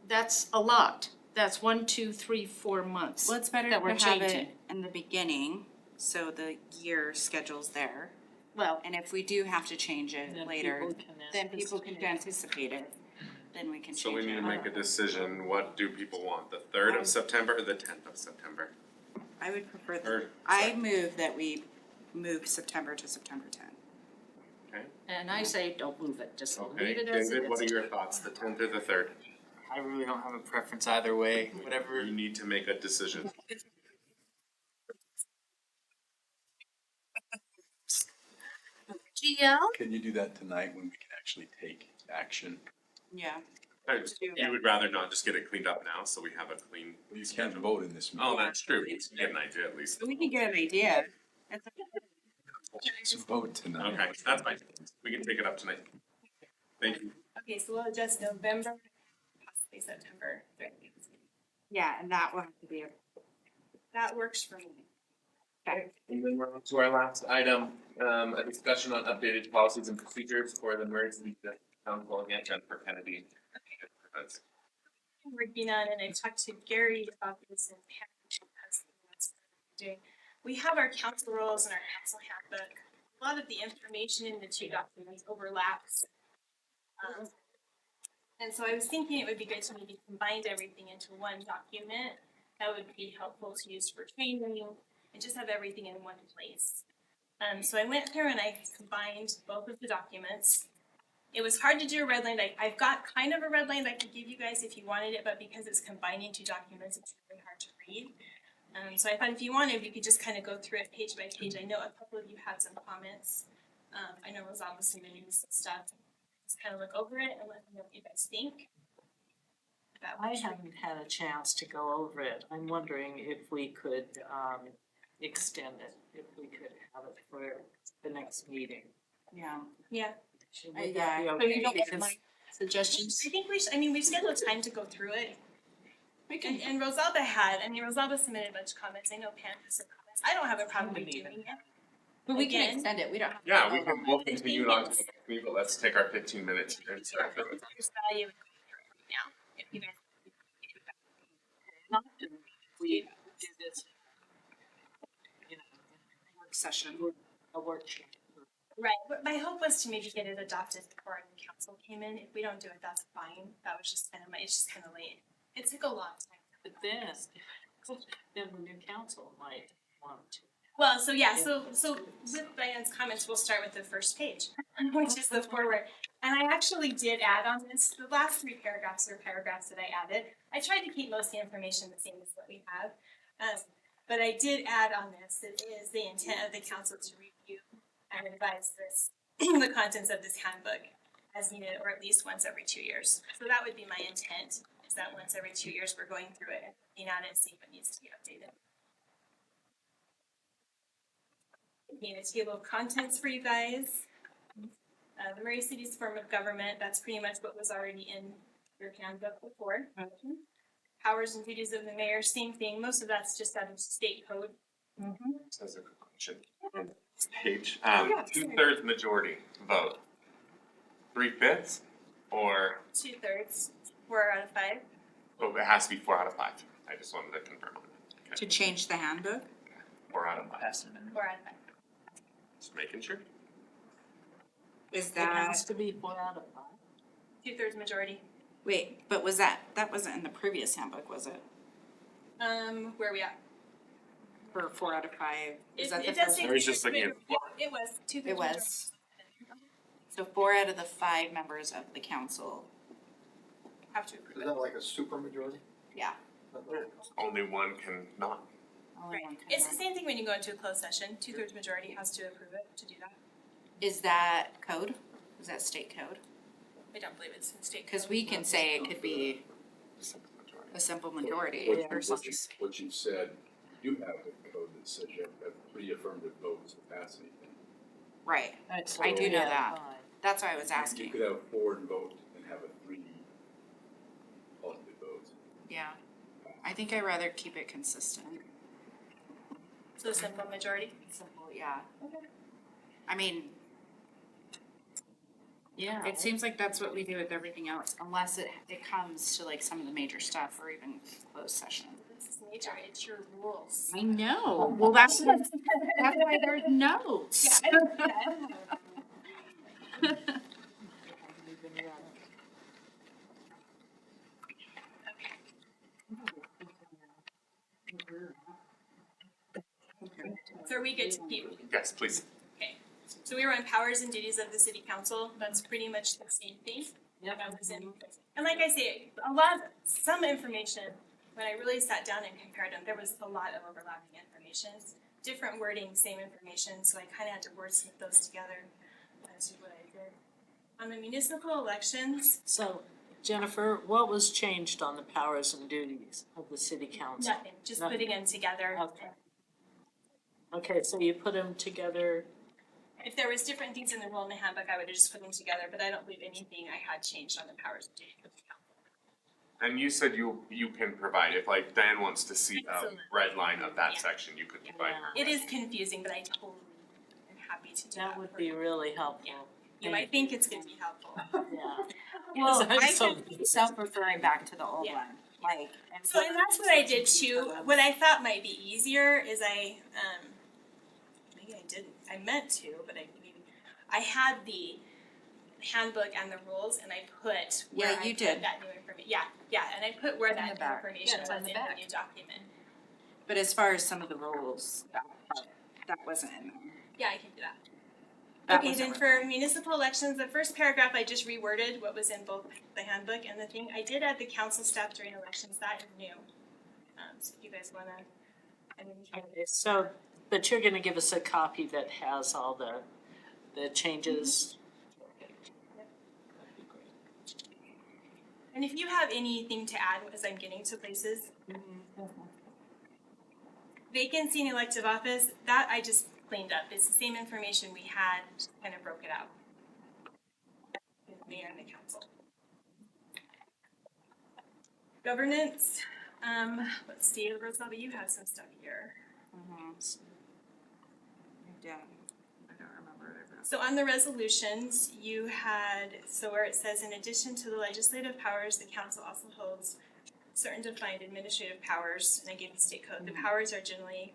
That's a lot. That's 1, 2, 3, 4 months. Well, it's better that we're to have changing. it in the beginning, so the year schedule's there. Well, And if we do have to change it then later, people can then people can anticipate. anticipate it, then we can So we change need to it. make a decision, what do people want, the 3rd of September or the 10th of September? I would prefer, Or- I move that we move September to September 10th. and I say, don't move it, just Okay, leave it as it David, what are is. your thoughts, the 10th or the 3rd? I really don't have a preference either way, whatever. You need to make a decision. GL? Can you do that tonight when we can actually take action? Yeah. You would rather not just get it cleaned up now, so we have a clean. You can't vote in this meeting. Oh, that's true, we can get an idea at least. We can get an idea. Let's vote tonight. Okay, that's fine, we can take it up tonight. Thank you. Okay, so we'll adjust November, possibly September. Yeah, and that will have to be a. That works for me. Okay. And then we're on to our last item, a discussion on updated policies and procedures for the Murray City Council again, Jennifer Kennedy. I'm working on, and I talked to Gary about this and Pam, because that's what I'm doing. We have our council rules and our council handbook. A lot of the information in the two documents overlaps. And so I was thinking it would be good to maybe combine everything into one document. That would be helpful to use for training and just have everything in one place. So I went through and I combined both of the documents. It was hard to do a red line. I've got kind of a red line I could give you guys if you wanted it, but because it's combining two documents, it's really hard to read. So I thought if you wanted, we could just kind of go through it page by page. I know a couple of you had some comments. I know Rosalba submitted some stuff. Just kind of look over it and let me know what you guys think. I haven't had a chance to go over it. I'm wondering if we could extend it, if we could have it for the next meeting. Yeah. Yeah, Would that be Yeah. So you okay? don't Because- like suggestions? I think we've scheduled time to go through it. And Rosalba Rosalba submitted a bunch of comments. I know Pam has some comments. I don't have a problem with doing it. But we can Again. extend it, we don't have. to Yeah, go over we'll continue it on to the next meeting, but let's take our 15 minutes and start with it. There's value in going through it right now, if you guys. Not if we do this, you know, work session. a workshop. Right, but my hope was to maybe get it adopted before the council came in. If we don't do it, that's fine. That was just kind of it's just kind of late. It took a long time. But then the new council might want to. Well, so yeah, so with Diane's comments, we'll start with the first page, which is the forward. And I actually did add on this, the last 3 paragraphs are paragraphs that I added. I tried to keep most of the information the same as what we have. But I did add on this, it is the intent of the council to review and advise this, the contents of this handbook as needed, or at least once every 2 years. So that would be my intent, is that once every 2 years, we're going through it and looking at it, see what needs to be updated. Need a table of contents for you guys. The Murray City's form of government, that's pretty much what was already in your handbook before. Powers and duties of the mayor, same thing, most of that's just out of state code. That's a good question. Page, 2/3 majority vote. 3/5 or, 2/3, 4 out of 5. oh, it has to be 4 out of 5. I just wanted to confirm on that. To Okay. change the handbook? 4 out of 5. 4 out of 5. Just making sure. Is It has that, to be 4 out of 5. 2/3 majority. wait, but was that wasn't in the previous handbook, was it? Where are we at? For 4 out of 5, is It, that the it does first say. I was just looking at- Yeah, it was 2/3 It majority. was. So 4 out of the 5 members of the council, Have to approve Is it. that like a super majority? yeah. Only one can not. Only Right, one can it's the vote. same thing when you go into a closed session, 2/3 majority has to approve it to do that. Is that code? Is that state code? I don't believe it's in state code. Cause we can say it could be a simple majority or something. What you said, you have a code that says you have to have 3 affirmative votes to pass anything. Right, That's I do 3 know out of that. 5. That's why I was You asking, could have 4 and vote and have a 3 positive votes. yeah. I think I'd rather keep it consistent. So simple majority? Simple, yeah. I mean, Yeah. it seems like that's what we do with everything else, unless it comes to like some of the major stuff or even closed session. This is major, it's your rules. I know, well, that's why there's notes. Yeah, I don't, yeah, I don't know. So are we good to keep? Yes, please. So we were on powers and duties of the city council, that's pretty much the same thing. Yep. That was in, and like I say, some information, when I really sat down and compared them, there was a lot of overlapping information. Different wording, same information, so I kinda had to wordsmith those together, as to what I did. On the municipal elections, So Jennifer, what was changed on the powers and duties of the city council? nothing, just Nothing. putting them together. Okay. Okay, so you put them together, If there was different things in the rule in the handbook, I would have just put them together, but I don't believe anything I had changed on the powers and duties of the council. And you said you can provide, if like Diane wants to see a Absolutely. red line of that Yeah. section, you could provide her. It is confusing, but I totally am happy to do that. that would for be you. really helpful. Yeah. You might think it's gonna be helpful. Yeah. Well, I'm I so- could self-referring back to the old Yeah. one, like. So, and that's what I did too. What I thought might be easier is maybe I didn't, I meant to, but I had the handbook and the rules and I put where Yeah, I you put did. that new information. Yeah, and I put where In the that new back. information Yeah, it's was on the in the back. new document. But as far as some of the rules, that wasn't in there. Yeah, I can do that. That Okay, wasn't then for municipal elections, the first paragraph, I just reworded what was in both the handbook and the thing. I did add the council staff during elections, that is new. So if you guys wanna, I mean. Okay, so, but you're gonna give us a copy that has all the changes? And if you have anything to add as I'm getting to places. Vacancy in elective office, that I just cleaned up. It's the same information we had, just kind of broke it out. The mayor and the council. Governance, let's see, Rosalba, you have some stuff here. Yeah, I don't remember what I wrote. So on the resolutions, you had, so where it says, in addition to the legislative powers, the council also holds certain defined administrative powers, and I gave the state code. The powers are generally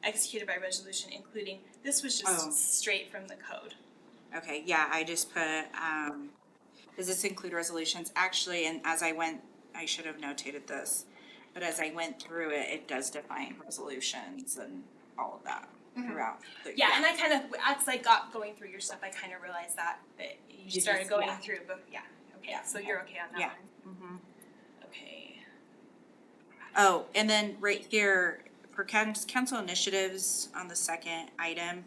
executed by resolution, including, this was Oh. just straight from the code. Okay, yeah, I just put, does this include resolutions? Actually, and as I went, I should have notated this, but as I went through it, it does define resolutions and all of that throughout. Yeah, and I kind of, as I got going through your stuff, I kind of realized that you started just- going yeah. through, but yeah, okay, Yeah, so okay. you're okay on that Yeah. one? Okay. Oh, and then right here, for council initiatives on the second item,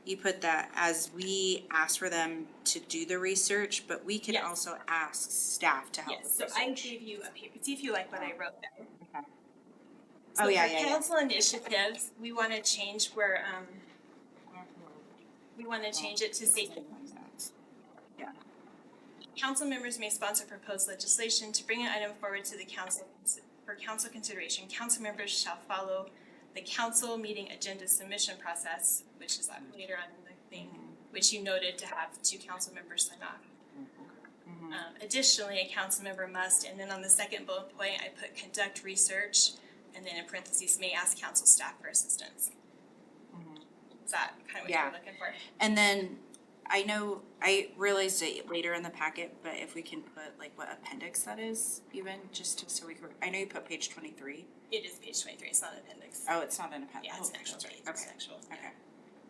you put that as we ask for them to do the research, but we can Yes. also ask staff to help Yes, with so research. I gave you a paper, see if you like what I wrote there. Okay. Oh, yeah, yeah, So for yeah. council initiatives, we wanna change where, we wanna change it to safety. Yeah. Council members may sponsor proposed legislation to bring an item forward to the council for council consideration. Council members shall follow the council meeting agenda submission process, which is later on in the thing, which you noted to have 2 council members sign off. Additionally, a council member must, and then on the second bullet point, I put conduct research, and then in parentheses, may ask council staff for assistance. Is that kind of what Yeah. you're looking for? And then I know, I realized it later in the packet, but if we can put like what appendix that is, even, just to, so we could, I know you put page 23. It is page 23, it's not an appendix. Oh, it's not an appendix. Yeah, it's an Oh, actual that's page, right. it's Okay, an actual. okay,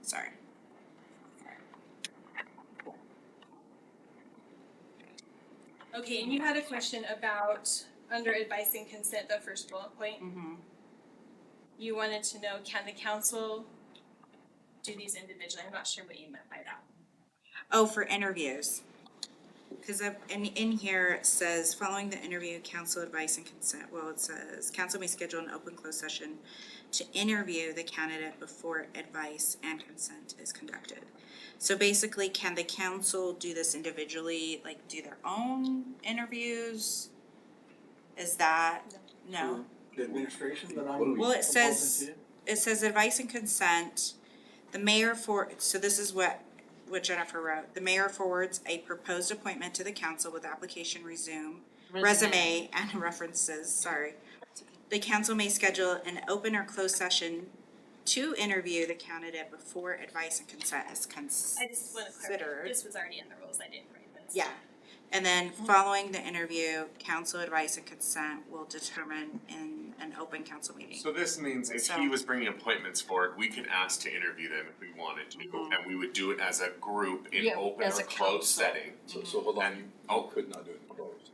sorry. Okay, and you had a question about under advice and consent, the first bullet point. Mm-hmm. You wanted to know, can the council do these individually? I'm not sure what you meant by that. Oh, for interviews. Cause in here it says, following the interview, council advice and consent, well, it says, council may schedule an open closed session to interview the candidate before advice and consent is conducted. So basically, can the council do this individually, like do their own interviews? Is that, no? The administration that I'm. What do we- Well, it proposing says, to you? it says advice and consent, the mayor so this is what Jennifer wrote. The mayor forwards a proposed appointment to the council with application resume and references, sorry. The council may schedule an open or closed session to interview the candidate before advice and consent is I just want to clarify, considered. this was already in the rules, I didn't write this. Yeah, and then following the interview, council advice and consent will determine in an open council meeting. So this means if he was bringing appointments forward, we could ask to interview them if we wanted to, Mhm. and we would do it as a group in Yeah, open as or a closed council. setting. So hold on, Oh. you could not do it in closed.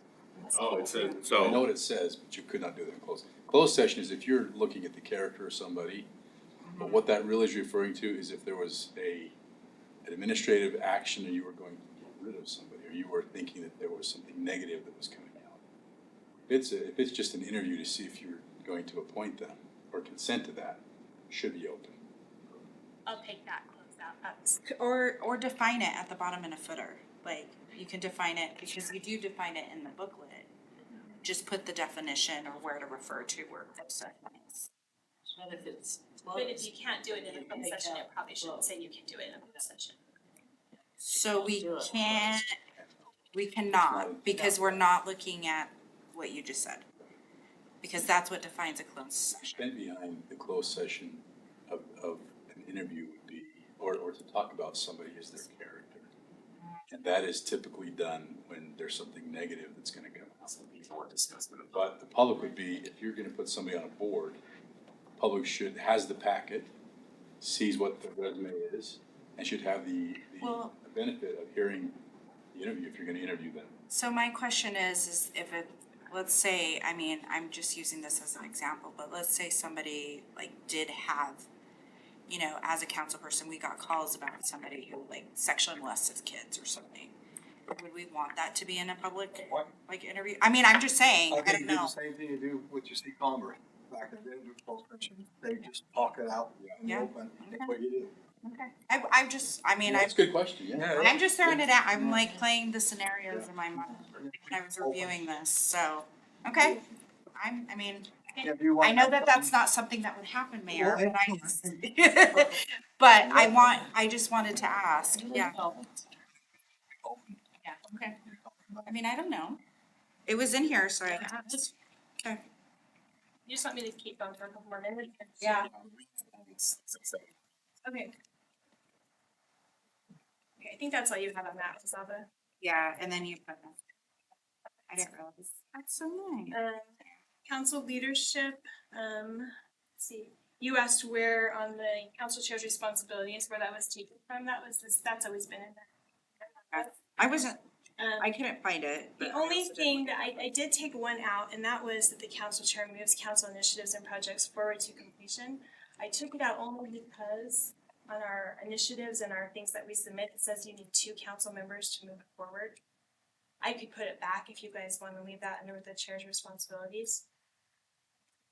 Oh, it says, I know so, what it says, but you could not do it in closed. Closed session is if you're looking at the character of somebody, but what that really is referring to is if there was an administrative action and you were going to get rid of somebody, or you were thinking that there was something negative that was coming out. If it's just an interview to see if you're going to appoint them or consent to that, it should be open. I'll take that, close out, that's. Or define it at the bottom in a footer, like, you can define it, because you do define it in the booklet. Just put the definition or where to refer to where closed session is. But if it's But if closed, you can't do it in a You closed take session, it out probably shouldn't closed. say you can do it in a closed session. So we Do it. can't, we cannot, because we're not looking at what you just said. Because that's what defines a closed session. Intent behind the closed session of an interview would be, or to talk about somebody as their character. And that is typically done when there's something negative that's gonna come out. before discussing it. But the public would be, if you're gonna put somebody on a board, public has the packet, sees what the resume is, and should have the Well- benefit of hearing the interview if you're gonna interview them. So my question is if it, let's say, I mean, I'm just using this as an example, but let's say somebody like did have, you know, as a council person, we got calls about somebody who like sexually molested kids or something. Would we want that to be in a public, like, interview? I mean, I'm just saying, I I think don't you do know. the same thing you do with your Steve Conver. Back in the day, do closed session, they just talk it out in the Yeah. open, that's what you do. Okay. I'm just, I mean, That's a good question, yeah. I'm just throwing it out, I'm like playing the scenarios in my mind when I was reviewing this, so, okay. I mean, Yeah, do you want I know to that have that's not something that would happen, Mayor, Well, but I just, but I just wanted to ask, yeah. Yeah, okay. I mean, I don't know. It was in here, so I asked. Okay. You just want me to keep going for a couple more minutes? Yeah. Okay. Okay, I think that's all you have on that, Zava. Yeah, and then you put that. I didn't realize. That's so nice. Council leadership, let's see, you asked where on the council chair's responsibilities, where that was taken from, that's always been in there. I wasn't, Um, I couldn't find it. but The I only also didn't thing look that it up. I did take one out, and that was that the council chair moves council initiatives and projects forward to completion. I took it out only because on our initiatives and our things that we submit, it says you need 2 council members to move it forward. I could put it back if you guys wanna leave that under the chair's responsibilities.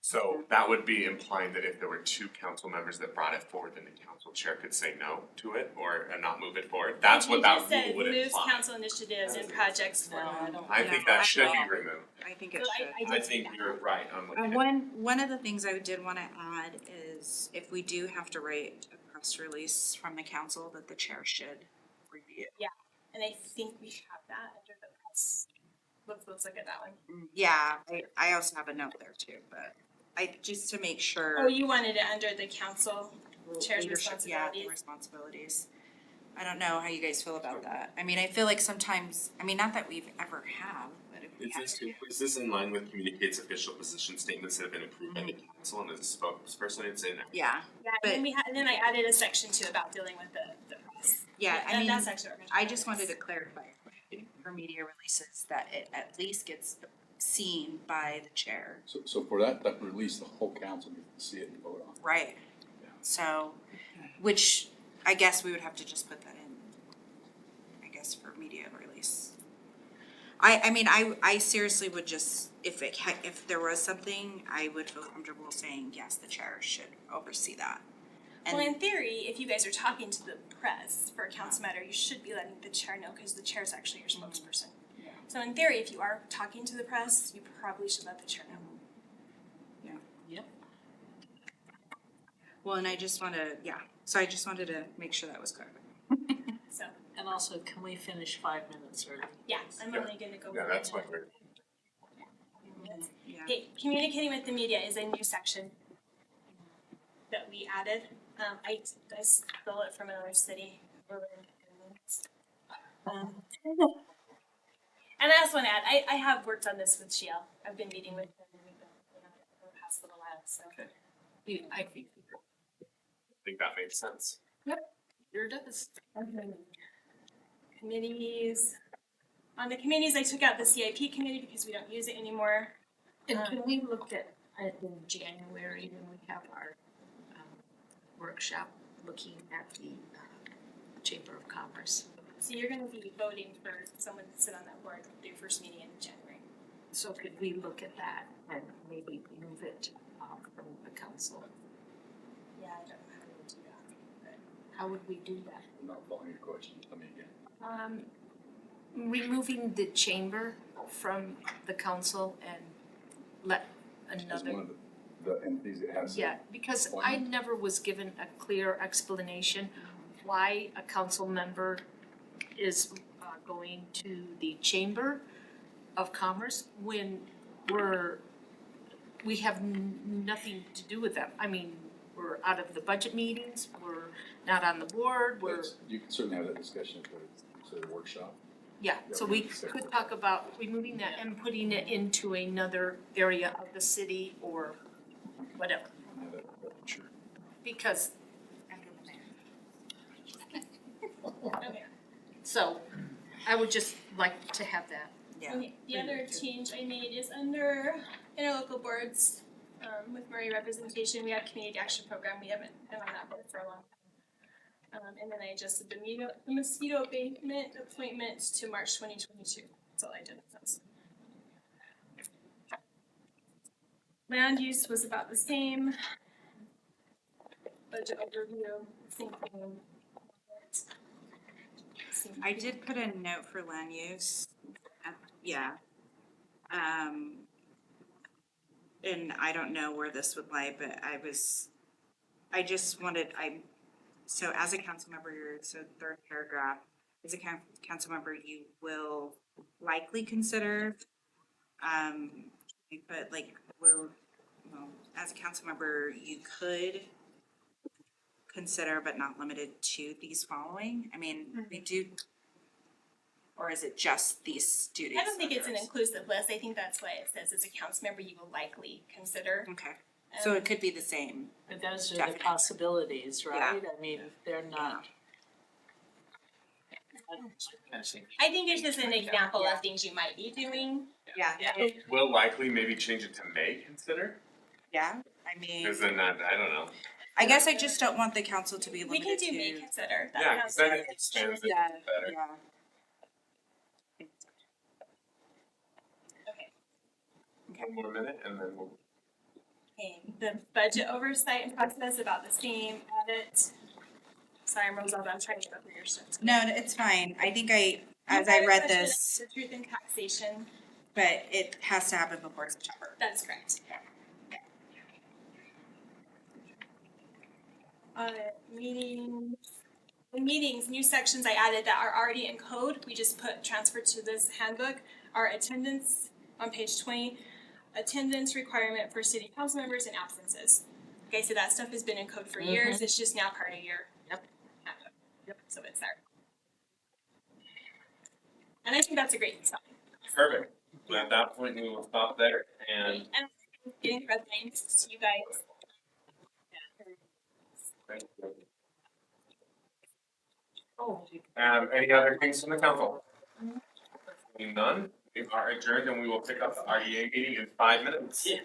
So that would be implying that if there were 2 council members that brought it forward, then the council chair could say no to it or not move it forward. That's what that rule would It just said moves imply. council initiatives and projects no, I forward. don't. I think No, that should be I- removed. I think it So should. I think you're right on what you One of the things I did wanna add is if we do have to write a press release from the council that the chair should review. And I think we have that under the press. Let's look at that one. Yeah, I also have a note there too, but just to make sure. Oh, you wanted it under the council chair's Leadership, yeah, the responsibilities. responsibilities. I don't know how you guys feel about that. I mean, I feel like sometimes, I mean, not that we've ever have, but if we have to. Is this in line with communicates official position statements that have been approved by the council and as a spokesperson, it's in there? Yeah, Yeah, But- and then I added a section too about dealing with the press. yeah, I And mean, that's actually what we're gonna I do. just wanted to clarify for media releases that it at least gets seen by the chair. So for that release, the whole council gets to see it and vote on it. Right. So, which I guess we would have to just put that in, I guess, for media release. I mean, I seriously would just, if there was something, I would feel comfortable saying, yes, the chair should oversee that. Well, And in theory, if you guys are talking to the press for a council matter, you should be letting the chair know, cause the chair is actually your spokesperson. So in theory, if you are talking to the press, you probably should let the chair know. well, and I just wanna, so I just wanted to make sure that was clear. So, And also, can we finish 5 minutes early? yeah, I'm only gonna go. Yeah, that's why we're, Yeah. Okay, communicating with the media is a new section that we added. I stole it from another city. And I also wanna add, I have worked on this with Shiel. I've been meeting with them for the past little while, so. I think I think that makes sense. you're does. Committees. On the committees, I took out the CIP committee because we don't use it anymore. And can we look at, in January, when we have our, workshop, looking at the, Chamber of Commerce? So you're gonna be voting for someone to sit on that board, their first meeting in January. So could we look at that and maybe move it, from the council? Yeah, I don't know how to do that. How would we do that? I'm not following your question, tell me again. Removing the chamber from the council and let As another. one of the entities that has. Yeah, because I never was given a clear explanation why a council member is going to the Chamber of Commerce when we have nothing to do with them. I mean, we're out of the budget meetings, we're not on the board, You can certainly have that discussion at the workshop. yeah, so we could talk about removing that and putting it into another area of the city or whatever, Yeah, sure. because, Okay. so I would just like to have that. Yeah. Okay, the other change I made is under interlocal boards, with Murray representation, we have community action program, we haven't been on that board for a long time. And then I adjusted the mosquito abatement appointment to March 2022, that's all I did with those. Land use was about the same. Budget overview, same thing. I did put a note for land use, yeah. And I don't know where this would lie, but I just wanted, so as a council member, so third paragraph, as a council member, you will likely consider, but like, well, as a council member, you could consider, but not limited to these following. I mean, we do, or is it just these duties? I don't think it's an inclusive list, I think that's why it says as a council member, you will likely consider. Okay, so it could be the same. But those are the Definitely. possibilities, right? I mean, they're not. I think it's just an example of things you might be doing. Yeah, will likely maybe change it to may consider, yeah, I mean, cause then that, I don't know. I guess I just don't want the council to be We limited can to. do may consider, that Yeah, sounds cause then good. it expands it Yeah, better. yeah. Okay. One more minute and then we'll. Okay, the budget oversight and process about the same, edit. Sorry, Rosalba, I'm trying to go through your stuff. No, it's fine, I think as I read this, The truth in taxation, but it has to happen before September. that is correct. Meetings, new sections I added that are already in code, we just put transfer to this handbook, our attendance on page 20, attendance requirement for city council members and absences. Okay, so that stuff has been in code for years, it's just now part of your handbook. So it's there. And I think that's a great sign. Perfect. And at that point, we will stop there and And getting red lines to you guys. thank you. Oh, Any other things from the council? Seeing none, we are adjourned and we will pick up the RDA meeting in 5 minutes. Yeah.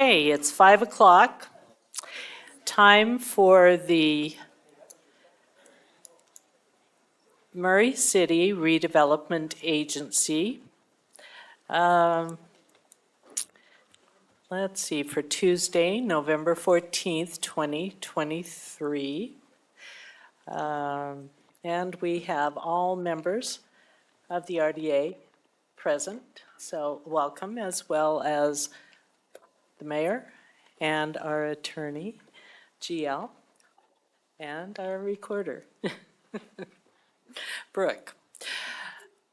Hey, it's 5 o'clock. Time for the Murray City Redevelopment Agency. Let's see, for Tuesday, November 14th, 2023. And we have all members of the RDA present, so welcome, as well as the mayor and our attorney, GL, and our recorder, Brooke.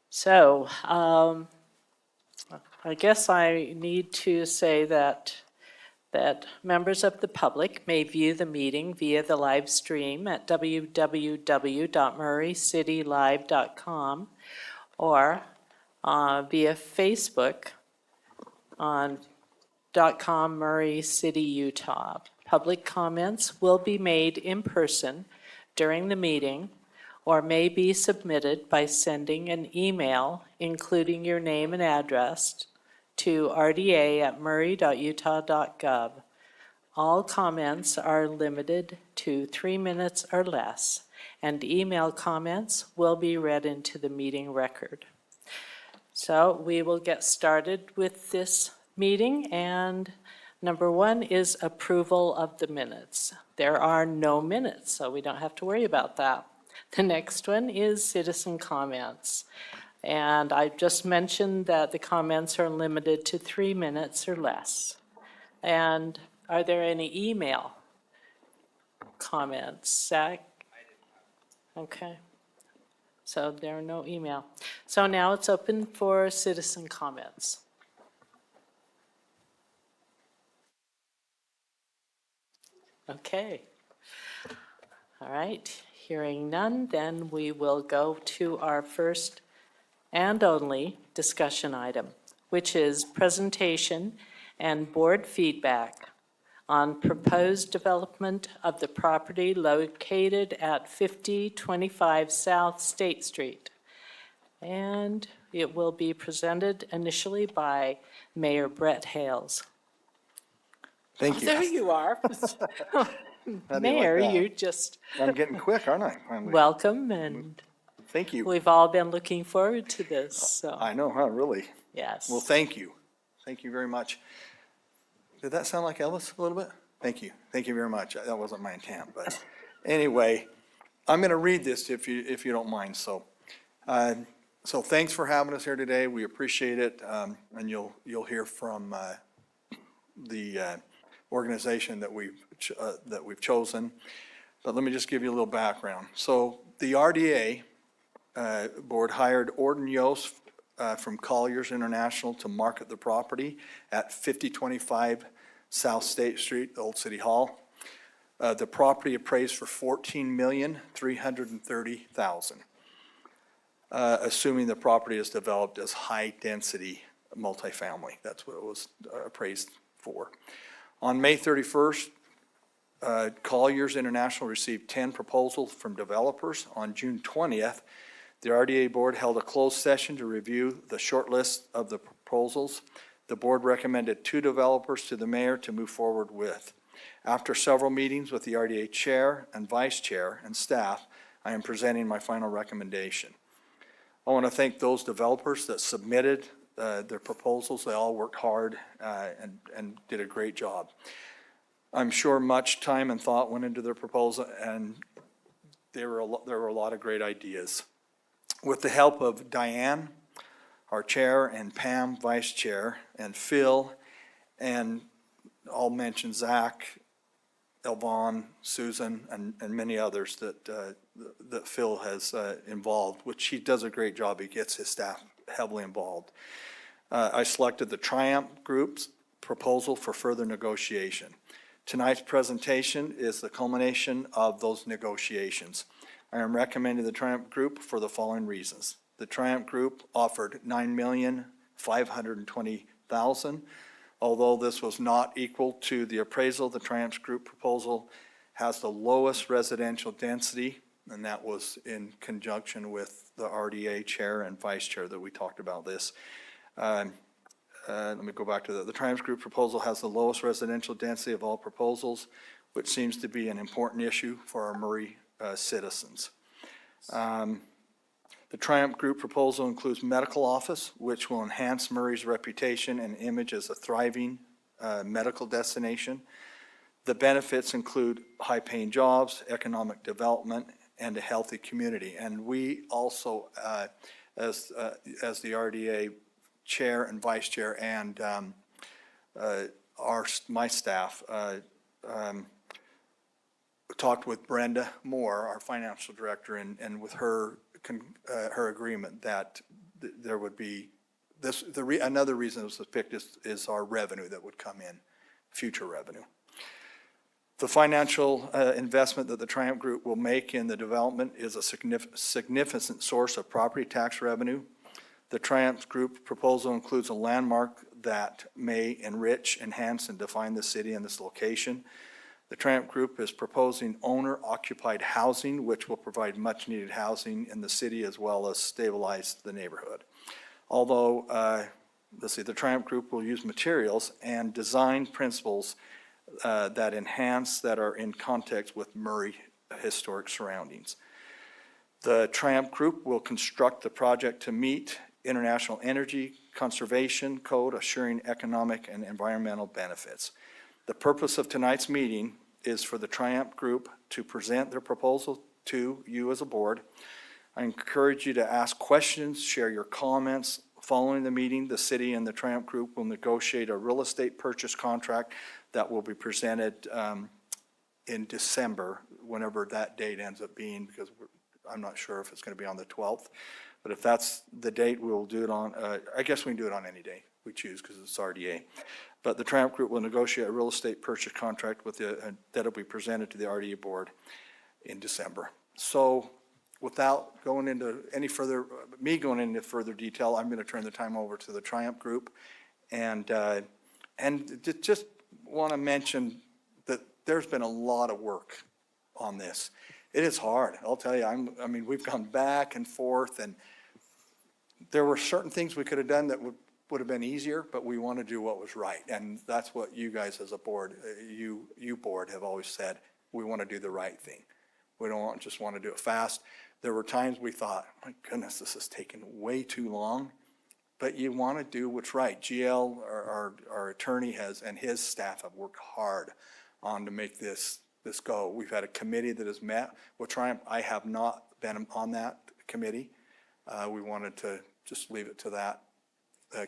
So, I guess I need to say that members of the public may view the meeting via the live stream at www.murraycitylive.com or via Facebook on .com Murray City, Utah. Public comments will be made in person during the meeting or may be submitted by sending an email including your name and address to rda@murray.utah.gov. All comments are limited to 3 minutes or less, and email comments will be read into the meeting record. So we will get started with this meeting, and number 1 is approval of the minutes. There are no minutes, so we don't have to worry about that. The next one is citizen comments. And I just mentioned that the comments are limited to 3 minutes or less. And are there any email comments? Zach? Okay. So there are no email. So now it's open for citizen comments. Okay. All right. Hearing none, then we will go to our first and only discussion item, which is presentation and board feedback on proposed development of the property located at 5025 South State Street. And it will be presented initially by Mayor Brett Hales. Thank you. There you are. How do you like Mayor, that? you just I'm getting quick, aren't I? Finally. welcome, and Thank you. we've all been looking forward to this, so, I know, huh, really? yes. Well, thank you. Thank you very much. Did that sound like Elvis a little bit? Thank you. Thank you very much. That wasn't my intent, but anyway, I'm going to read this if you don't mind. So thanks for having us here today. We appreciate it. And you'll hear from the organization that we've chosen. But let me just give you a little background. So the RDA board hired Orton Yost from Colliers International to market the property at 5025 South State Street, the old City Hall. The property appraised for $14,330,000, assuming the property is developed as high-density multifamily. That's what it was appraised for. On May 31st, Colliers International received 10 proposals from developers. On June 20th, the RDA board held a closed session to review the short list of the proposals. The board recommended 2 developers to the mayor to move forward with. After several meetings with the RDA chair and vice chair and staff, I am presenting my final recommendation. I want to thank those developers that submitted their proposals. They all worked hard and did a great job. I'm sure much time and thought went into their proposal, and there were a lot of great ideas. With the help of Diane, our chair, and Pam, vice chair, and Phil, and I'll mention Zach, Elvon, Susan, and many others that Phil has involved, which he does a great job. He gets his staff heavily involved. I selected the Triumph Group's proposal for further negotiation. Tonight's presentation is the culmination of those negotiations. I am recommending the Triumph Group for the following reasons. The Triumph Group offered $9,520,000. Although this was not equal to the appraisal, the Triumph Group proposal has the lowest residential density, and that was in conjunction with the RDA chair and vice chair that we talked about this. let me go back to the Triumphs Group proposal has the lowest residential density of all proposals, which seems to be an important issue for our Murray citizens. The Triumph Group proposal includes medical office, which will enhance Murray's reputation and image as a thriving medical destination. The benefits include high-paying jobs, economic development, and a healthy community. And we also, as the RDA chair and vice chair and my staff, talked with Brenda Moore, our financial director, and with her agreement that there would be this. Another reason it was picked is our revenue that would come in, future revenue. The financial investment that the Triumph Group will make in the development is a significant source of property tax revenue. The Triumph Group proposal includes a landmark that may enrich, enhance, and define the city and this location. The Triumph Group is proposing owner-occupied housing, which will provide much-needed housing in the city as well as stabilize the neighborhood. Although, the Triumph Group will use materials and design principles that enhance, that are in context with Murray historic surroundings. The Triumph Group will construct the project to meet International Energy Conservation Code, assuring economic and environmental benefits. The purpose of tonight's meeting is for the Triumph Group to present their proposal to you as a board. I encourage you to ask questions, share your comments. Following the meeting, the city and the Triumph Group will negotiate a real estate purchase contract that will be presented in December, whenever that date ends up being, because I'm not sure if it's going to be on the 12th. But if that's the date, we'll do it on, I guess we can do it on any day we choose because it's RDA. But the Triumph Group will negotiate a real estate purchase contract with that'll be presented to the RDA board in December. So without going into any further, going into further detail, I'm going to turn the time over to the Triumph Group. And just want to mention that there's been a lot of work on this. It is hard, I'll tell you. I mean, we've gone back and forth, and there were certain things we could have done that would have been easier, but we want to do what was right. And that's what you guys as a board, you board have always said, we want to do the right thing. We don't just want to do it fast. There were times we thought, my goodness, this is taking way too long. But you want to do what's right. GL, our attorney, and his staff have worked hard on to make this go. We've had a committee that has met. We'll try. I have not been on that committee. We wanted to just leave it to that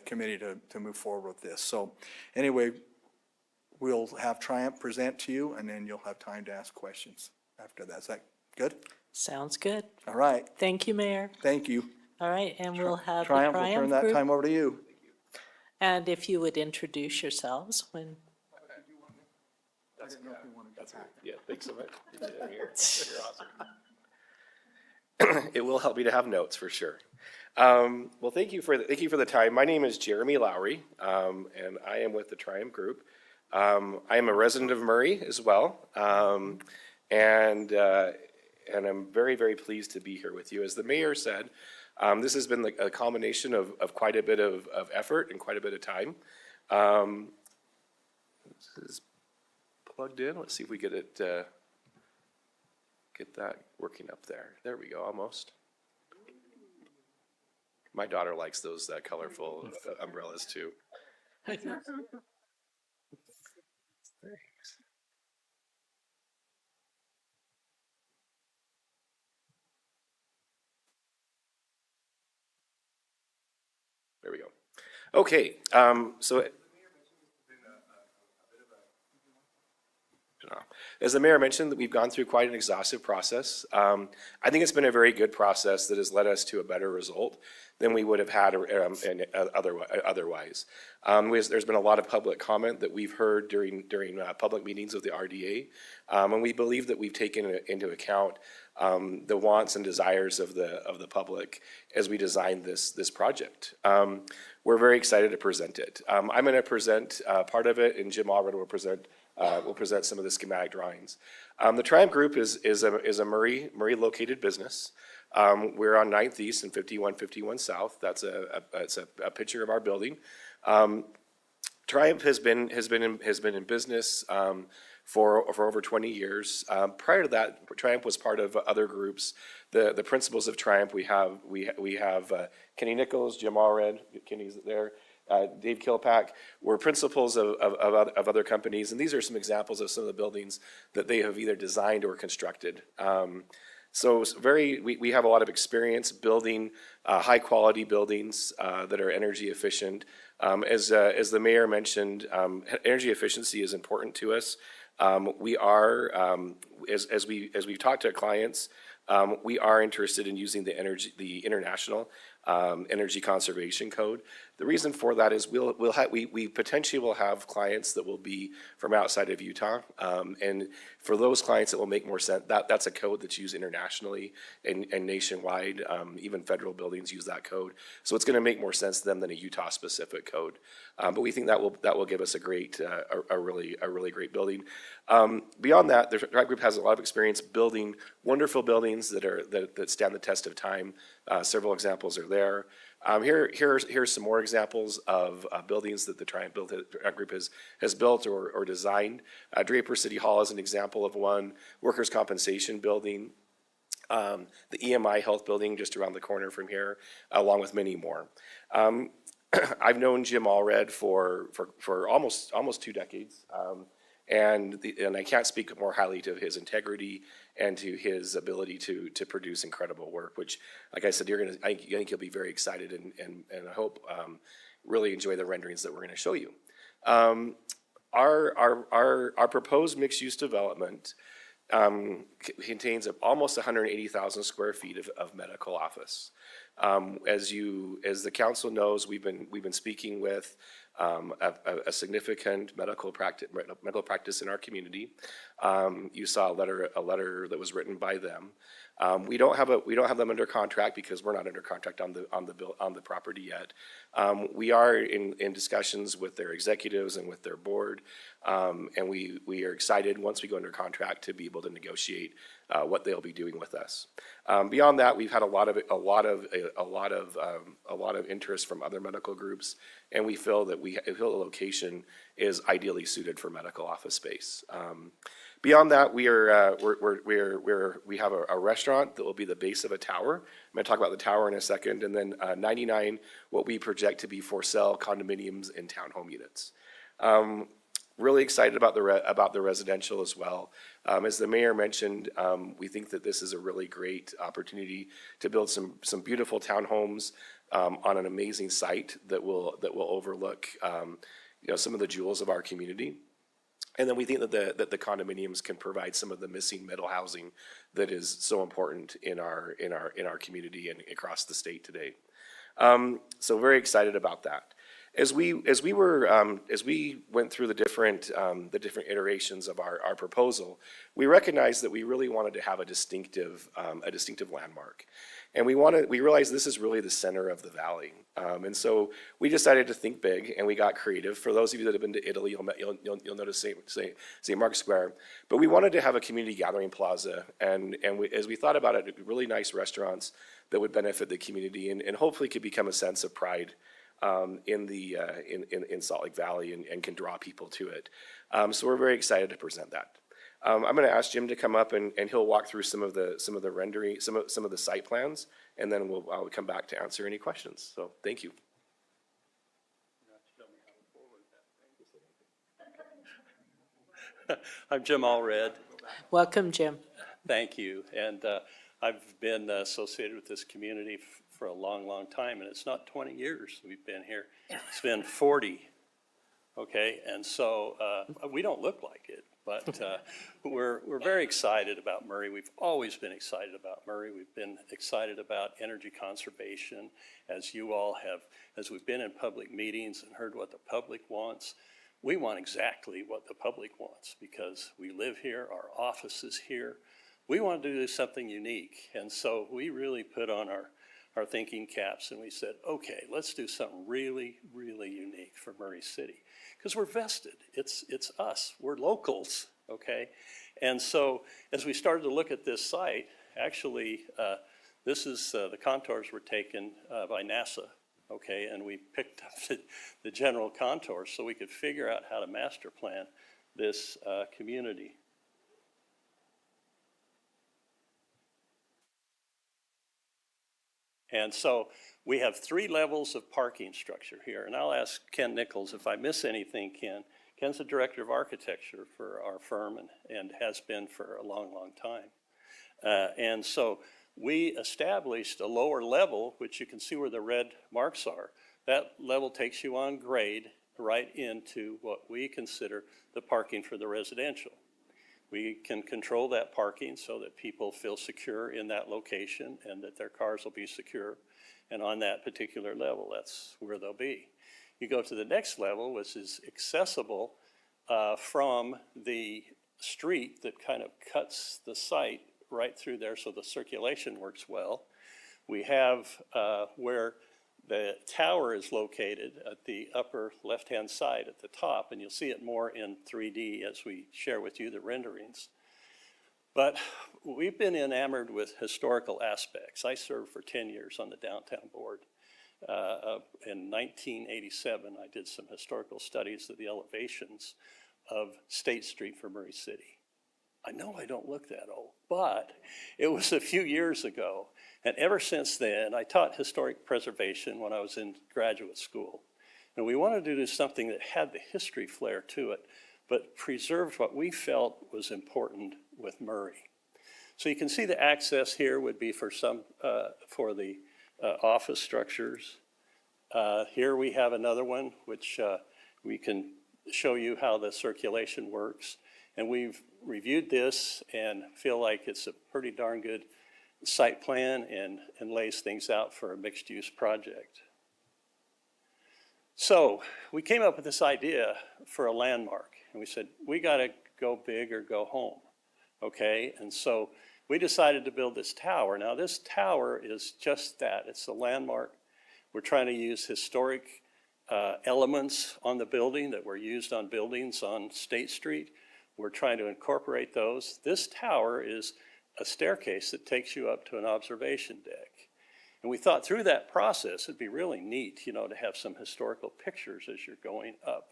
committee to move forward with this. So anyway, we'll have Triumph present to you, and then you'll have time to ask questions after that. Is that good? Sounds good. All right. Thank you, Mayor. Thank you. All right, and we'll have the Triumph, we'll turn Triumph that Group. time over to you. And if you would introduce yourselves when. Yeah, thanks so much. You're awesome. It will help me to have notes for sure. Well, thank you for the time. My name is Jeremy Lowry, and I am with the Triumph Group. I am a resident of Murray as well, and I'm very, very pleased to be here with you. As the mayor said, this has been a combination of quite a bit of effort and quite a bit of time. This is plugged in. Let's see if we get it, get that working up there. There we go, almost. My daughter likes those colorful umbrellas too. There we go. Okay, so as the mayor mentioned, that we've gone through quite an exhaustive process. I think it's been a very good process that has led us to a better result than we would have had otherwise. There's been a lot of public comment that we've heard during public meetings of the RDA, and we believe that we've taken into account the wants and desires of the public as we designed this project. We're very excited to present it. I'm going to present part of it, and Jim Alred will present some of the schematic drawings. The Triumph Group is a Murray located business. We're on 9th East and 5151 South. It's a picture of our building. Triumph has been in business for over 20 years. Prior to that, Triumph was part of other groups. The principals of Triumph, we have Kenny Nichols, Jim Allred, Kenny's there, Dave Kilpack, were principals of other companies, and these are some examples of some of the buildings that they have either designed or constructed. So we have a lot of experience building high-quality buildings that are energy efficient. As the mayor mentioned, energy efficiency is important to us. We are, as we've talked to our clients, we are interested in using the international energy conservation code. The reason for that is we potentially will have clients that will be from outside of Utah, and for those clients, it will make more sense. That's a code that's used internationally and nationwide. Even federal buildings use that code, so it's going to make more sense to them than a Utah-specific code. But we think that will give us a really great building. Beyond that, the Triumph Group has a lot of experience building wonderful buildings that stand the test of time. Several examples are there. Here's some more examples of buildings that the Triumph Group has built or designed. Draper City Hall is an example of one. Workers' compensation building. The EMI Health Building just around the corner from here, along with many more. I've known Jim Allred for almost 2 decades. And I can't speak more highly to his integrity and to his ability to produce incredible work, which, like I said, I think you'll be very excited and I hope really enjoy the renderings that we're going to show you. Our proposed mixed-use development contains almost 180,000 square feet of medical office. As the council knows, we've been speaking with a significant medical practice in our community. You saw a letter that was written by them. We don't have them under contract because we're not under contract on the property yet. We are in discussions with their executives and with their board, and we are excited once we go under contract to be able to negotiate what they'll be doing with us. Beyond that, we've had a lot of interest from other medical groups, and we feel that the location is ideally suited for medical office space. Beyond that, we have a restaurant that will be the base of a tower. I'm going to talk about the tower in a second, and then 99 what we project to be for sale condominiums and townhome units. Really excited about the residential as well. As the mayor mentioned, we think that this is a really great opportunity to build some beautiful townhomes on an amazing site that will overlook some of the jewels of our community. And then we think that the condominiums can provide some of the missing middle housing that is so important in our community and across the state today. So very excited about that. As we went through the different iterations of our proposal, we recognized that we really wanted to have a distinctive landmark. And we realized this is really the center of the valley. And so we decided to think big, and we got creative. For those of you that have been to Italy, you'll notice St. Mark's Square. But we wanted to have a community gathering plaza, and as we thought about it, really nice restaurants that would benefit the community and hopefully could become a sense of pride in Salt Lake Valley and can draw people to it. So we're very excited to present that. I'm going to ask Jim to come up and he'll walk through some of the rendering, some of the site plans, and then I'll come back to answer any questions. So thank you. I'm Jim Allred. Welcome, Jim. Thank you. And I've been associated with this community for a long, long time, and it's not 20 years we've been here. It's been 40. Okay, and so we don't look like it, but we're very excited about Murray. We've always been excited about Murray. We've been excited about energy conservation, as you all have, as we've been in public meetings and heard what the public wants. We want exactly what the public wants because we live here, our office is here. We want to do something unique, and so we really put on our thinking caps and we said, okay, let's do something really, really unique for Murray City. Because we're vested, it's us, we're locals, okay? And so as we started to look at this site, actually, this is, the contours were taken by NASA, okay? And we picked up the general contours so we could figure out how to master plan this community. And so we have 3 levels of parking structure here. And I'll ask Ken Nichols if I miss anything, Ken. Ken's the director of architecture for our firm and has been for a long, long time. And so we established a lower level, which you can see where the red marks are. That level takes you on grade right into what we consider the parking for the residential. We can control that parking so that people feel secure in that location and that their cars will be secure. And on that particular level, that's where they'll be. You go to the next level, which is accessible from the street that kind of cuts the site right through there so the circulation works well. We have where the tower is located at the upper left-hand side at the top, and you'll see it more in 3D as we share with you the renderings. But we've been enamored with historical aspects. I served for 10 years on the downtown board. In 1987, I did some historical studies of the elevations of State Street for Murray City. I know I don't look that old, but it was a few years ago. And ever since then, I taught historic preservation when I was in graduate school. And we wanted to do something that had the history flair to it, but preserved what we felt was important with Murray. So you can see the access here would be for some, for the office structures. Here we have another one, which we can show you how the circulation works. And we've reviewed this and feel like it's a pretty darn good site plan and lays things out for a mixed-use project. So we came up with this idea for a landmark, and we said, we gotta go big or go home, okay? And so we decided to build this tower. Now this tower is just that, it's a landmark. We're trying to use historic elements on the building that were used on buildings on State Street. We're trying to incorporate those. This tower is a staircase that takes you up to an observation deck. And we thought through that process, it'd be really neat, you know, to have some historical pictures as you're going up.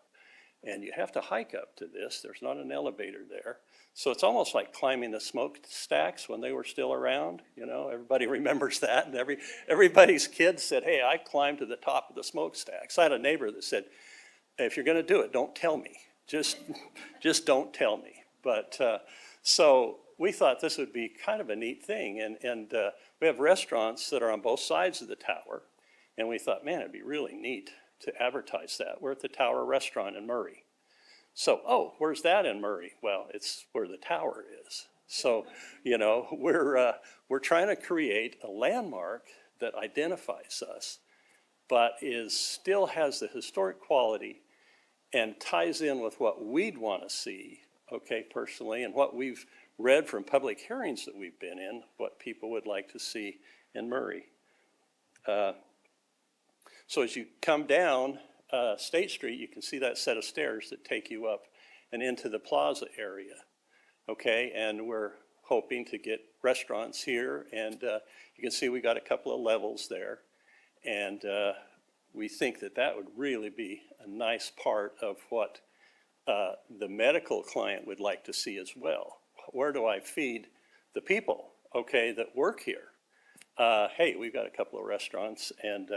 And you have to hike up to this. There's not an elevator there. So it's almost like climbing the smokestacks when they were still around. You know, everybody remembers that. And everybody's kids said, hey, I climbed to the top of the smokestacks. I had a neighbor that said, if you're gonna do it, don't tell me. Just don't tell me. But so we thought this would be kind of a neat thing. And we have restaurants that are on both sides of the tower. And we thought, man, it'd be really neat to advertise that. We're at the Tower Restaurant in Murray. So, oh, where's that in Murray? Well, it's where the tower is. So, you know, we're trying to create a landmark that identifies us, but still has the historic quality and ties in with what we'd want to see, okay, personally, and what we've read from public hearings that we've been in, what people would like to see in Murray. So as you come down State Street, you can see that set of stairs that take you up and into the plaza area, okay? And we're hoping to get restaurants here, and you can see we got a couple of levels there. And we think that that would really be a nice part of what the medical client would like to see as well. Where do I feed the people, okay, that work here? Hey, we've got a couple of restaurants, and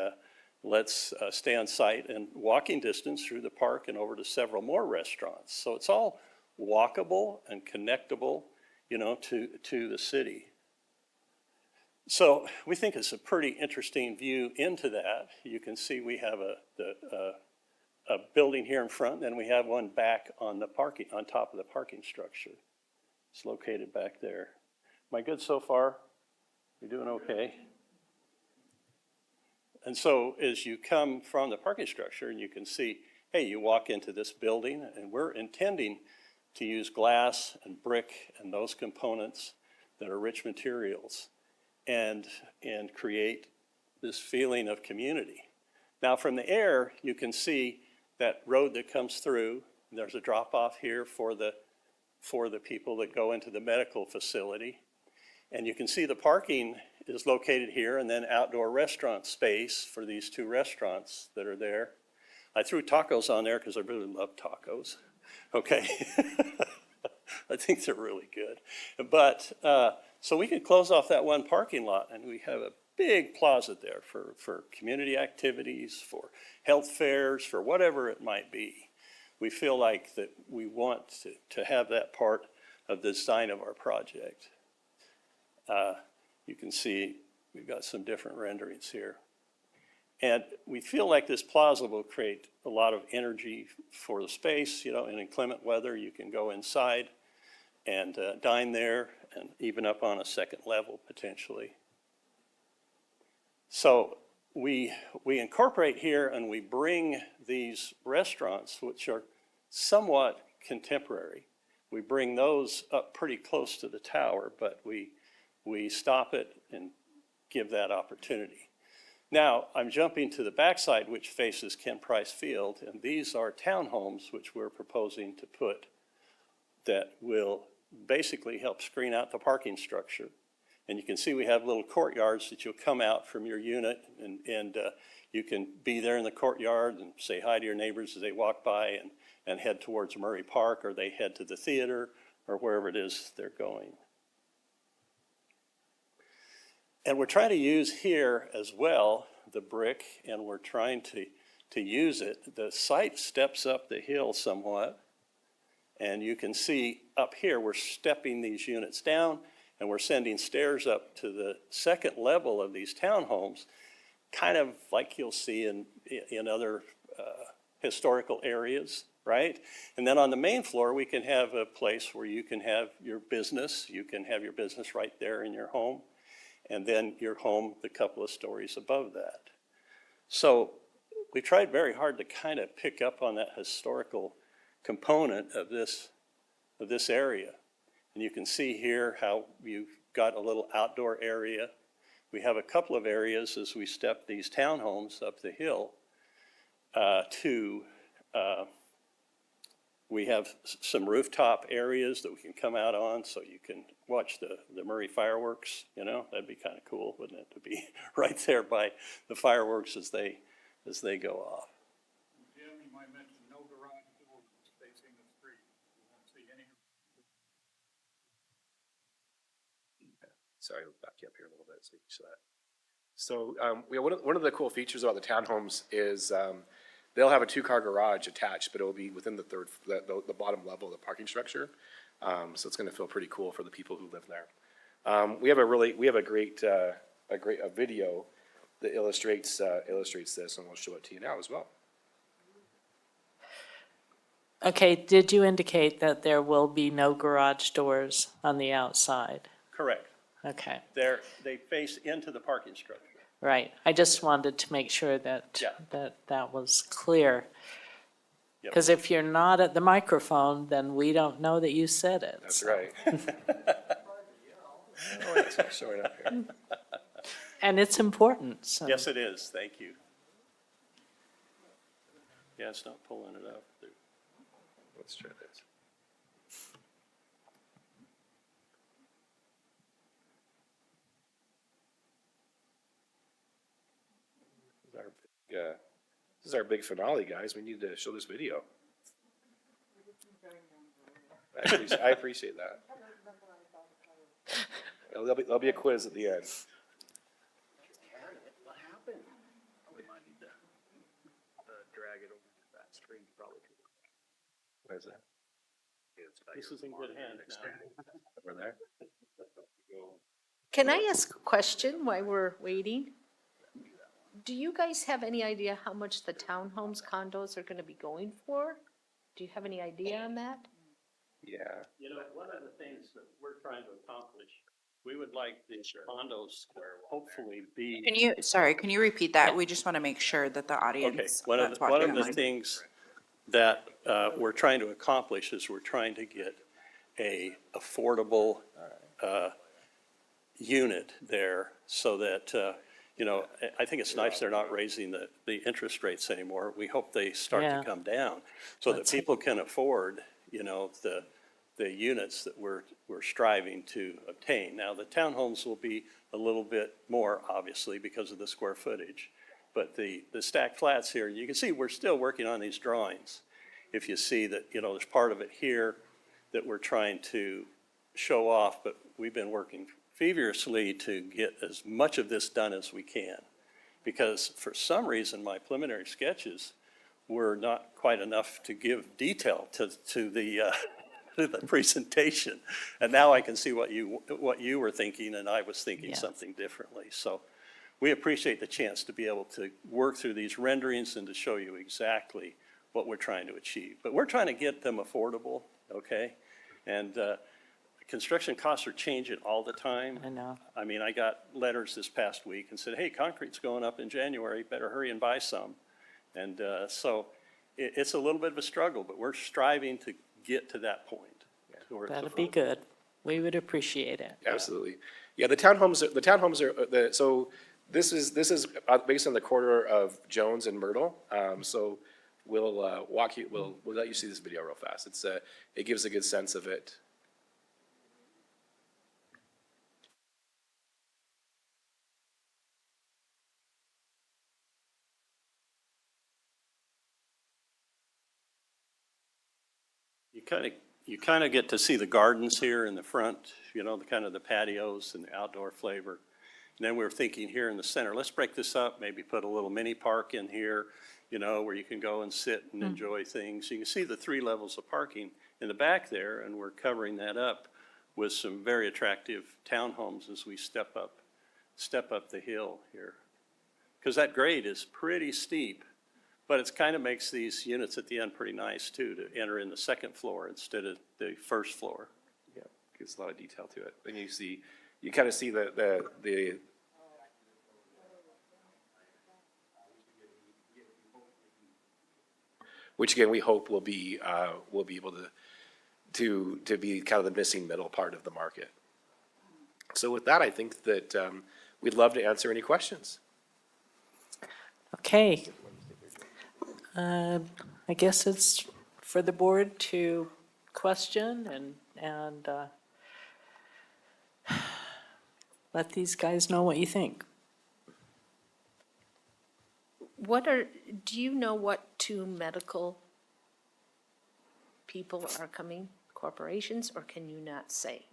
let's stay on site and walking distance through the park and over to several more restaurants. So it's all walkable and connectable, you know, to the city. So we think it's a pretty interesting view into that. You can see we have a building here in front, and then we have one back on the parking, on top of the parking structure. It's located back there. Am I good so far? You doing okay? And so as you come from the parking structure, and you can see, hey, you walk into this building, and we're intending to use glass and brick and those components that are rich materials and create this feeling of community. Now from the air, you can see that road that comes through. There's a drop off here for the people that go into the medical facility. And you can see the parking is located here, and then outdoor restaurant space for these two restaurants that are there. I threw tacos on there because I really love tacos, okay? I think they're really good. But, so we could close off that one parking lot, and we have a big plaza there for community activities, for health fairs, for whatever it might be. We feel like that we want to have that part of the design of our project. You can see we've got some different renderings here. And we feel like this plaza will create a lot of energy for the space. You know, in inclement weather, you can go inside and dine there, and even up on a second level potentially. So we incorporate here and we bring these restaurants, which are somewhat contemporary. We bring those up pretty close to the tower, but we stop it and give that opportunity. Now, I'm jumping to the backside, which faces Ken Price Field, and these are townhomes which we're proposing to put that will basically help screen out the parking structure. And you can see we have little courtyards that you'll come out from your unit, and you can be there in the courtyard and say hi to your neighbors as they walk by and head towards Murray Park, or they head to the theater, or wherever it is they're going. And we're trying to use here as well the brick, and we're trying to use it. The site steps up the hill somewhat, and you can see up here we're stepping these units down, and we're sending stairs up to the second level of these townhomes, kind of like you'll see in other historical areas, right? And then on the main floor, we can have a place where you can have your business. You can have your business right there in your home, and then your home a couple of stories above that. So we tried very hard to kind of pick up on that historical component of this area. And you can see here how you've got a little outdoor area. We have a couple of areas as we step these townhomes up the hill we have some rooftop areas that we can come out on so you can watch the Murray fireworks, you know, that'd be kind of cool, wouldn't it, to be right there by the fireworks as they go off. Jim, you might mention no garage doors facing the street. You won't see any. Sorry, I'll back you up here a little bit so you can see that. So one of the cool features about the townhomes is they'll have a two-car garage attached, but it'll be within the bottom level of the parking structure. So it's going to feel pretty cool for the people who live there. We have a great video that illustrates this, and we'll show it to you now as well. Okay, did you indicate that there will be no garage doors on the outside? Correct. Okay, They face into the parking structure. right. I just wanted to make sure that that was clear. Yep. Because if you're not at the microphone, then we don't know that you said it. That's right. Oh, it's not showing up here. And it's important, so. Yes, it is, thank you. Yeah, it's not pulling it up. Let's try this. This is our big finale, guys. We need to show this video. I appreciate that. Well, there'll be a quiz at the end. What happened? We might need to drag it over to that screen probably. What is that? This is in good hands now. Over there? Can I ask a question while we're waiting? Do you guys have any idea how much the townhomes, condos are gonna be going for? Do you have any idea on that? Yeah. You know, one of the things that we're trying to accomplish, we would like the condos to hopefully be. Can you repeat that? We just want to make sure that the Okay, audience one of that's the watching online. things that we're trying to accomplish is we're trying to get a affordable unit there so that, you know, I think it's nice they're not raising the interest rates anymore. We hope they start Yeah. to come down so that people can afford, you know, the units that we're striving to obtain. Now, the townhomes will be a little bit more, obviously, because of the square footage. But the stacked flats here, you can see we're still working on these drawings. If you see that, you know, there's part of it here that we're trying to show off, but we've been working feverishly to get as much of this done as we can. Because for some reason, my preliminary sketches were not quite enough to give detail to the to the presentation. And now I can see what you were thinking, and I was thinking Yes. something differently. So we appreciate the chance to be able to work through these renderings and to show you exactly what we're trying to achieve. But we're trying to get them affordable, okay? And construction costs are changing all the time. I know. I mean, I got letters this past week and said, hey, concrete's going up in January, better hurry and buy some. And so it's a little bit of a struggle, but we're striving to get to that point. to where it's That'd be affordable. good. We would appreciate it. Absolutely. Yeah, the townhomes are, so this is based on the corridor of Jones and Myrtle. So we'll we'll let you see this video real fast. It gives a good sense of it. You kind of get to see the gardens here in the front, you know, the kind of the patios and the outdoor flavor. And then we're thinking here in the center, let's break this up, maybe put a little mini park in here, you know, where you can go and sit and enjoy things. You can see the 3 levels of parking in the back there, and we're covering that up with some very attractive townhomes as we step up the hill here. Because that grade is pretty steep. But it kind of makes these units at the end pretty nice too, to enter in the second floor instead of the first floor. Yeah, gives a lot of detail to it. And you kind of see the which again, we hope will be able to be kind of the missing middle part of the market. So with that, I think that we'd love to answer any questions. Okay. I guess it's for the board to question and let these guys know what you think. Do you know what 2 medical people are coming, corporations, or can you not say?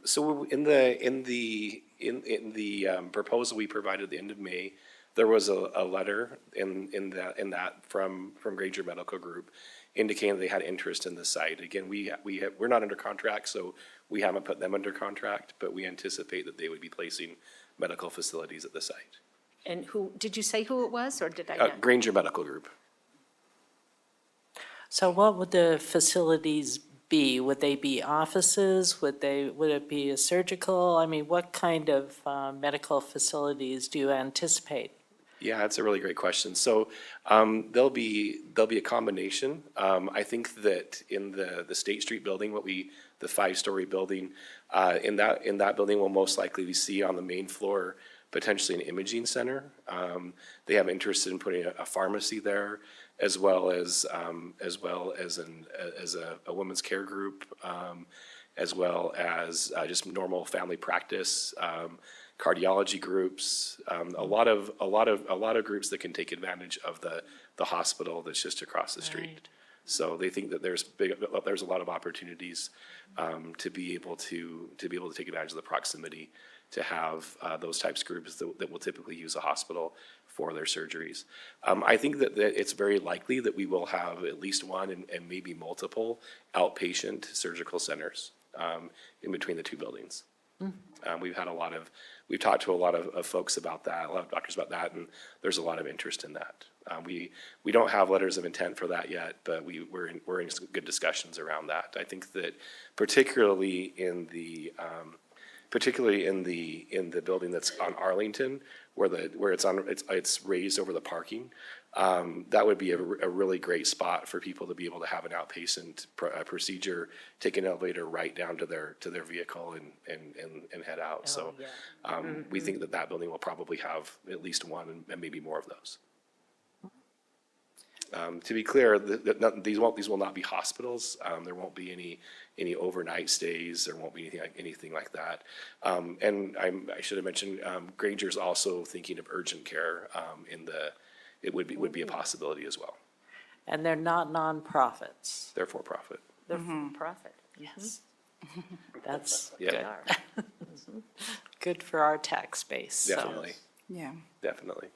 So in the proposal we provided at the end of May, there was a letter in that from Granger Medical Group indicating they had interest in the site. Again, we're not under contract, so we haven't put them under contract, but we anticipate that they would be placing medical facilities at the site. And did you say who it was, or did I not? Granger Medical Group. So what would the facilities be? Would they be offices? Would it be a surgical? I mean, what kind of medical facilities do you anticipate? Yeah, that's a really great question. So there'll be a combination. I think that in the State Street building, the 5-story building, in that building, we'll most likely see on the main floor potentially an imaging center. They have interest in putting a pharmacy there, as well as a women's care group, as well as just normal family practice. Cardiology groups, a lot of groups that can take advantage of the hospital that's just across the street. Right. So they think that there's a lot of opportunities to be able to take advantage of the proximity, to have those types of groups that will typically use a hospital for their surgeries. I think that it's very likely that we will have at least one and maybe multiple outpatient surgical centers in between the 2 buildings. We've talked to a lot of folks about that, a lot of doctors about that, and there's a lot of interest in that. We don't have letters of intent for that yet, but we're in some good discussions around that. I think that particularly in the building that's on Arlington, where it's raised over the parking, that would be a really great spot for people to be able to have an outpatient procedure, take an elevator right down to their vehicle and head out. So we think that building will probably have at least one and maybe more of those. To be clear, these will not be hospitals. There won't be any overnight stays. There won't be anything like that. And I should have mentioned, Granger's also thinking of urgent care, it would be a possibility as well. And they're not nonprofits, They're for profit. they're for profit. Yes. That's Yeah. good. Good for our tax base, so. Definitely, Yeah. definitely.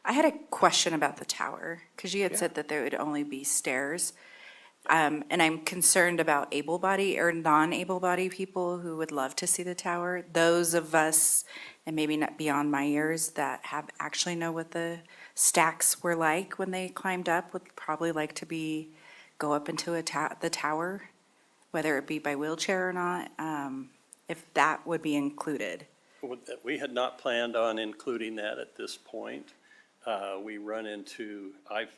I had a question about the tower, because you had said that there would only be stairs. And I'm concerned about able-bodied or non-able-bodied people who would love to see the tower. Those of us, and maybe not beyond my years, that have actually know what the stacks were like when they climbed up, would probably like to go up into the tower, whether it be by wheelchair or not, if that would be included. We had not planned on including that at this point. We run into, I've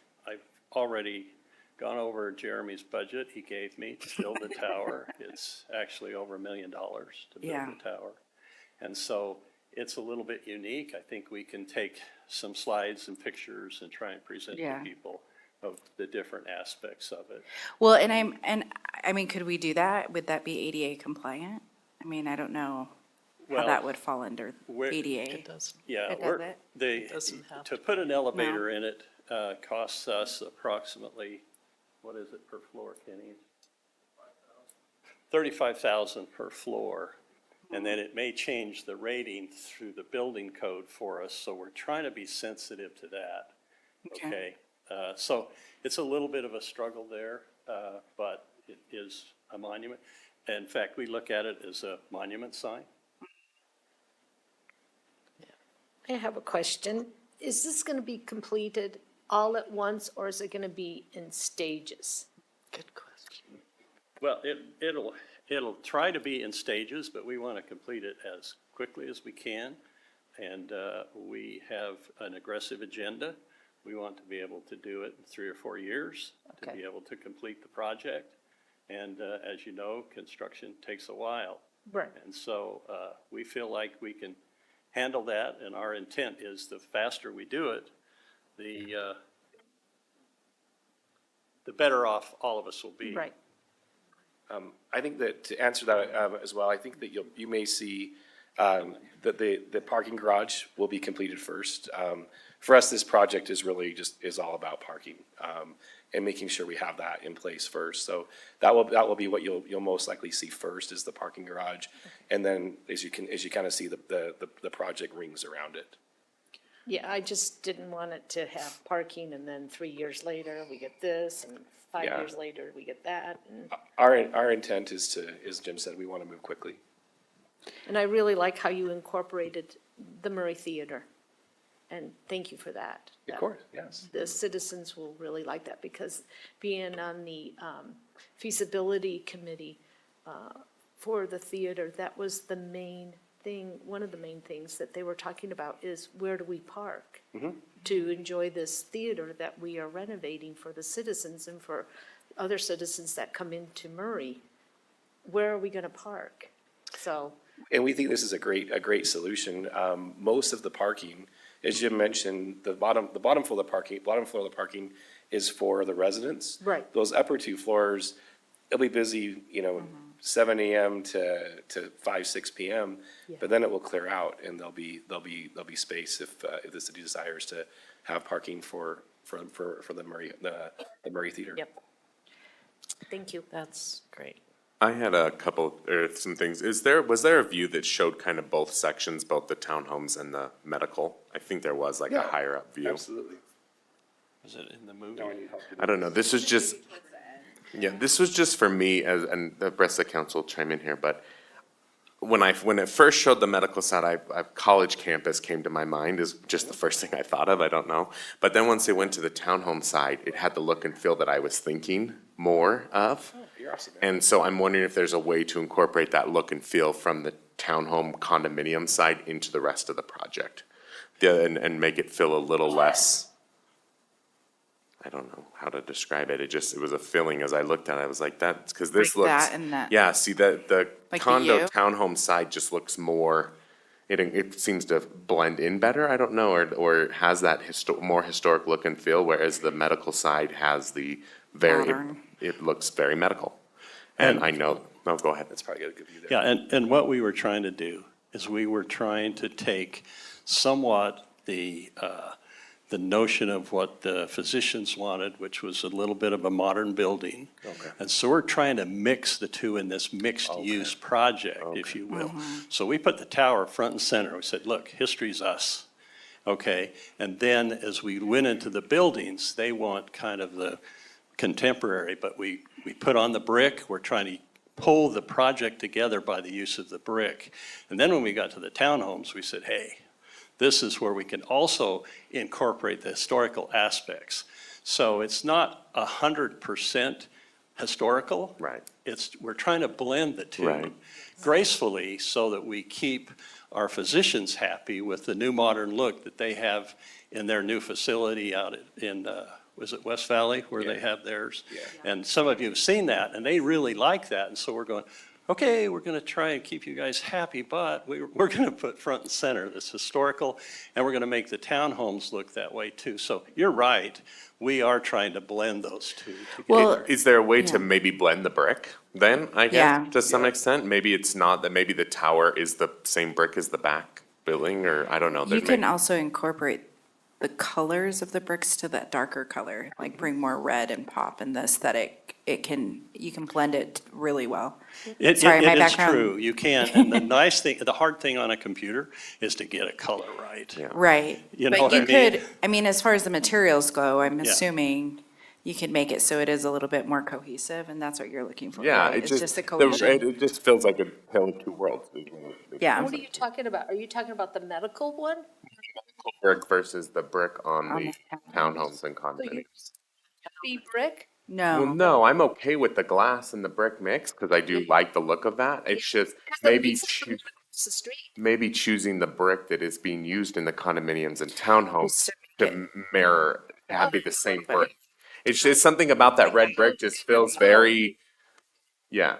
already gone over Jeremy's budget he gave me to build the tower. It's actually over $1 million to build Yeah. the tower. And so it's a little bit unique. I think we can take some slides and pictures and try and present Yeah. to people of the different aspects of it. Well, I mean, could we do that? Would that be ADA compliant? I mean, I don't know how Well, that would fall under we're- ADA. It doesn't, Yeah, It we're, doesn't? they, doesn't have to put an elevator in it, costs us approximately, what is it per floor, Kenny? $35,000 per floor. And then it may change the rating through the building code for us, so we're trying to be sensitive to that. Okay. Okay, so it's a little bit of a struggle there, but it is a monument. In fact, we look at it as a monument sign. I have a question. Is this gonna be completed all at once, or is it gonna be in stages? good question. Well, it'll try to be in stages, but we want to complete it as quickly as we can. And we have an aggressive agenda. We want to be able to do it in 3 or 4 years to Okay. be able to complete the project. And as you know, construction takes a while. Right. And so we feel like we can handle that, and our intent is the faster we do it, the better off all of us will be. Right. I think that to answer that as well, I think that you may see that the parking garage will be completed first. For us, this project is really is all about parking and making sure we have that in place first. So that will be what you'll most likely see first is the parking garage, and then as you kind of see the project rings around it. Yeah, I just didn't want it to have parking and then 3 years later, we get this, and 5 Yeah. years later, we get that. And Our intent is to, as Jim said, we want to move quickly. I really like how you incorporated the Murray Theater. And thank you for that. Of course, yes. The citizens will really like that, because being on the feasibility committee for the theater, that was the main thing, one of the main things that they were talking about is where do we park to enjoy this theater that we are renovating for the citizens and for other citizens that come into Murray? Where are we gonna park? So, And we think this is a great solution. Most of the parking, as Jim mentioned, the bottom floor of the parking is for the residents. Right. Those upper 2 floors, it'll be busy, 7 AM to 5, 6 PM. Yeah. But then it will clear out and there'll be space if the city desires to have parking for the Murray Theater. yep. Thank you. That's great. I had a couple, or some things. Was there a view that showed kind of both sections, both the townhomes and the medical? I think there was like a higher up view. Absolutely. Is it in the movie? I don't know, this was just, this was just for me, and the rest of the council chime in here, but when it first showed the medical side, college campus came to my mind is just the first thing I thought of, I don't know. But then once they went to the townhome side, it had the look and feel that I was thinking more of. You're awesome, man. And so I'm wondering if there's a way to incorporate that look and feel from the townhome condominium side into the rest of the project. And make it feel a little less, I don't know how to describe it. It was a feeling as I looked at it. I was like, that's, because this Like looks. that and that. Yeah, see, the Like the condo U? townhome side just looks more, it seems to blend in better, I don't know, or has that more historic look and feel, whereas the medical side has the very, Modern. it looks very medical. And I know, no, go ahead. That's probably got a good view there. Yeah, and what we were trying to do is we were trying to take somewhat the notion of what the physicians wanted, which was a little bit of a modern building. Okay. And so we're trying to mix the two in this mixed-use project, if you will. So we put the tower front and center. We said, look, history's us, okay? And then as we went into the buildings, they want kind of the contemporary, but we put on the brick. We're trying to pull the project together by the use of the brick. And then when we got to the townhomes, we said, hey, this is where we can also incorporate the historical aspects. So it's not 100% historical. Right. We're trying to blend the two Right. gracefully so that we keep our physicians happy with the new modern look that they have in their new facility out in, was it West Valley where they have theirs? Yeah. And some of you have seen that and they really like that. And so we're going, okay, we're going to try and keep you guys happy, but we're going to put front and center this historical, and we're going to make the townhomes look that way too. So you're right, we are trying to blend those two together. Well, Is there a way to yeah. maybe blend the brick then, I guess, Yeah. to some extent? Maybe it's not, that maybe the tower is the same brick as the back building, or I don't know. You There can may- also incorporate the colors of the bricks to that darker color, like bring more red and pop in the aesthetic. You can blend it really well. Sorry, my It is background- true, you can, and the nice thing, the hard thing on a computer is to get a color right. Yeah. Right. You know But what you I mean? could, I mean, as far as the materials go, I'm Yeah. assuming you could make it so it is a little bit more cohesive, and that's what you're looking for, Yeah, right? it It's just the the- cohesion. it just feels like a tale of two worlds. Yeah. What are you talking about? Are you talking about the medical one? Brick versus the brick on On the the townhomes and condominiums. Be brick? Well, No, no, I'm okay with the glass and the brick mix, because I do like the look of that. It's just maybe It's the street. maybe choosing the brick that is being used in the condominiums and townhomes to mirror, have be the same brick. It's just something about that red brick just feels very, yeah.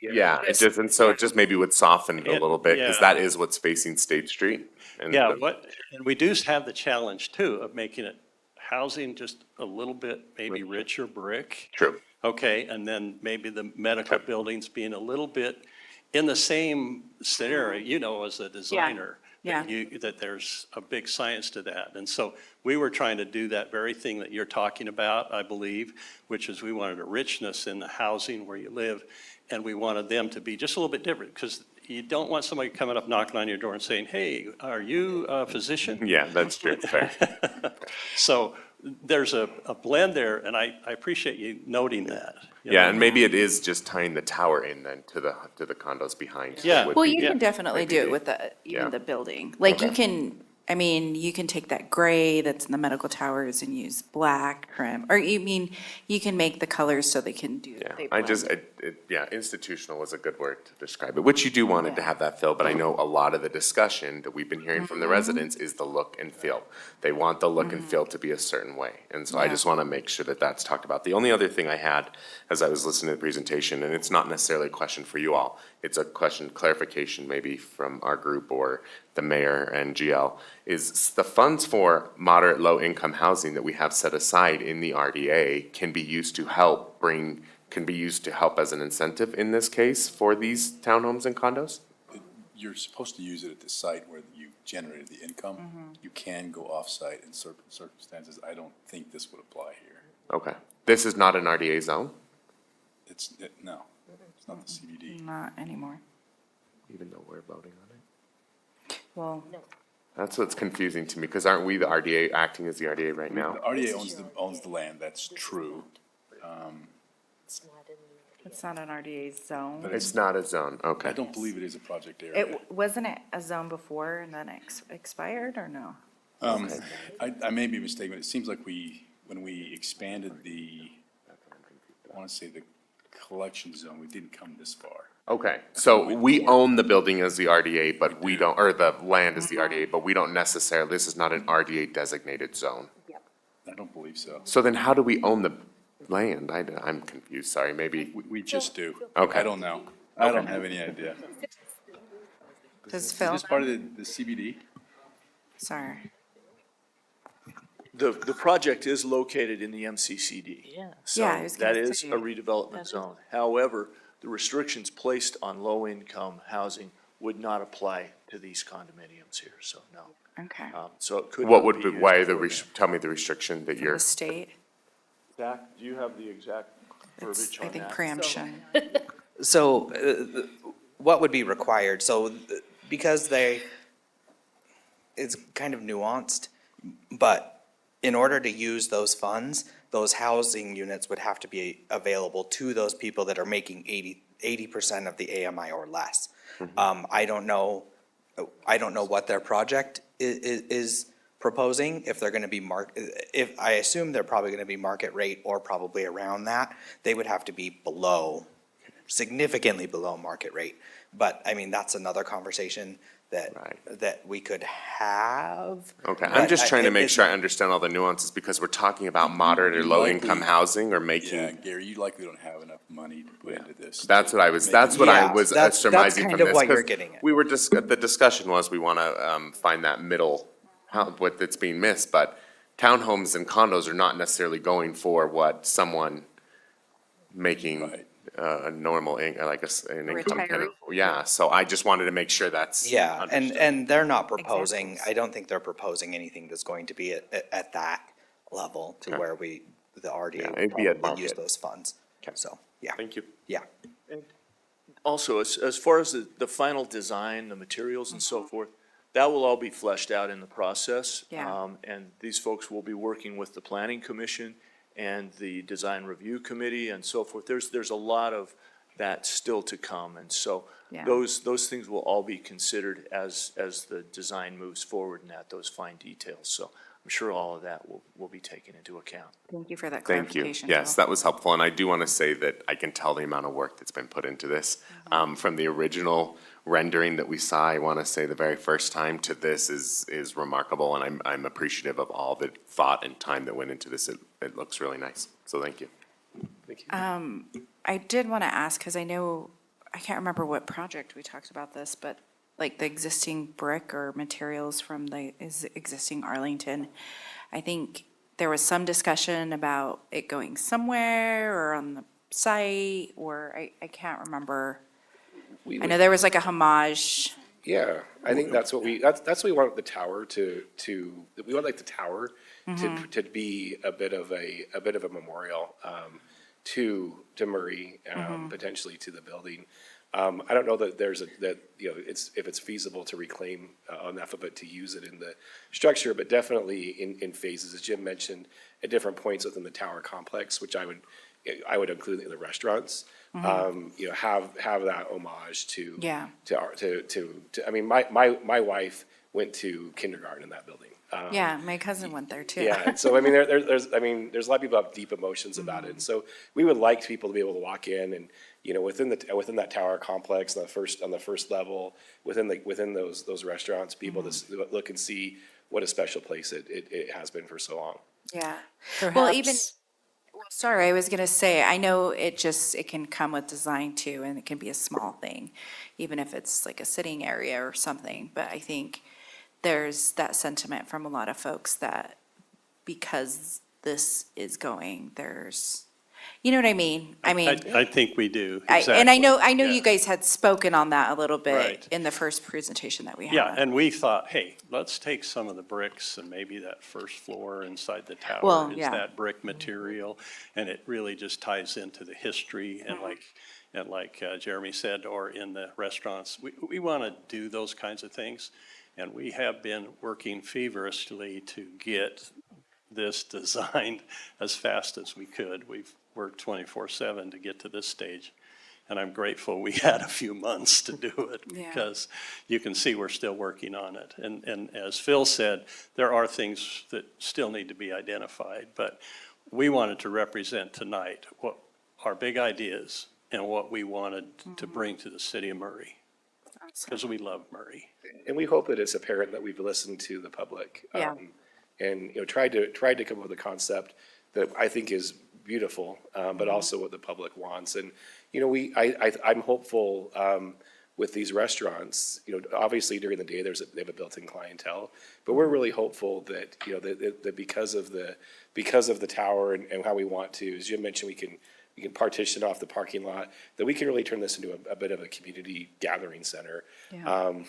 Yeah, it just, and so it just maybe would soften it a little bit, because Yeah. that is what's facing State Street. And Yeah, the- and we do have the challenge too of making it housing just a little bit maybe richer brick. True. Okay, and then maybe the medical buildings being a little bit in the same scenario, you know, as a designer. Yeah. That there's a big science to that. And so we were trying to do that very thing that you're talking about, I believe, which is we wanted a richness in the housing where you live. And we wanted them to be just a little bit different, because you don't want somebody coming up knocking on your door and saying, hey, are you a physician? Yeah, that's true, fair. So there's a blend there, and I appreciate you noting that. you Yeah, know. and maybe it is just tying the tower in then to the condos behind. Yeah. would well, be- you Yeah. can definitely do it with the, Yeah. even the building. Like you Okay. can, I mean, you can take that gray that's in the medical towers and use black trim, or you can make the colors so they can do. Yeah, they I just, blend. yeah, institutional is a good word to describe it, which you do want it to have that feel, but I know a lot of the discussion that we've been hearing from the Mm-hmm. residents is the look and feel. They want the look and feel to be a certain way, and so I Yeah. just wanna make sure that that's talked about. The only other thing I had, as I was listening to the presentation, and it's not necessarily a question for you all, it's a question, clarification maybe from our group or the mayor and GL, is the funds for moderate, low-income housing that we have set aside in the RDA can be used to help can be used to help as an incentive in this case for these townhomes and condos? You're supposed to use it at the site where you generated the income. You can go off-site in certain circumstances. I don't think this would apply here. Okay, this is not an RDA zone, No, it's not the CBD. Not anymore. even though we're voting on it? Well, That's what's confusing to me, because aren't we the RDA, acting as the RDA right The now? RDA owns the land, that's true. it's not an RDA zone. But It's not a zone, okay. I don't believe it is a project area. Wasn't it a zone before and then expired, or no? I may be mistaken, but it seems like when we expanded I want to say the collection zone, we didn't come this far. Okay, so we own the building as the RDA, but we don't, or the land as the RDA, but we don't necessarily, this is not an RDA designated zone. I don't believe so. So then how do we own the land? I'm confused, sorry, maybe, We just do. Okay. I don't know. I don't have any idea. Does Is Phil this part of know? the CBD? Sorry. The project is located in the MCCD. Yeah. So Yeah, I was gonna that is say, a redevelopment that is- zone. However, the restrictions placed on low-income housing would not apply to these condominiums here, so no. Okay. So it could What not would be be, used why the, for that. tell me the restriction that For you're, the state, Zach, do you have the exact it's, verbiage I on think that? preemption. So, what would be required? So, because it's kind of nuanced, but in order to use those funds, those housing units would have to be available to those people that are making 80% of the AMI or less. I don't know what their project is proposing, if they're gonna be if, I assume they're probably gonna be market rate or probably around that. They would have to be significantly below market rate. But, I mean, that's another conversation that we could have. okay, I'm But just trying to make it's- sure I understand all the nuances, because we're talking about moderate or low-income likely- housing or Yeah, making, Gary, you likely don't have enough money to put into this. that's what I was, Make that's it- what I Yeah, was that's surmising kind from of this. what you're 'Cause getting at. we were just, the discussion was, we wanna, find that middle, what that's being missed, but townhomes and condos are not necessarily going for what someone making Right. a normal, like an income kind Retiree? of, yeah, so I just wanted to make sure that's Yeah, understood. and they're not proposing, Examples. I don't think they're proposing anything that's going to be at that level to Okay. where the RDA Yeah, would it'd be at probably use market. those funds. So, yeah, Thank you. yeah. Also, as far as the final design, the materials and so forth, that will all be fleshed out in the process. Yeah. And these folks will be working with the planning commission and the design review committee and so forth. There's a lot of that still to come, and so Yeah. those things will all be considered as the design moves forward and at those fine details. So I'm sure all of that will be taken into account. Thank you for that Thank you. clarification. Yes, Phil. that was helpful, and I do want to say that I can tell the amount of work that's been put into this. From the original rendering that we saw, I want to say the very first time, to this is remarkable, and I'm appreciative of all the thought and time that went into this. It looks really nice, so thank you. Thank you. I did want to ask, because I know, I can't remember what project we talked about this, but like the existing brick or materials from the existing Arlington, I think there was some discussion about it going somewhere or on the site, or I can't remember. I know there was like a homage. Yeah, I think that's what that's what we want the tower we want like the tower to be a bit of a memorial, to Murray, potentially to the building. I don't know that if it's feasible to reclaim enough of it to use it in the structure, but definitely in phases, as Jim mentioned, at different points within the tower complex, which I would include in the restaurants. Have that homage to. Yeah. I mean, my wife went to kindergarten in that building. Yeah, my cousin went there too. Yeah, and so I mean, there's a lot of people have deep emotions about it. And so we would like people to be able to walk in and, within that tower complex on the first level, within those restaurants, be able to look and see what a special place it has been for so long. Yeah. Well, even, Perhaps- sorry, I was gonna say, I know it can come with design too, and it can be a small thing, even if it's like a sitting area or something, but I think there's that sentiment from a lot of folks that because this is going, you know what I mean? I mean, I think we do, and I exactly. know Yeah. you guys had spoken on that a little bit Right. in the first presentation that we had. Yeah, and we thought, hey, let's take some of the bricks and maybe that first floor inside the tower Well, is yeah. that brick material. And it really just ties into the history and like Jeremy said, or in the restaurants. We want to do those kinds of things. And we have been working feverishly to get this designed as fast as we could. We've worked 24/7 to get to this stage. And I'm grateful we had a few months to do it Yeah. because you can see we're still working on it. And as Phil said, there are things that still need to be identified, but we wanted to represent tonight what our big ideas and what we wanted to bring to the city of Murray, because we love Murray. And we hope that it's apparent that we've listened to the public. Yeah. And, tried to come up with a concept that I think is beautiful, but also what the public wants. And, I'm hopeful, with these restaurants, obviously during the day, they have a built-in clientele, but we're really hopeful that, that because of the tower and how we want to, as Jim mentioned, we can partition off the parking lot, that we can really turn this into a bit of a community gathering center,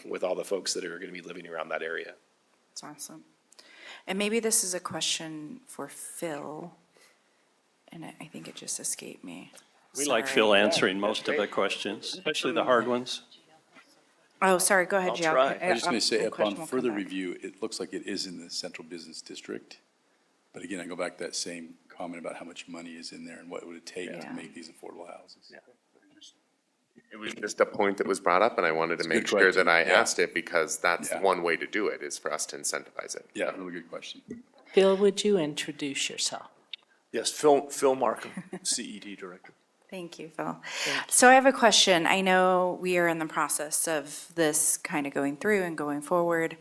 with all the folks that are gonna be living around that area. That's awesome. And maybe this is a question for Phil, and I think it just escaped me. We like Sorry. Phil answering most of the questions, especially the hard ones. Oh, sorry, go ahead, I'll Joe. try. I was just gonna say, My question upon will come further back. review, it looks like it is in the central business district. But again, I go back to that same comment about how much money is in there and what would it take Yeah. to make these affordable houses. It was just a point that was brought up, and I wanted to It's a make good sure that question. I Yeah. asked it, because that's Yeah. one way to do it, is for us to incentivize it. Yeah, really good question. Phil, would you introduce yourself? Yes, Phil Markham, CED Director. Thank you, Phil. So I have a question. I know we are in the process of this kind of going through and going forward,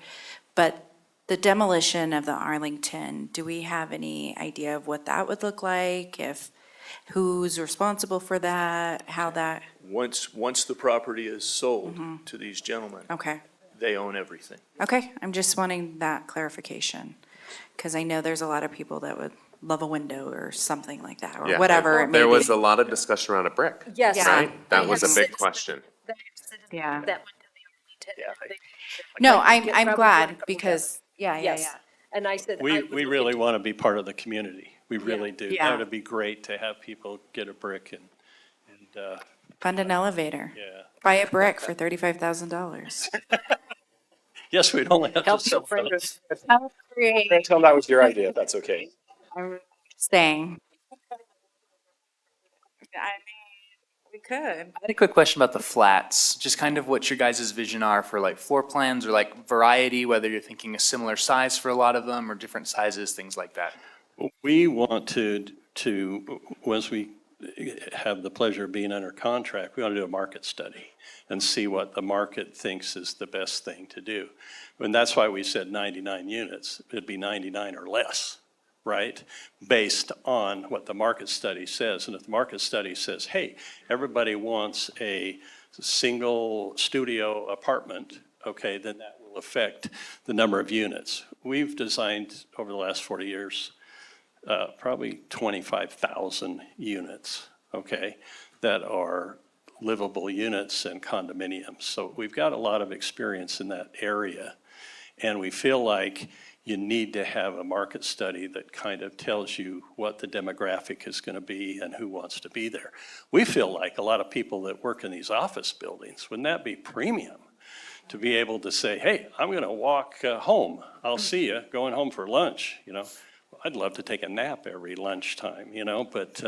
but the demolition of the Arlington, do we have any idea of what that would look like? Who's responsible for that, how that, Once the property is sold to these gentlemen, okay. they own everything. Okay, I'm just wanting that clarification, because I know there's a lot of people that would love a window or something like that, Yeah, or whatever it may be. There was a lot of discussion around a brick, Yes. Yeah. right? That was a big citizens question. Yeah. That went to the Arlington. No, Like, I'm probably glad, get a couple because, yeah. Yes. And I said. I We would really look want to be part of the community. We really do. Yeah. That would be great to have people get a brick and Fund an elevator. yeah. Buy a brick for $35,000. Yes, we'd only have to Help sell the friend. those. Help create. Tell them that was your idea, if that's okay. I'm staying. I mean, we could. I had a quick question about the flats, just kind of what your guys' vision are for like floor plans or like variety, whether you're thinking a similar size for a lot of them or different sizes, things like that. We want to, once we have the pleasure of being under contract, we want to do a market study and see what the market thinks is the best thing to do. And that's why we said 99 units. It'd be 99 or less, right? Based on what the market study says. And if the market study says, hey, everybody wants a single studio apartment, okay, then that will affect the number of units. We've designed over the last 40 years, probably 25,000 units, okay, that are livable units and condominiums. So we've got a lot of experience in that area. And we feel like you need to have a market study that kind of tells you what the demographic is going to be and who wants to be there. We feel like a lot of people that work in these office buildings, wouldn't that be premium? To be able to say, hey, I'm going to walk home. I'll see you going home for lunch, you know. I'd love to take a nap every lunchtime, you know, but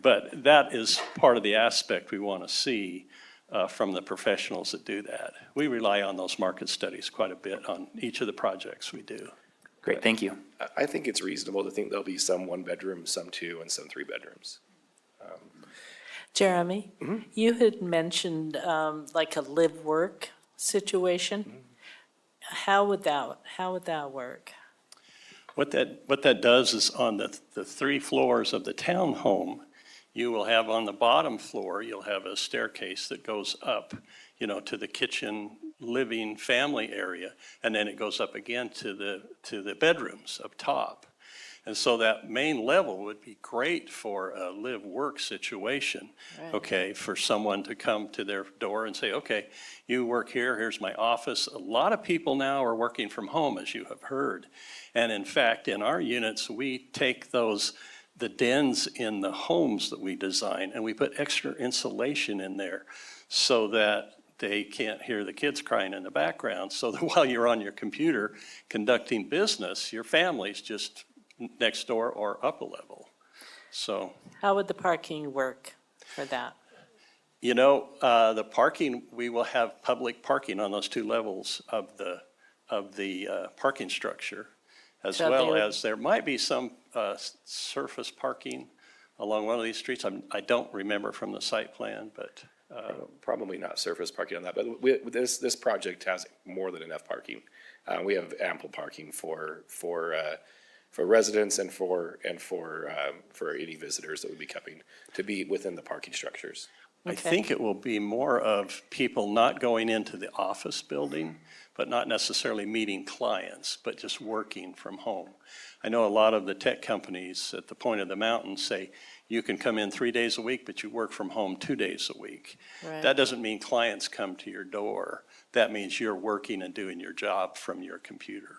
that is part of the aspect we want to see from the professionals that do that. We rely on those market studies quite a bit on each of the projects we do. Great, thank you. I think it's reasonable to think there'll be some 1 bedroom, some 2, and some 3 bedrooms. Jeremy, you had mentioned like a live-work situation. How would that work? What that does is on the 3 floors of the townhome, you will have on the bottom floor, you'll have a staircase that goes up, you know, to the kitchen, living, family area, and then it goes up again to the bedrooms up top. And so that main level would be great for a live-work situation, okay, for someone to come to their door and say, okay, you work here, here's my office. A lot of people now are working from home, as you have heard. And in fact, in our units, we take the dens in the homes that we design, and we put extra insulation in there so that they can't hear the kids crying in the background, so that while you're on your computer conducting business, your family's just next door or up a level. So, How would the parking work for that? you know, the parking, we will have public parking on those 2 levels of the parking structure, as So well they would- as there might be some surface parking along one of these streets. I don't remember from the site plan, but Probably not surface parking on that, but this project has more than enough parking. We have ample parking for residents and for any visitors that would be coming to be within the parking structures. I Okay. think it will be more of people not going into the office building, but not necessarily meeting clients, but just working from home. I know a lot of the tech companies at the point of the mountain say, you can come in 3 days a week, but you work from home 2 days a week. Right. That doesn't mean clients come to your door. That means you're working and doing your job from your computer.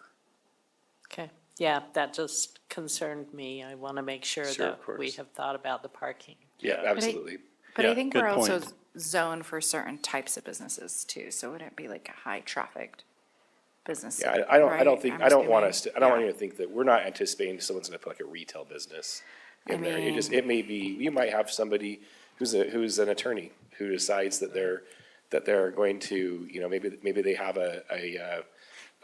Okay, yeah, that just concerned me. I want to make sure Sure, that of course. we have thought about the parking. Yeah, absolutely. But I Yeah, think good we're also point. zoned for certain types of businesses too, so wouldn't it be like a high trafficked business? Yeah, I don't right? think, I'm I just don't being want vague. us to, I don't want Yeah. you to think that, we're not anticipating someone's gonna put like a retail business in there. It just, mean- it may be, you might have somebody who's an attorney who decides that they're going to, you know, maybe they have a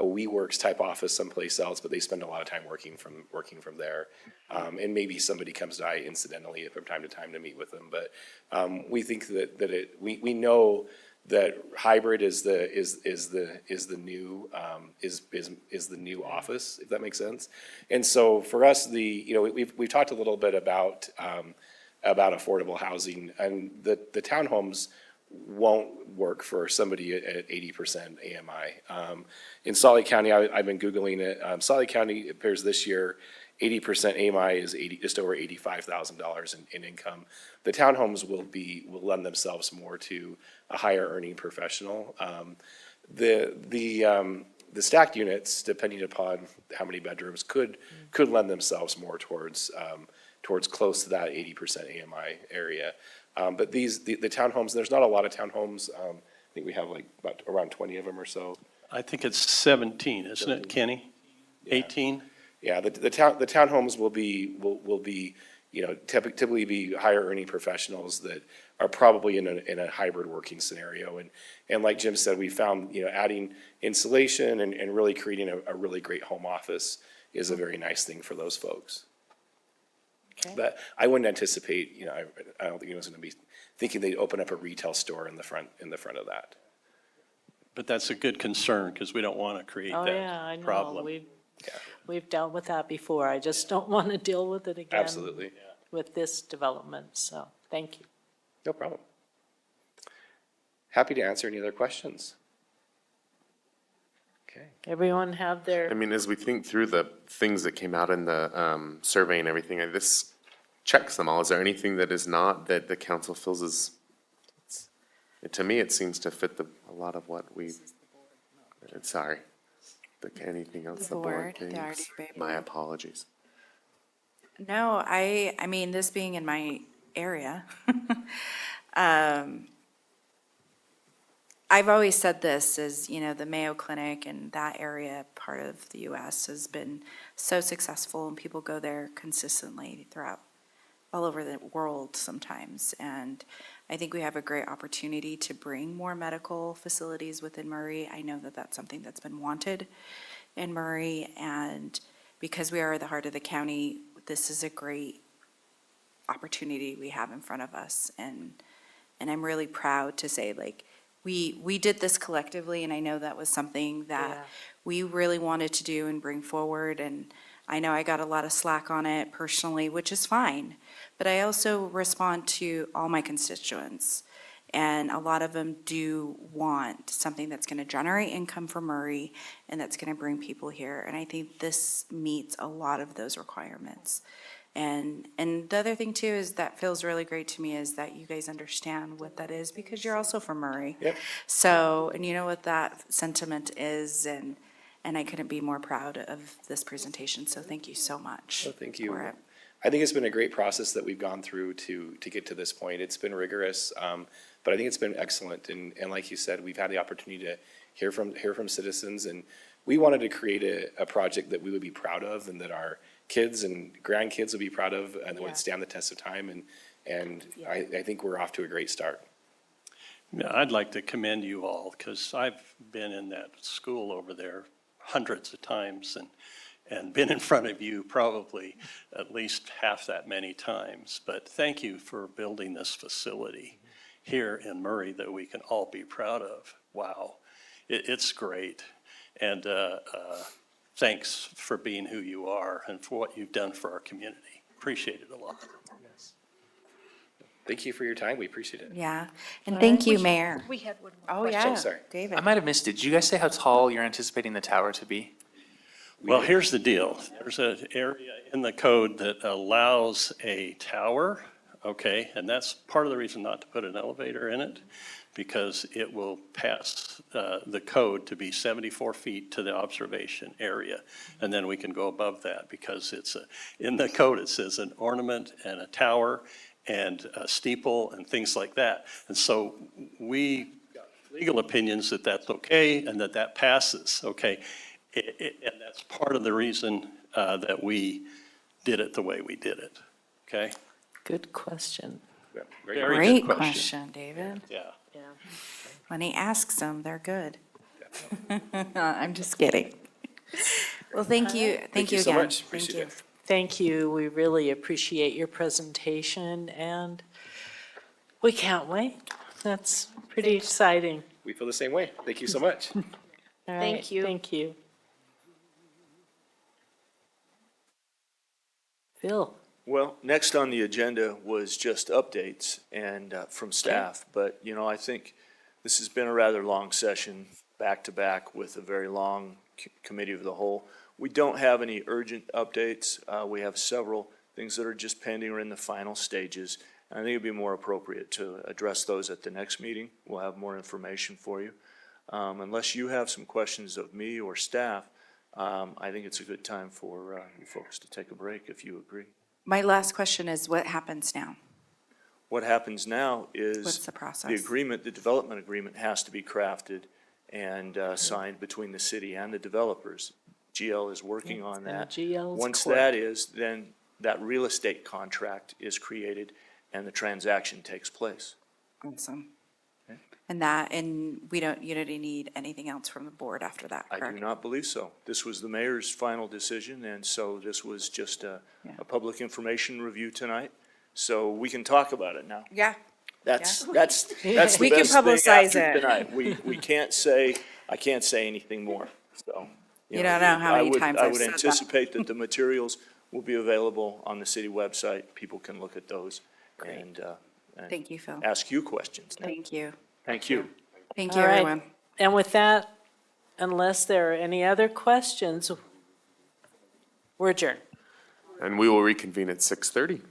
WeWorks type office someplace else, but they spend a lot of time working from there. And maybe somebody comes by incidentally from time to time to meet with them, but, we think we know that hybrid is the new office, if that makes sense. And so for us, we've talked a little bit about affordable housing, and the townhomes won't work for somebody at 80% AMI. In Salt Lake County, I've been Googling it, Salt Lake County appears this year, 80% AMI is just over $85,000 in income. The townhomes will lend themselves more to a higher earning professional. The stacked units, depending upon how many bedrooms, could lend themselves more towards close to that 80% AMI area. But the townhomes, there's not a lot of townhomes. I think we have like about around 20 of them or so. I think it's 17, isn't it, Kenny? 18? Yeah, the townhomes will be, you know, typically be higher earning professionals that are probably in a hybrid working scenario. And like Jim said, we found, you know, adding insulation and really creating a really great home office is a very nice thing for those folks. Okay. But I wouldn't anticipate, you know, I don't think anyone's gonna be thinking they'd open up a retail store in the front of that. But that's a good concern, because we don't want to create Oh, yeah, I that know. problem. We've dealt with that before. I just don't want to deal with it again. Absolutely. With this development, so, thank you. No problem. Happy to answer any other questions. Okay. Everyone have their. I mean, as we think through the things that came out in the survey and everything, this checks them all. Is there anything that is not, that the council feels is, to me, it seems to fit a lot of what we, sorry. Anything else the board The thinks? RDB My board. apologies. No, I mean, this being in my area, I've always said this is, you know, the Mayo Clinic and that area, part of the US, has been so successful, and people go there consistently throughout, all over the world sometimes. And I think we have a great opportunity to bring more medical facilities within Murray. I know that that's something that's been wanted in Murray, and because we are the heart of the county, this is a great opportunity we have in front of us. And I'm really proud to say, like, we did this collectively, and I know that was something that we really wanted to do and bring forward. And I know I got a lot of slack on it personally, which is fine, but I also respond to all my constituents. And a lot of them do want something that's gonna generate income for Murray and that's gonna bring people here. And I think this meets a lot of those requirements. And the other thing too is that feels really great to me is that you guys understand what that is, because you're also from Murray. Yep. So, and you know what that sentiment is, and I couldn't be more proud of this presentation, so thank you so much. Well, thank you. for it. I think it's been a great process that we've gone through to get to this point. It's been rigorous, but I think it's been excellent. And like you said, we've had the opportunity to hear from citizens, and we wanted to create a project that we would be proud of, and that our kids and grandkids would be proud of, and that would stand the test of time. And I think we're off to a great start. Yeah, I'd like to commend you all, because I've been in that school over there hundreds of times, and been in front of you probably at least half that many times. But thank you for building this facility here in Murray that we can all be proud of. Wow, it's great. And thanks for being who you are and for what you've done for our community. Appreciate it a lot. Thank you for your time. We appreciate it. Yeah, and thank you, Mayor. We had one more Oh, question. yeah, sorry. David. I might have missed it. Did you guys say how tall you're anticipating the tower to be? Well, here's the deal. There's an area in the code that allows a tower, okay? And that's part of the reason not to put an elevator in it, because it will pass the code to be 74 feet to the observation area. And then we can go above that because in the code, it says an ornament and a tower and a steeple and things like that. And so we got legal opinions that that's okay and that passes, okay? And that's part of the reason that we did it the way we did it, okay? Good question. Very good Great question, David. Yeah. Yeah. When he asks them, they're good. I'm just kidding. Well, thank you so again. much. Thank Appreciate you. it. Thank you. We really appreciate your presentation and we can't wait. That's pretty exciting. We feel the same way. Thank you so much. All Thank right, you. Thank you. Phil? Well, next on the agenda was just updates and from staff, but you know, I think this has been a rather long session, back to back with a very long committee of the whole. We don't have any urgent updates. We have several things that are just pending or in the final stages. And I think it'd be more appropriate to address those at the next meeting. We'll have more information for you. Unless you have some questions of me or staff, I think it's a good time for you folks to take a break, if you agree. My last question is, what happens now? What happens now is What's the process? the agreement, the development agreement has to be crafted and signed between the city and the developers. GL is working on that. GL's Once court. that is, then that real estate contract is created and the transaction takes place. Awesome. And you don't need anything else from the board after that, I correct? do not believe so. This was the mayor's final decision, and so this was just a public information review tonight. So we can talk about it now. Yeah. That's the We best can thing publicize after it. tonight. We can't I can't say anything more, so. You don't know how many times I I've would said that. anticipate that the materials will be available on the city website. People can look at those and Thank you, Phil. ask you questions. Thank you. Thank you. Thank you, All right. everyone. And with that, unless there are any other questions, we're adjourned. And we will reconvene at 6:30.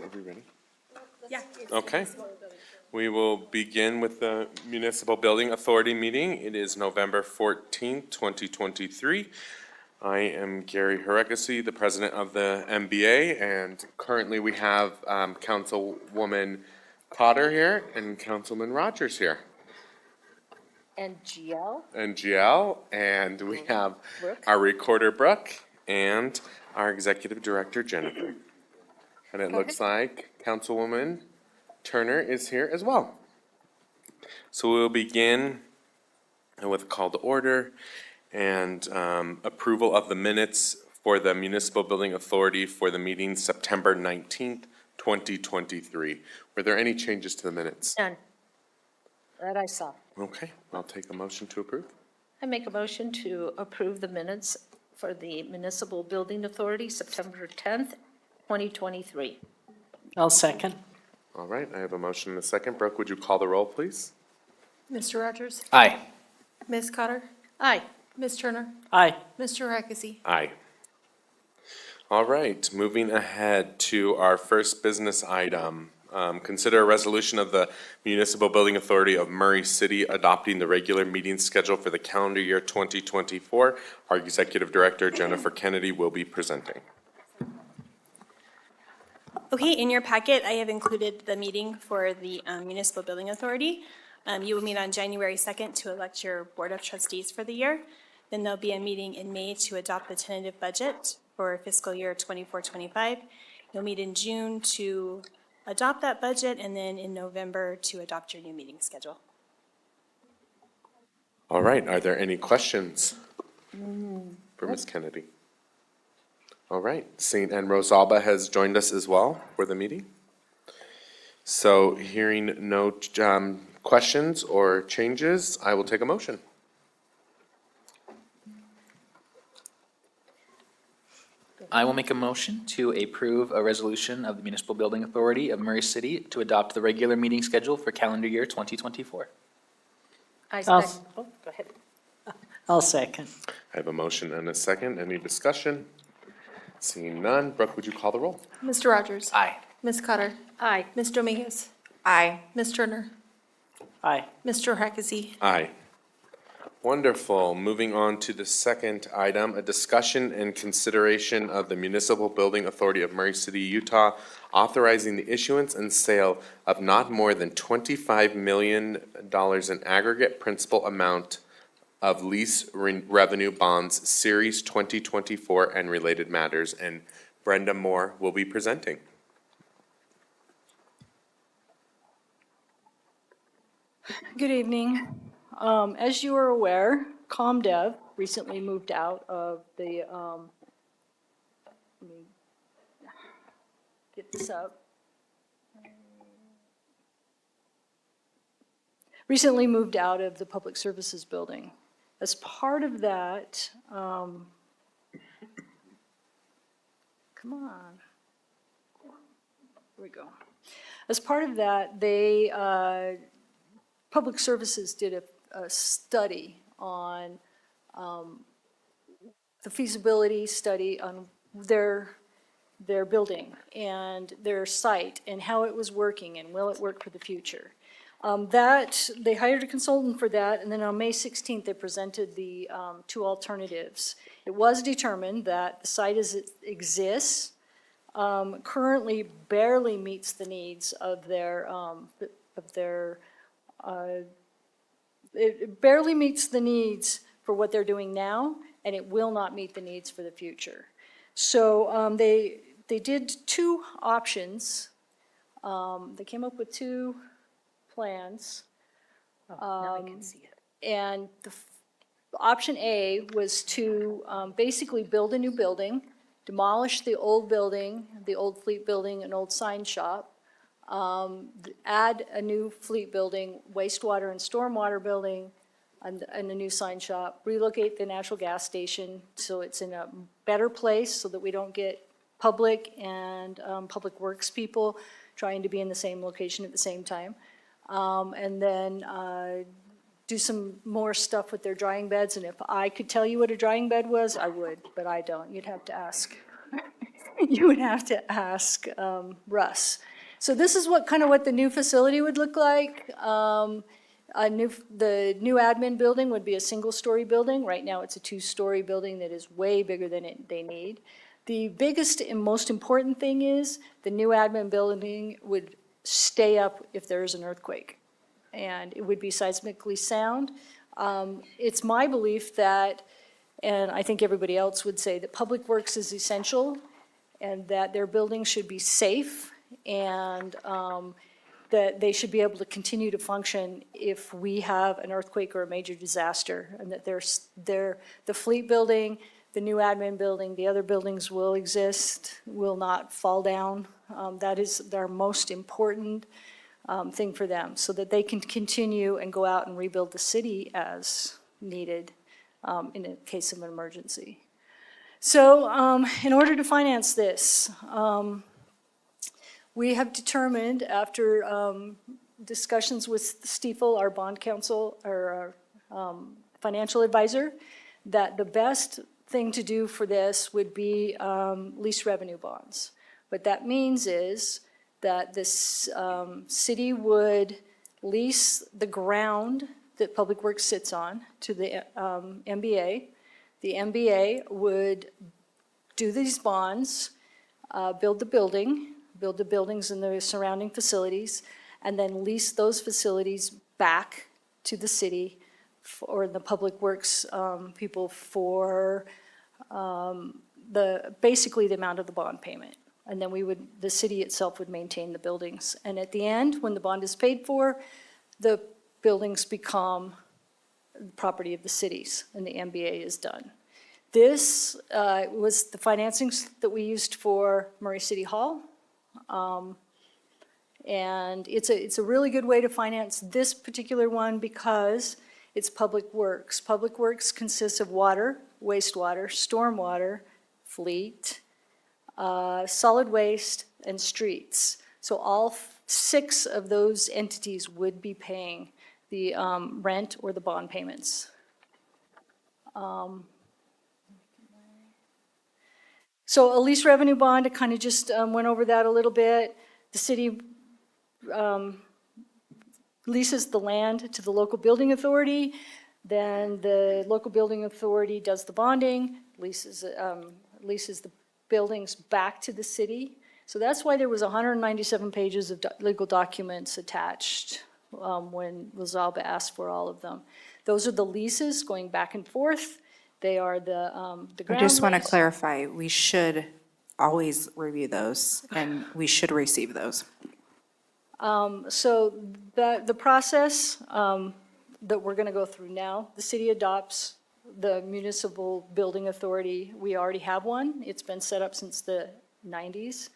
Are we ready? Yeah. Okay. We will begin with the Municipal Building Authority meeting. It is November 14th, 2023. I am Gary Harekesi, the president of the MBA, and currently we have Councilwoman Cotter here and Councilman Rogers here. And GL? And GL, and we have Brooke? our recorder Brooke and our executive director Jennifer. And it looks like Councilwoman Turner is here as well. So we'll begin with a call to order and approval of the minutes for the Municipal Building Authority for the meeting September 19th, 2023. Were there any changes to the minutes? None. That I saw. Okay, I'll take a motion to approve. I make a motion to approve the minutes for the Municipal Building Authority, September 10th, 2023. I'll second. All right, I have a motion and a second. Brooke, would you call the roll, please? Mr. Rogers? Aye. Ms. Cotter? Aye. Ms. Turner? Aye. Mr. Harekesi? Aye. All right, moving ahead to our first business item. Consider a resolution of the Municipal Building Authority of Murray City adopting the regular meeting schedule for the calendar year 2024. Our Executive Director, Jennifer Kennedy, will be presenting. Okay, in your packet, I have included the meeting for the Municipal Building Authority. You will meet on January 2nd to elect your Board of Trustees for the year. Then there'll be a meeting in May to adopt the tentative budget for fiscal year 24-25. You'll meet in June to adopt that budget, and then in November to adopt your new meeting schedule. All right, are there any questions for Ms. Kennedy? All right, St. Anne Rosalba has joined us as well for the meeting. So hearing no questions or changes, I will take a motion. I will make a motion to approve a resolution of the Municipal Building Authority of Murray City to adopt the regular meeting schedule for calendar year 2024. I I'll- second. Oh, go ahead. I'll second. I have a motion and a second. Any discussion? Seeing none, Brooke, would you call the roll? Mr. Rogers? Aye. Ms. Cotter? Aye. Ms. Dominguez? Aye. Ms. Turner? Aye. Mr. Harekesi? Aye. Wonderful. Moving on to the second item, a discussion and consideration of the Municipal Building Authority of Murray City, Utah, authorizing the issuance and sale of not more than $25 million in aggregate principal amount of lease revenue bonds, Series 2024, and related matters. And Brenda Moore will be presenting. Good evening. As you are aware, ComDev recently moved out of the, let me get this up. Recently moved out of the Public Services Building. As part of that, come on. Here we go. As part of that, they, Public Services did a study on the feasibility study on their building and their site and how it was working and will it work for the future. They hired a consultant for that, and then on May 16th, they presented the two alternatives. It was determined that the site as it exists currently barely meets the needs of it barely meets the needs for what they're doing now, and it will not meet the needs for the future. So they did two options. They came up with two plans. Now I can see it. And option A was to basically build a new building, demolish the old building, the old fleet building, an old sign shop, add a new fleet building, wastewater and stormwater building, and a new sign shop, relocate the natural gas station so it's in a better place so that we don't get public and public works people trying to be in the same location at the same time. And then do some more stuff with their drying beds, and if I could tell you what a drying bed was, I would, but I don't. You'd have to ask. you would have to ask Russ. So this is what the new facility would look like. The new admin building would be a single-story building. Right now, it's a two-story building that is way bigger than they need. The biggest and most important thing is the new admin building would stay up if there is an earthquake, and it would be seismically sound. It's my belief that, and I think everybody else would say, that Public Works is essential and that their buildings should be safe, and that they should be able to continue to function if we have an earthquake or a major disaster, and that the Fleet building, the new admin building, the other buildings will exist, will not fall down. That is their most important thing for them, so that they can continue and go out and rebuild the city as needed in a case of an emergency. So in order to finance this, we have determined, after discussions with Stifel, our bond counsel, or our financial advisor, that the best thing to do for this would be lease revenue bonds. What that means is that this city would lease the ground that Public Works sits on to the MBA. The MBA would do these bonds, build the buildings and the surrounding facilities, and then lease those facilities back to the city or the Public Works people for basically the amount of the bond payment. And then the city itself would maintain the buildings. And at the end, when the bond is paid for, the buildings become property of the cities and the MBA is done. This was the financings that we used for Murray City Hall. And it's a really good way to finance this particular one because it's Public Works. Public Works consists of water, wastewater, stormwater, fleet, solid waste, and streets. So all 6 of those entities would be paying the rent or the bond payments. So a lease revenue bond, I kind of just went over that a little bit. The city leases the land to the local building authority. Then the local building authority does the bonding, leases the buildings back to the city. So that's why there was 197 pages of legal documents attached when Lizalba asked for all of them. Those are the leases going back and forth. They are the ground I just want to lease. clarify, we should always review those and we should receive those. So the process that we're going to go through now, the city adopts the municipal building authority. We already have one. It's been set up since the 90s.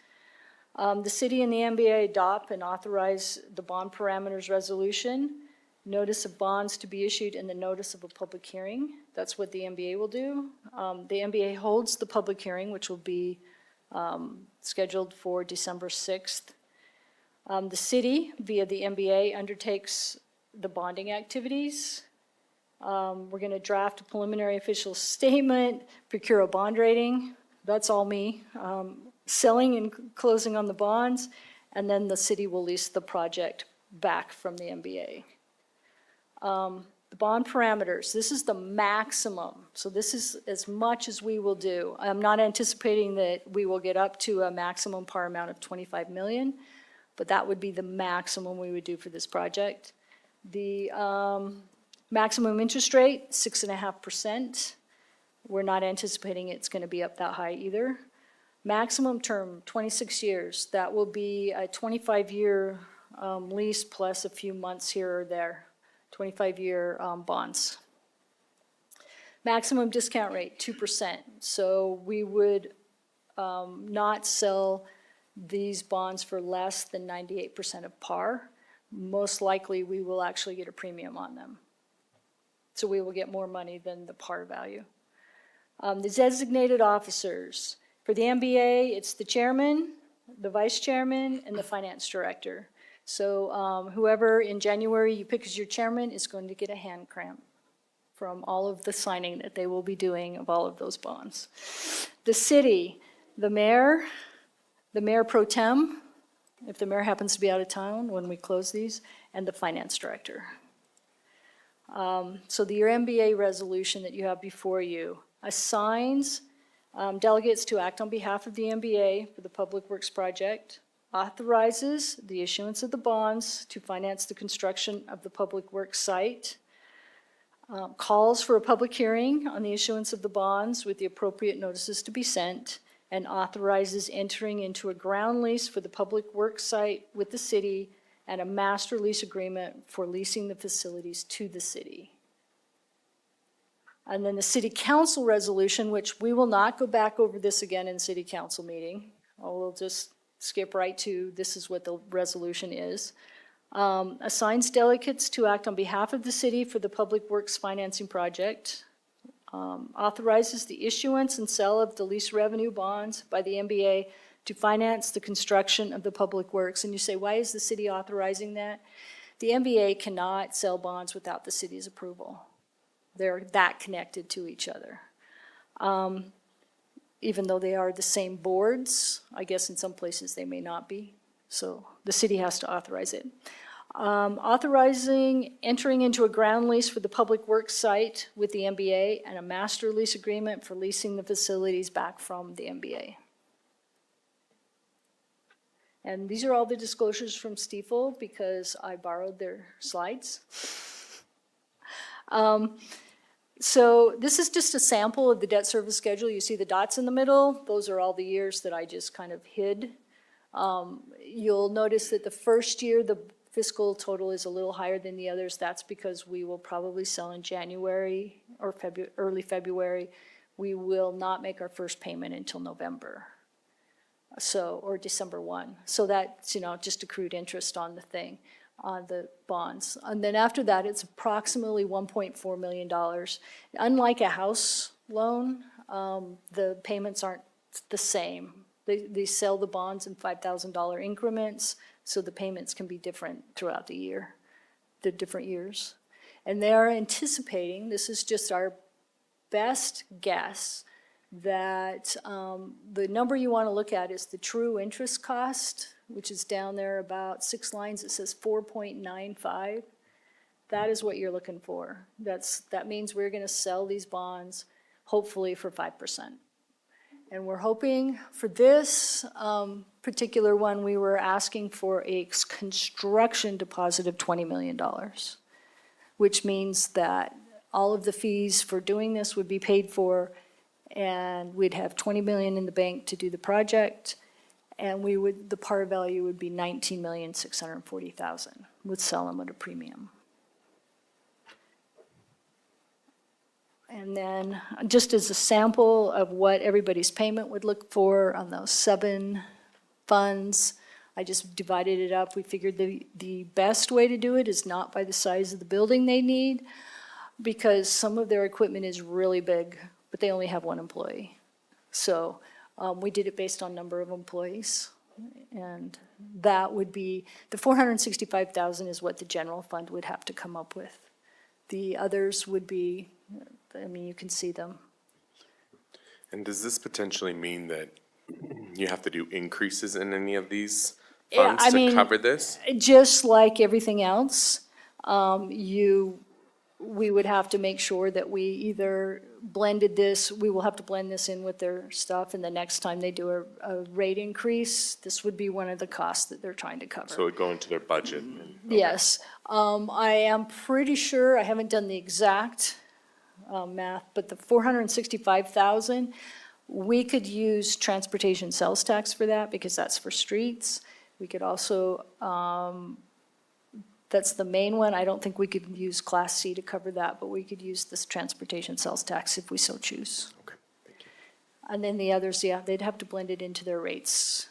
The city and the MBA adopt and authorize the bond parameters resolution, notice of bonds to be issued, and the notice of a public hearing. That's what the MBA will do. The MBA holds the public hearing, which will be scheduled for December 6th. The city, via the MBA, undertakes the bonding activities. We're going to draft a preliminary official statement, procure a bond rating. That's all me. Selling and closing on the bonds, and then the city will lease the project back from the MBA. The bond parameters, this is the maximum. So this is as much as we will do. I'm not anticipating that we will get up to a maximum par amount of 25 million, but that would be the maximum we would do for this project. The maximum interest rate, 6.5%. We're not anticipating it's going to be up that high either. Maximum term, 26 years. That will be a 25-year lease plus a few months here or there. 25-year bonds. Maximum discount rate, 2%. So we would not sell these bonds for less than 98% of par. Most likely, we will actually get a premium on them. So we will get more money than the par value. The designated officers. For the MBA, it's the chairman, the vice chairman, and the finance director. So whoever in January you pick as your chairman is going to get a hand cramp from all of the signing that they will be doing of all of those bonds. The city, the mayor pro tem, if the mayor happens to be out of town when we close these, and the finance director. So your MBA resolution that you have before you assigns delegates to act on behalf of the MBA for the Public Works project, authorizes the issuance of the bonds to finance the construction of the Public Works site, calls for a public hearing on the issuance of the bonds with the appropriate notices to be sent, and authorizes entering into a ground lease for the Public Works site with the city and a master lease agreement for leasing the facilities to the city. And then the city council resolution, which we will not go back over this again in city council meeting. We'll just skip right to, this is what the resolution is. Assigns delegates to act on behalf of the city for the Public Works financing project. Authorizes the issuance and sale of the lease revenue bonds by the MBA to finance the construction of the Public Works. And you say, why is the city authorizing that? The MBA cannot sell bonds without the city's approval. They're that connected to each other. Even though they are the same boards, I guess in some places they may not be. So the city has to authorize it. Authorizing entering into a ground lease for the Public Works site with the MBA and a master lease agreement for leasing the facilities back from the MBA. And these are all the disclosures from Stiefel because I borrowed their slides. So this is just a sample of the debt service schedule. You see the dots in the middle. Those are all the years that I just kind of hid. You'll notice that the first year, the fiscal total is a little higher than the others. That's because we will probably sell in January or early February. We will not make our first payment until November. Or December 1. So that's, just accrued interest on the thing, on the bonds. And then after that, it's approximately $1.4 million. Unlike a house loan, the payments aren't the same. They sell the bonds in $5,000 increments, so the payments can be different throughout the year, the different years. And they are anticipating, this is just our best guess, that the number you want to look at is the true interest cost, which is down there about 6 lines. It says 4.95. That is what you're looking for. That means we're going to sell these bonds hopefully for 5%. And we're hoping for this particular one, we were asking for a construction deposit of $20 million, which means that all of the fees for doing this would be paid for, and we'd have $20 million in the bank to do the project, and the par value would be $19,640,000. We'd sell them at a premium. And then, just as a sample of what everybody's payment would look for on those 7 funds, I just divided it up. We figured the best way to do it is not by the size of the building they need, because some of their equipment is really big, but they only have 1 employee. So we did it based on number of employees. And that would be, the $465,000 is what the general fund would have to come up with. The others would be, you can see them. And does this potentially mean that you have to do increases in any of these Yeah, funds to cover this? Just like everything else, we would have to make sure that we either blended this, we will have to blend this in with their stuff, and the next time they do a rate increase, this would be one of the costs that they're trying to cover. So it would go into their budget? Yes. I am pretty sure, I haven't done the exact math, but the $465,000, we could use transportation sales tax for that because that's for streets. We could also, that's the main one. I don't think we could use Class C to cover that, but we could use this transportation sales tax if we so choose. Okay, thank you. And then the others, yeah, they'd have to blend it into their rates.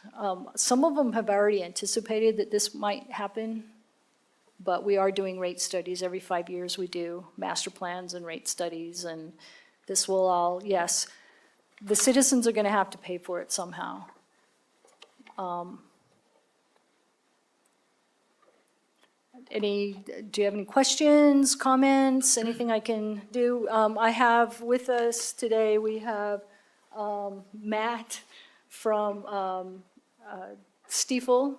Some of them have already anticipated that this might happen, but we are doing rate studies. Every 5 years we do master plans and rate studies, and this will all, yes, the citizens are gonna have to pay for it somehow. Do you have any questions, comments, anything I can do? I have with us today, we have Matt from Stiefel.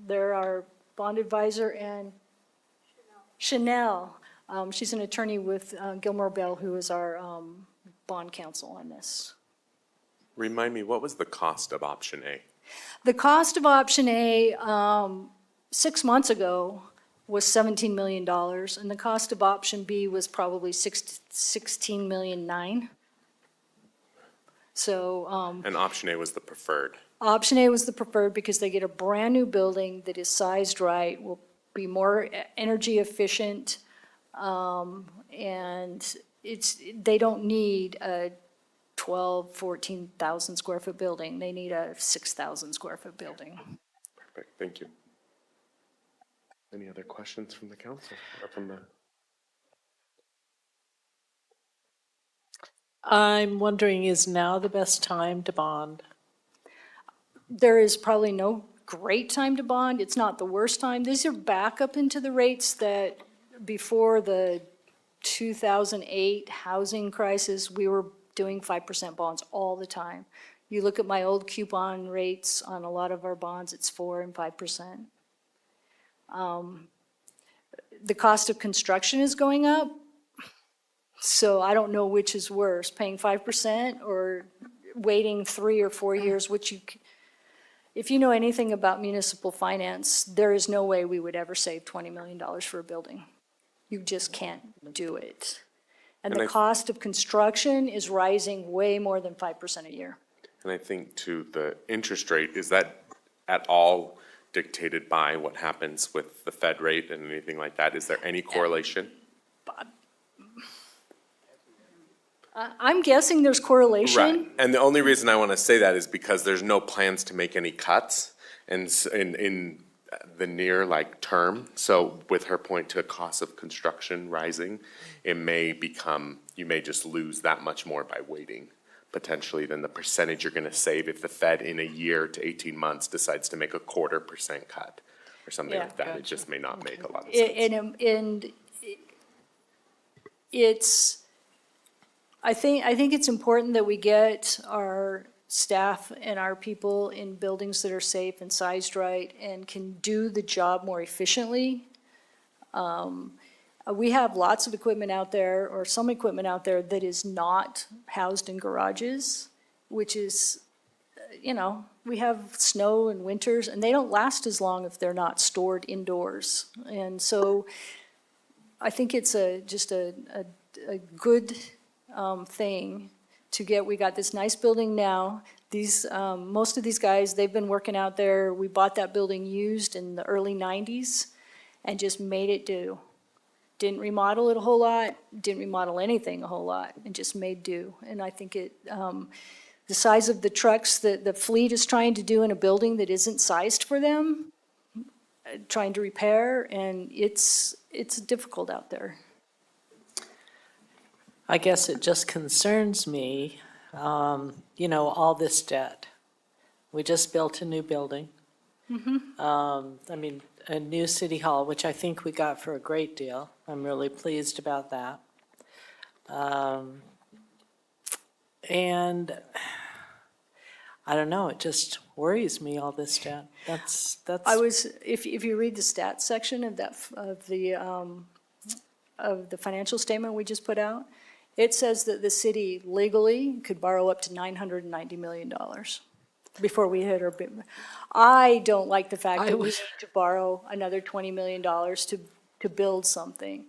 They're our bond advisor, and Chanel. She's an attorney with Gilmore Bell, who is our bond counsel on this. Remind me, what was the cost of option A? The cost of option A 6 months ago was $17 million, and the cost of option B was probably $16.9 million. So And option A was the preferred. option A was the preferred because they get a brand-new building that is sized right, will be more energy efficient, and they don't need a 14,000 square foot building. They need a 6,000 square foot building. Perfect, thank you. Any other questions from the council or from the? I'm wondering, is now the best time to bond? There is probably no great time to bond. It's not the worst time. These are back up into the rates that before the 2008 housing crisis, we were doing 5% bonds all the time. You look at my old coupon rates on a lot of our bonds, it's 4% and 5%. The cost of construction is going up, so I don't know which is worse, paying 5% or waiting 3 or 4 years, which if you know anything about municipal finance, there is no way we would ever save $20 million for a building. You just can't do it. And the cost of construction is rising way more than 5% a year. And I think too, the interest rate, is that at all dictated by what happens with the Fed rate and anything like that? Is there any correlation? I'm guessing there's correlation. Right, and the only reason I want to say that is because there's no plans to make any cuts in the near term. So with her point to cost of construction rising, it may become, you may just lose that much more by waiting potentially than the percentage you're gonna save if the Fed in a year to 18 months decides to make a 0.25% cut or something like that. It just may not make a lot of sense. And it's, I think it's important that we get our staff and our people in buildings that are safe and sized right and can do the job more efficiently. We have lots of equipment out there, or some equipment out there, that is not housed in garages, which is, we have snow and winters, and they don't last as long if they're not stored indoors. And so I think it's just a good thing to get. We got this nice building now. Most of these guys, they've been working out there. We bought that building used in the early 90s and just made it do. Didn't remodel it a whole lot, didn't remodel anything a whole lot, and just made do. And I think the size of the trucks that the fleet is trying to do in a building that isn't sized for them, trying to repair, and it's difficult out there. I guess it just concerns me, all this debt. We just built a new building. A new city hall, which I think we got for a great deal. I'm really pleased about that. And I don't know, it just worries me, all this debt. That's. If you read the stats section of the financial statement we just put out, it says that the city legally could borrow up to $990 million before we hit our bid. I don't like the fact that we have to borrow another $20 million to build something.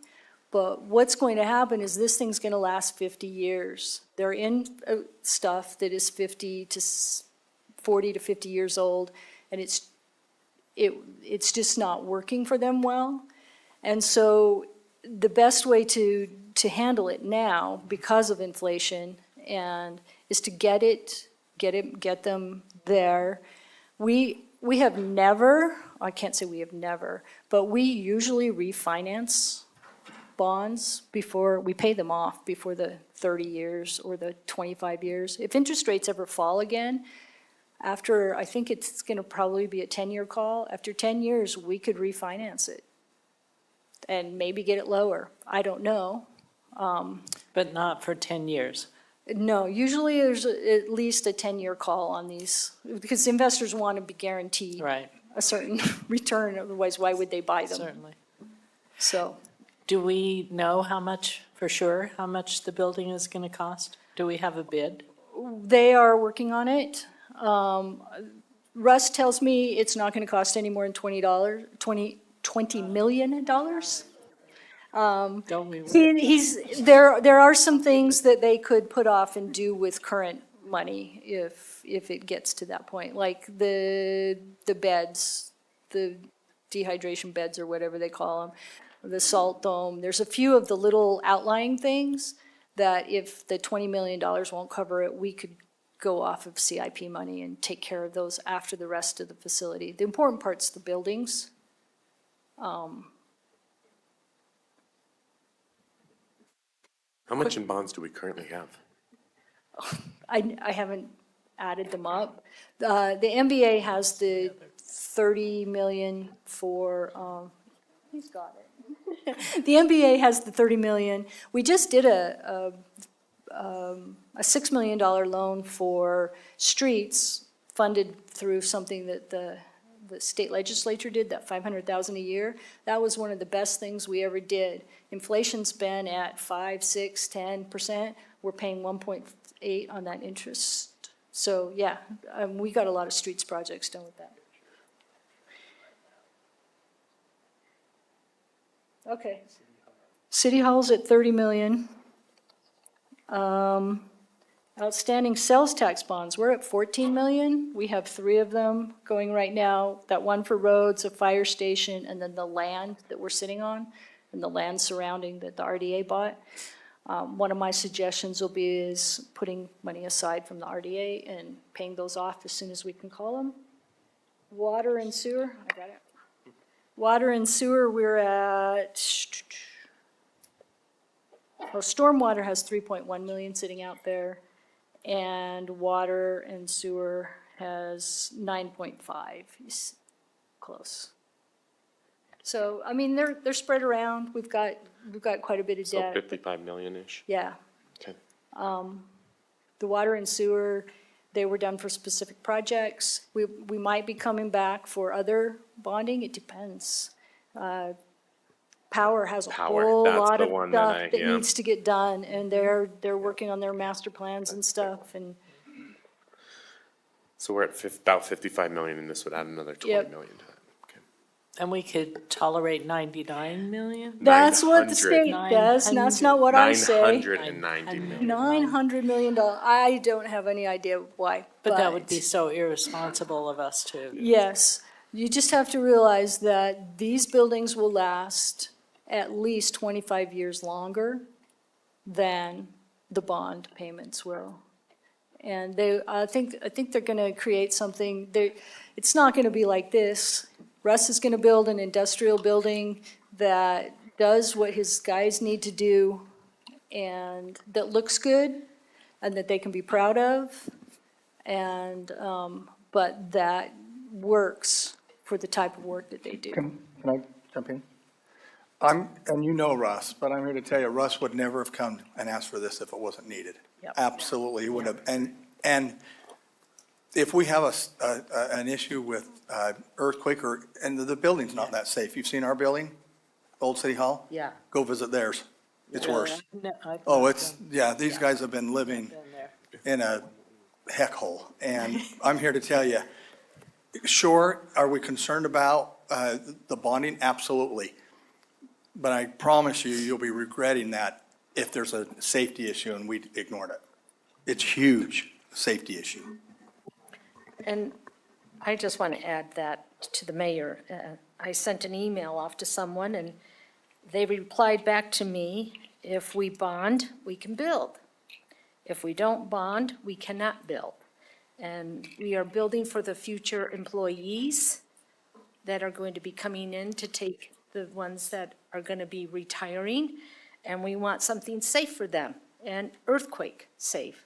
But what's going to happen is this thing's gonna last 50 years. They're in stuff that is 40 to 50 years old, and it's just not working for them well. And so the best way to handle it now, because of inflation, is to get them there. We have never, I can't say we have never, but we usually refinance bonds before, we pay them off before the 30 years or the 25 years. If interest rates ever fall again, after, I think it's gonna probably be a 10-year call, after 10 years, we could refinance it and maybe get it lower. I don't know. But not for 10 years. No, usually there's at least a 10-year call on these, because investors want to be guaranteed Right, a certain return, otherwise why would they buy them? certainly. So, Do we know how much, for sure, how much the building is gonna cost? Do we have a bid? they are working on it. Russ tells me it's not gonna cost any more than $20 million. Don't we? There are some things that they could put off and do with current money if it gets to that point, like the beds, the dehydration beds or whatever they call them, the salt dome. There's a few of the little outlying things that if the $20 million won't cover it, we could go off of CIP money and take care of those after the rest of the facility. The important part's the buildings. How much in bonds do we currently have? I haven't added them up. The MBA has the 30 million for, he's got it. The MBA has the 30 million. We just did a $6 million loan for streets funded through something that the state legislature did, that $500,000 a year. That was one of the best things we ever did. Inflation's been at 5, 6, 10%. We're paying 1.8 on that interest. So yeah, we got a lot of streets projects done with that. Okay. City Hall's at 30 million. Outstanding sales tax bonds, we're at 14 million. We have 3 of them going right now. That one for roads, a fire station, and then the land that we're sitting on, and the land surrounding that the RDA bought. One of my suggestions will be is putting money aside from the RDA and paying those off as soon as we can call them. Water and sewer, I got it. Water and sewer, we're at, stormwater has 3.1 million sitting out there, and water and sewer has 9.5, close. So, I mean, they're spread around. We've got quite a bit of So debt. 55 million-ish? Yeah. Okay. The water and sewer, they were done for specific projects. We might be coming back for other bonding, it depends. Power has a whole that's lot the of one that stuff that yeah. needs to get done, and they're working on their master plans and stuff, and So we're at about 55 million, and this would add another 20 Yep. million to it. Okay. And we could tolerate 99 million? that's what the 900. state does, and that's not what I say. 990 million. $900 million, I don't have any idea why, But that would be so irresponsible of us to. Yes, you just have to realize that these buildings will last at least 25 years longer than the bond payments will. And I think they're gonna create something, it's not gonna be like this. Russ is gonna build an industrial building that does what his guys need to do and that looks good and that they can be proud of. And, but that works for the type of work that they do. Can I jump in? And you know Russ, but I'm here to tell you, Russ would never have come and asked for this if it wasn't needed. Yep. Absolutely, he would have. And if we have an issue with earthquake and the building's not that safe. You've seen our building, Old City Hall? Yeah. Go visit theirs. It's worse. No, I've Oh, not it's, been- yeah, these guys have been living been there. in a heck hole. And I'm here to tell you, sure, are we concerned about the bonding? Absolutely. But I promise you, you'll be regretting that if there's a safety issue and we ignored it. It's huge, safety issue. And I just want to add that to the mayor. I sent an email off to someone, and they replied back to me, if we bond, we can build. If we don't bond, we cannot build. And we are building for the future employees that are going to be coming in to take the ones that are going to be retiring, and we want something safe for them, and earthquake safe.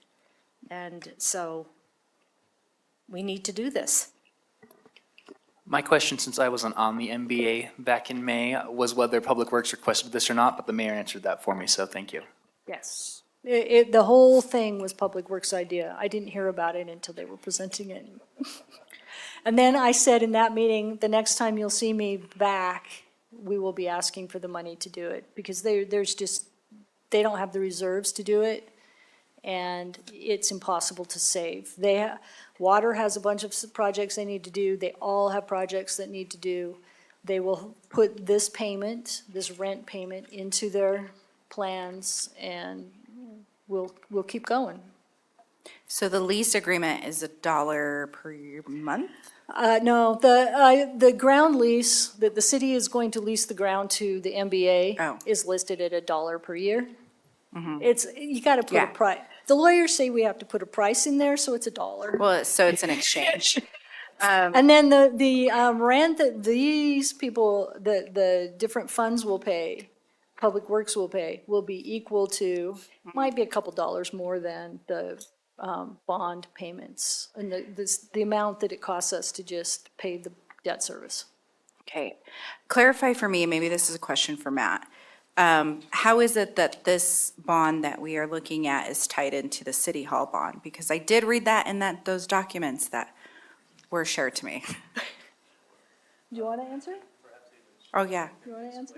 And so we need to do this. My question, since I wasn't on the MBA back in May, was whether Public Works requested this or not, but the mayor answered that for me, so thank you. Yes. The whole thing was Public Works' idea. I didn't hear about it until they were presenting it. And then I said in that meeting, the next time you'll see me back, we will be asking for the money to do it, because they don't have the reserves to do it, and it's impossible to save. Water has a bunch of projects they need to do. They all have projects that need to do. They will put this payment, this rent payment, into their plans, and we'll keep going. So the lease agreement is $1 per month? No, the ground lease, that the city is going to lease the ground to the MBA is listed at $1 per year. It's, you gotta put a price. The lawyers say we have to put a price in there, so it's $1. Well, so it's an exchange. And then the rent that these people, the different funds will pay, Public Works will pay, will be equal to, might be a couple dollars more than the bond payments and the amount that it costs us to just pay the debt service. Okay. Clarify for me, maybe this is a question for Matt. How is it that this bond that we are looking at is tied into the City Hall bond? Because I did read that in those documents that were shared to me. Do you want to answer? Oh, yeah. Do you want to answer?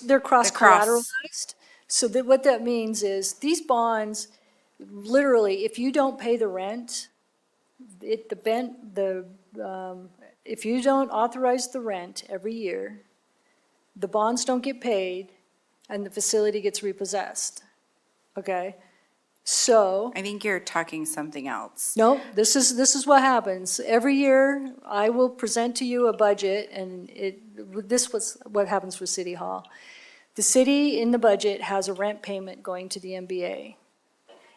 They're cross-collateralized. So what that means is, these bonds, literally, if you don't pay the rent, if you don't authorize the rent every year, the bonds don't get paid, and the facility gets repossessed, okay? So. I think you're talking something else. No, this is what happens. Every year, I will present to you a budget, and this was what happens with City Hall. The city in the budget has a rent payment going to the MBA.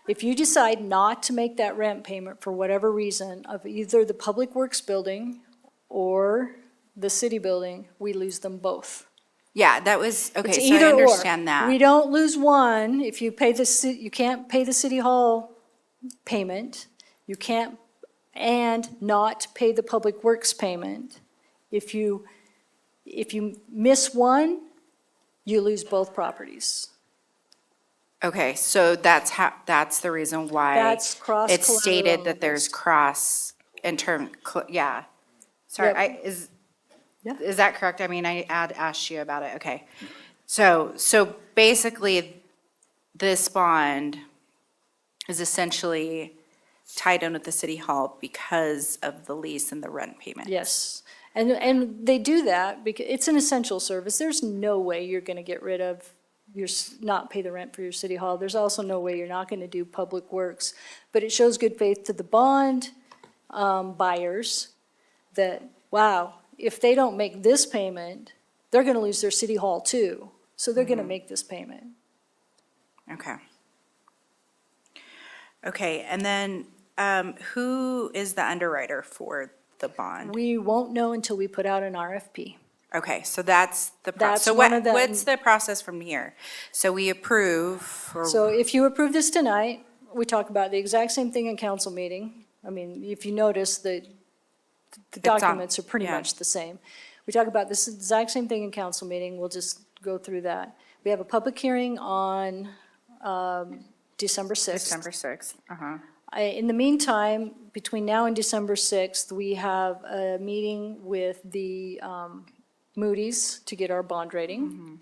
If you decide not to make that rent payment for whatever reason of either the Public Works building or the city building, we lose them both. Yeah, that was, okay, It's so either I or. understand that. We don't lose one if you pay you can't pay the City Hall payment. You can't, and not pay the Public Works payment. If you miss one, you lose both properties. Okay, so that's the reason why That's cross it's stated collateral. that there's cross yeah. Sorry, Yep. is that correct? I mean, I had asked you about it, okay. So basically, this bond is essentially tied in with the City Hall because of the lease and the rent payment. Yes, and they do that because it's an essential service. There's no way you're gonna get rid of not pay the rent for your City Hall. There's also no way you're not gonna do Public Works. But it shows good faith to the bond buyers that, wow, if they don't make this payment, they're gonna lose their City Hall too. So they're gonna make this payment. Okay. Okay, and then who is the underwriter for the bond? We won't know until we put out an RFP. Okay, so that's the That's process. So one of the- what's the process from here? So we approve, or, So if you approve this tonight, we talk about the exact same thing in council meeting. I mean, if you notice, the on- documents are pretty yeah. much the same. We talk about this exact same thing in council meeting, we'll just go through that. We have a public hearing on December 6th. December 6th, In the meantime, between now and December 6th, we have a meeting with the Moody's to get our bond rating.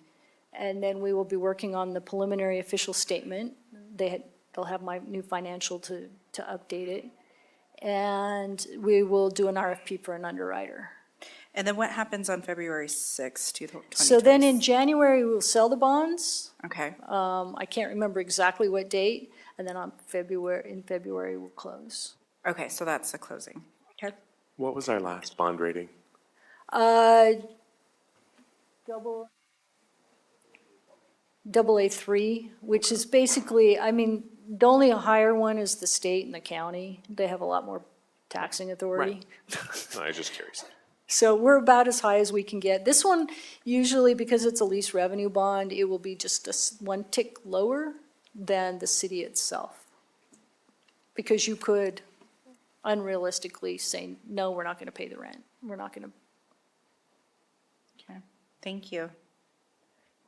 And then we will be working on the preliminary official statement. They'll have my new financial to update it. And we will do an RFP for an underwriter. And then what happens on February 6th, 2020? So then in January, we'll sell the bonds. Okay. I can't remember exactly what date, and then in February, we'll close. Okay, so that's the closing. Okay. What was our last bond rating? Double A3, which is basically, I mean, the only higher one is the state and the county. They have a lot more taxing authority. No, I was just curious. So we're about as high as we can get. This one, usually because it's a lease revenue bond, it will be just one tick lower than the city itself. Because you could unrealistically say, no, we're not gonna pay the rent. We're not gonna. Okay, thank you.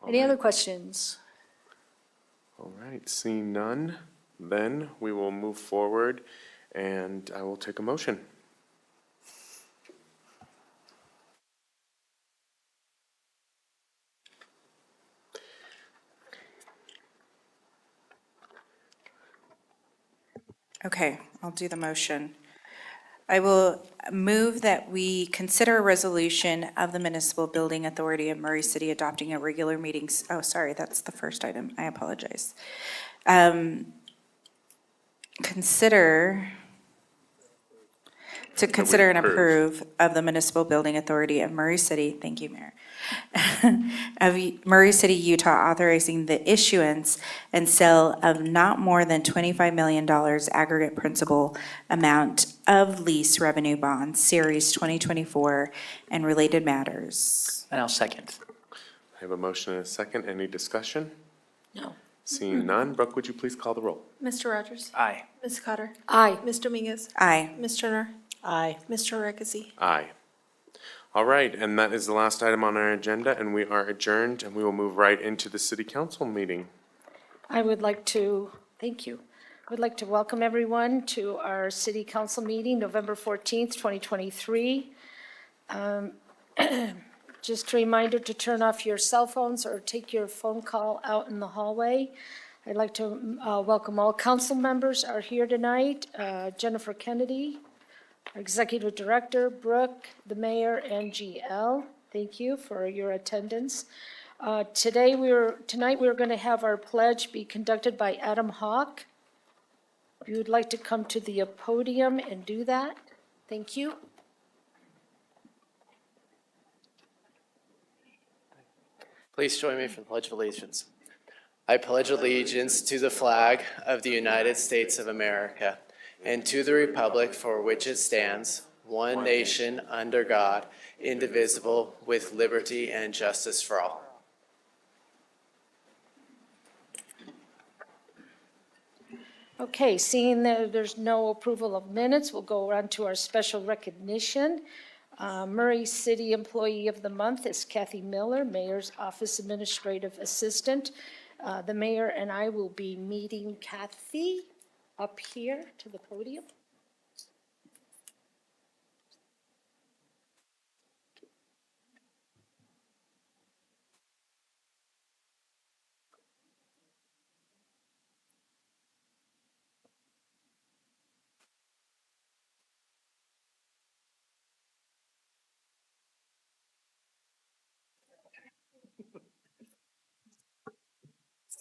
Any other questions? All right, seeing none, then we will move forward and I will take a motion. Okay, I'll do the motion. I will move that we consider a resolution of the Municipal Building Authority of Murray City adopting a regular meetings, oh, sorry, that's the first item, I apologize. Consider and approve of the Municipal Building Authority of Murray City, thank you, Mayor, of Murray City, Utah, authorizing the issuance and sale of not more than $25 million aggregate principal amount of lease revenue bonds, Series 2024, and related matters. And I'll second. I have a motion and a second. Any discussion? No. Seeing none, Brooke, would you please call the roll? Mr. Rogers? Aye. Ms. Cotter? Aye. Ms. Dominguez? Aye. Ms. Turner? Aye. Mr. Arakisi? Aye. All right, and that is the last item on our agenda, and we are adjourned, and we will move right into the city council meeting. I would like to, thank you. I would like to welcome everyone to our city council meeting, November 14th, 2023. Just a reminder to turn off your cell phones or take your phone call out in the hallway. I'd like to welcome all council members are here tonight. Jennifer Kennedy, our Executive Director, Brooke, the Mayor, and GL. Thank you for your attendance. Tonight we're going to have our pledge be conducted by Adam Hawk. If you would like to come to the podium and do that, thank you. Please join me for the Pledge of Allegiance. I pledge allegiance to the flag of the United States of America and to the republic for which it stands, one nation under God, indivisible, with liberty and justice for all. Okay, seeing that there's no approval of minutes, we'll go on to our special recognition. Murray City Employee of the Month is Kathy Miller, Mayor's Office Administrative Assistant. The mayor and I will be meeting Kathy up here to the podium.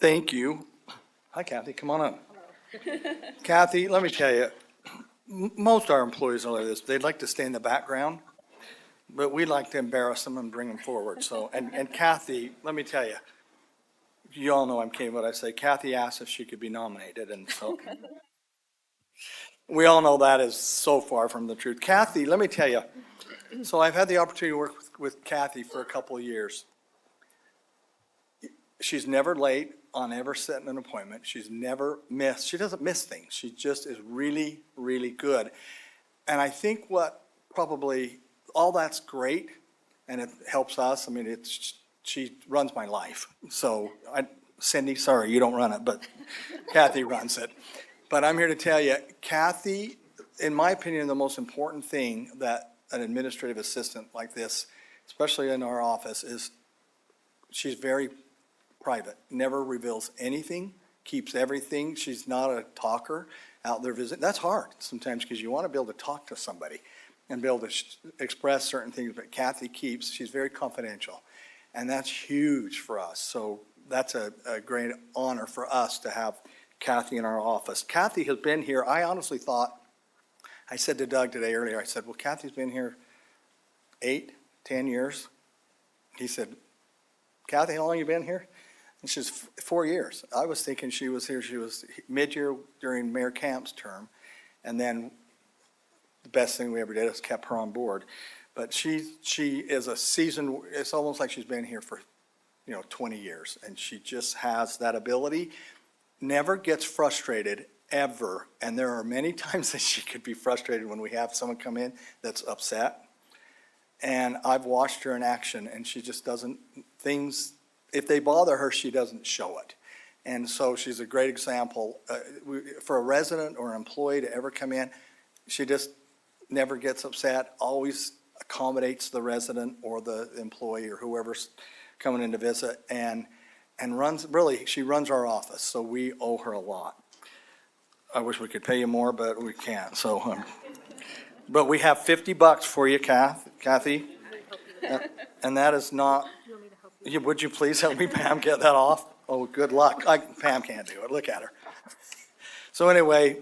Thank you. Hi, Kathy, come on up. Kathy, let me tell you, most of our employees are like this. They'd like to stay in the background, but we like to embarrass them and bring them forward. So, and Kathy, let me tell you, you all know I'm kidding, but I say Kathy asked if she could be nominated, and so we all know that is so far from the truth. Kathy, let me tell you, so I've had the opportunity to work with Kathy for a couple of years. She's never late on ever setting an appointment. She's never missed. She doesn't miss things. She just is really, really good. And I think what probably, all that's great, and it helps us. I mean, she runs my life. So, Cindy, sorry, you don't run it, but Kathy runs it. But I'm here to tell you, Kathy, in my opinion, the most important thing that an administrative assistant like this, especially in our office, is she's very private, never reveals anything, keeps everything. She's not a talker out there visiting. That's hard sometimes because you want to be able to talk to somebody and be able to express certain things, but Kathy she's very confidential. And that's huge for us. So that's a great honor for us to have Kathy in our office. Kathy has been here, I honestly thought, I said to Doug today earlier, I said, well, Kathy's been here 8, 10 years. He said, Kathy, how long have you been here? And she's 4 years. I was thinking she was here, she was mid-year during Mayor Camp's term. And then the best thing we ever did is kept her on board. But she is a seasoned, it's almost like she's been here for, 20 years. And she just has that ability, never gets frustrated ever. And there are many times that she could be frustrated when we have someone come in that's upset. And I've watched her in action and she just doesn't, if they bother her, she doesn't show it. And so she's a great example. For a resident or an employee to ever come in, she just never gets upset, always accommodates the resident or the employee or whoever's coming in to visit, and she runs our office, so we owe her a lot. I wish we could pay you more, but we can't, so, but we have $50 for you, Kathy. And that is not, would you please help me, Pam, get that off? Oh, good luck. Pam can't do it. Look at her. So anyway,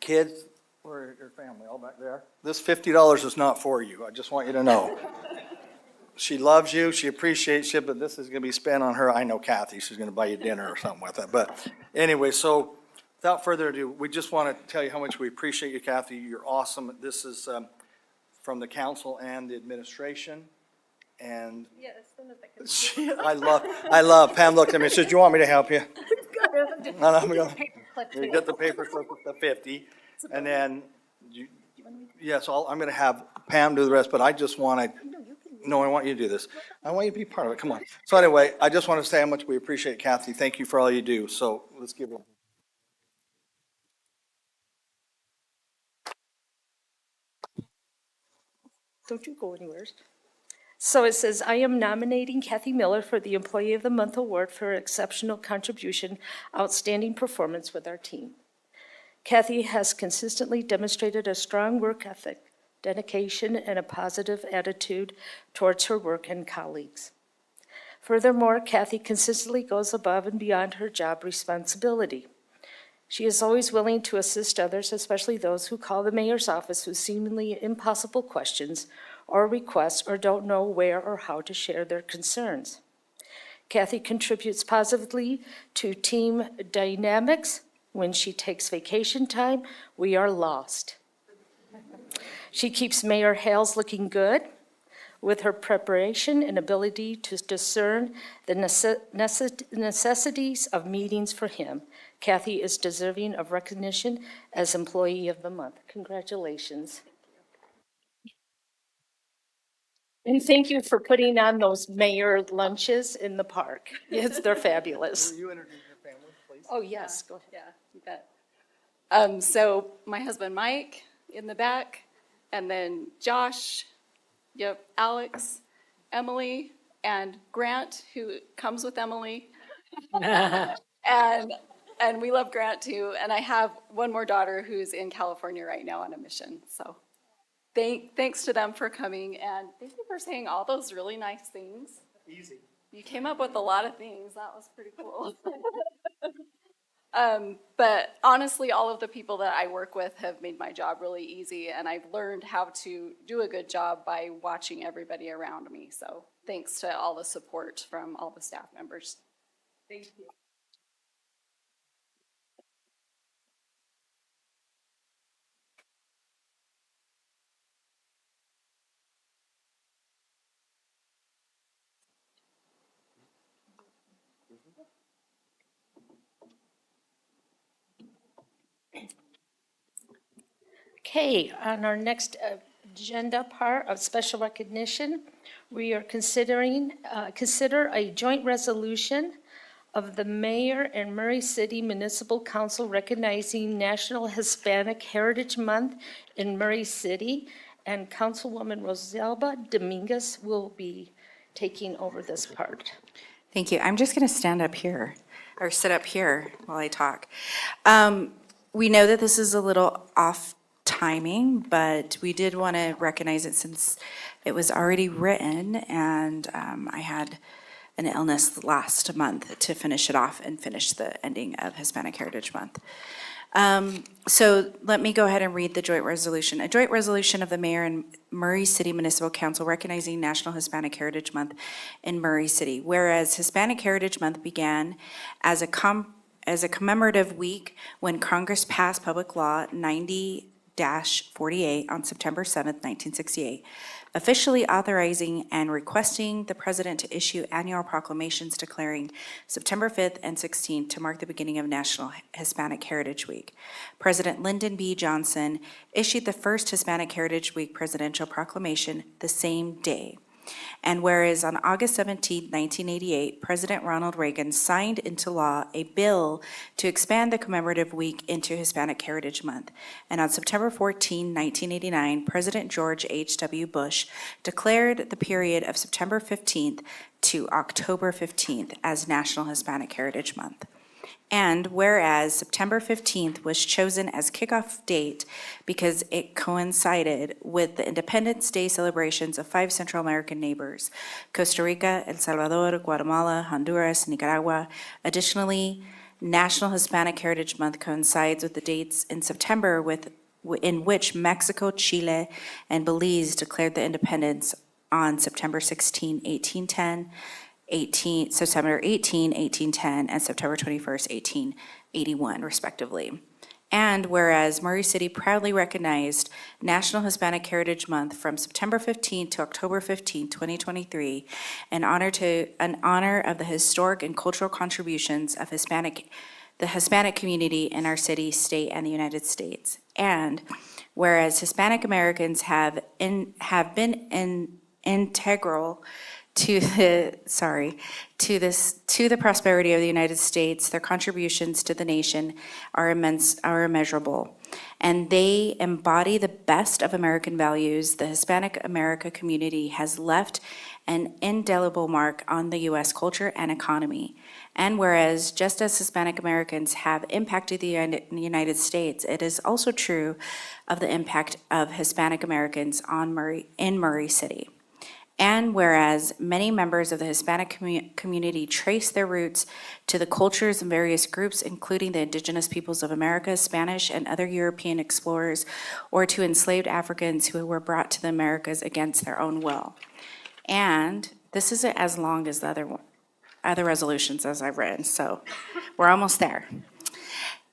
kids, where are your family? All back there? This $50 is not for you. I just want you to know. She loves you, she appreciates you, but this is gonna be spent on her. I know Kathy, she's gonna buy you dinner or something with it. But anyway, so without further ado, we just want to tell you how much we appreciate you, Kathy. You're awesome. This is from the council and the administration. And I love, Pam looked at me and said, do you want me to help you? And I'm going, you get the paper slip with the 50. And then, I'm going to have Pam do the rest, but I just want to, no, I want you to do this. I want you to be part of it. Come on. So anyway, I just want to say how much we appreciate Kathy. Thank you for all you do. So let's give her. Don't you go anywhere. So it says, I am nominating Kathy Miller for the Employee of the Month Award for exceptional contribution, outstanding performance with our team. Kathy has consistently demonstrated a strong work ethic, dedication, and a positive attitude towards her work and colleagues. Furthermore, Kathy consistently goes above and beyond her job responsibility. She is always willing to assist others, especially those who call the mayor's office with seemingly impossible questions or requests or don't know where or how to share their concerns. Kathy contributes positively to team dynamics. When she takes vacation time, we are lost. She keeps Mayor Hales looking good. With her preparation and ability to discern the necessities of meetings for him, Kathy is deserving of recognition as Employee of the Month. Congratulations. And thank you for putting on those mayor lunches in the park. Yes, they're fabulous. Will you introduce your family, please? Oh, yes, go ahead. Yeah, you bet. So my husband Mike in the back, and then Josh, Alex, Emily, and Grant, who comes with Emily. And we love Grant too. And I have one more daughter who's in California right now on a mission. So thanks to them for coming, and thank you for saying all those really nice things. Easy. You came up with a lot of things. That was pretty cool. But honestly, all of the people that I work with have made my job really easy, and I've learned how to do a good job by watching everybody around me. So thanks to all the support from all the staff members. Thank you. Okay, on our next agenda part of special recognition, we are consider a joint resolution of the mayor and Murray City Municipal Council recognizing National Hispanic Heritage Month in Murray City, and Councilwoman Rosalba Dominguez will be taking over this part. Thank you. I'm just going to stand up here, or sit up here while I talk. We know that this is a little off timing, but we did want to recognize it since it was already written, and I had an illness last month to finish it off and finish the ending of Hispanic Heritage Month. So let me go ahead and read the joint resolution. A joint resolution of the mayor and Murray City Municipal Council recognizing National Hispanic Heritage Month in Murray City. Whereas Hispanic Heritage Month began as a commemorative week when Congress passed Public Law 90-48 on September 7th, 1968, officially authorizing and requesting the president to issue annual proclamations declaring September 5th and 16th to mark the beginning of National Hispanic Heritage Week. President Lyndon B. Johnson issued the first Hispanic Heritage Week presidential proclamation the same day. And whereas on August 17, 1988, President Ronald Reagan signed into law a bill to expand the commemorative week into Hispanic Heritage Month. And on September 14, 1989, President George H.W. Bush declared the period of September 15th to October 15th as National Hispanic Heritage Month. And whereas September 15th was chosen as kickoff date because it coincided with the Independence Day celebrations of 5 Central American neighbors, Costa Rica, El Salvador, Guatemala, Honduras, Nicaragua. Additionally, National Hispanic Heritage Month coincides with the dates in September in which Mexico, Chile, and Belize declared the independence on September 16, 1810, September 18, 1810, and September 21st, 1881, respectively. And whereas Murray City proudly recognized National Hispanic Heritage Month from September 15 to October 15, 2023, in honor of the historic and cultural contributions of the Hispanic community in our city, state, and the United States. And whereas Hispanic Americans have been integral to the prosperity of the United States, their contributions to the nation are immeasurable. And they embody the best of American values. The Hispanic America community has left an indelible mark on the U.S. culture and economy. And whereas just as Hispanic Americans have impacted the United States, it is also true of the impact of Hispanic Americans in Murray City. And whereas many members of the Hispanic community trace their roots to the cultures and various groups, including the indigenous peoples of America, Spanish, and other European explorers, or to enslaved Africans who were brought to the Americas against their own will. And this isn't as long as the other resolutions as I've written, so we're almost there.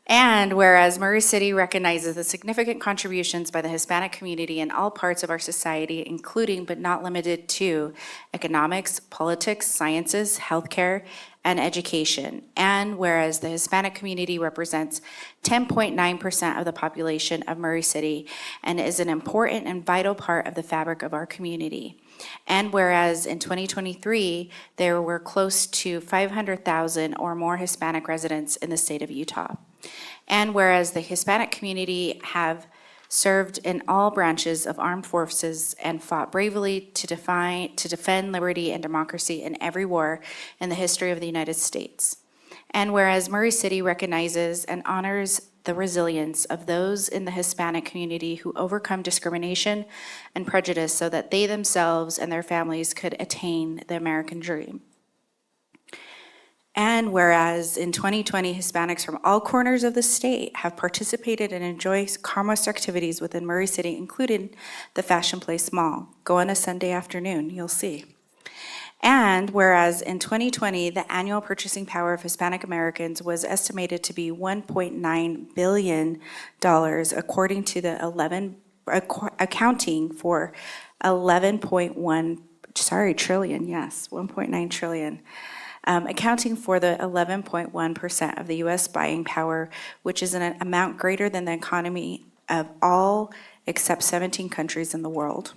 And whereas Murray City recognizes the significant contributions by the Hispanic community in all parts of our society, including but not limited to economics, politics, sciences, healthcare, and education. And whereas the Hispanic community represents 10.9% of the population of Murray City and is an important and vital part of the fabric of our community. And whereas in 2023, there were close to 500,000 or more Hispanic residents in the state of Utah. And whereas the Hispanic community have served in all branches of armed forces and fought bravely to defend liberty and democracy in every war in the history of the United States. And whereas Murray City recognizes and honors the resilience of those in the Hispanic community who overcome discrimination and prejudice so that they themselves and their families could attain the American dream. And whereas in 2020, Hispanics from all corners of the state have participated and enjoyed commerce activities within Murray City, including the Fashion Place Mall. Go on a Sunday afternoon, you'll see. And whereas in 2020, the annual purchasing power of Hispanic Americans was estimated to be $1.9 billion, according to the accounting for 1.9 trillion. Accounting for the 11.1% of the U.S. buying power, which is an amount greater than the economy of all except 17 countries in the world.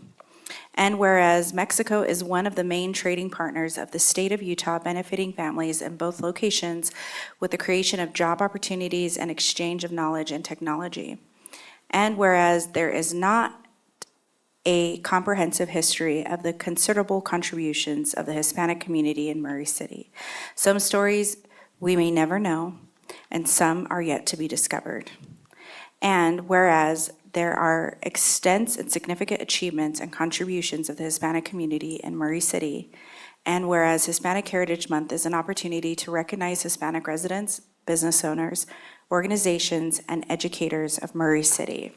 And whereas Mexico is one of the main trading partners of the state of Utah, benefiting families in both locations with the creation of job opportunities and exchange of knowledge and technology. And whereas there is not a comprehensive history of the considerable contributions of the Hispanic community in Murray City. Some stories we may never know, and some are yet to be discovered. And whereas there are extensive and significant achievements and contributions of the Hispanic community in Murray City, and whereas Hispanic Heritage Month is an opportunity to recognize Hispanic residents, business owners, organizations, and educators of Murray City.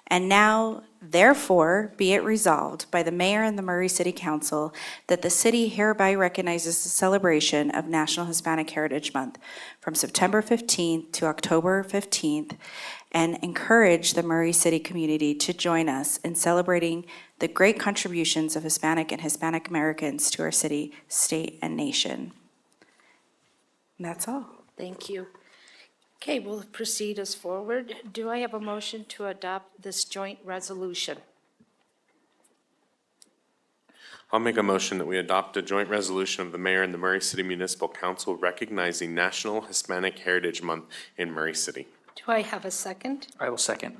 And now, therefore, be it resolved by the mayor and the Murray City Council that the city hereby recognizes the celebration of National Hispanic Heritage Month from September 15th to October 15th, and encourage the Murray City community to join us in celebrating the great contributions of Hispanic and Hispanic Americans to our city, state, and nation. And that's all. Thank you. Okay, we'll proceed as forward. Do I have a motion to adopt this joint resolution? I'll make a motion that we adopt a joint resolution of the mayor and the Murray City Municipal Council recognizing National Hispanic Heritage Month in Murray City. Do I have a second? I will second.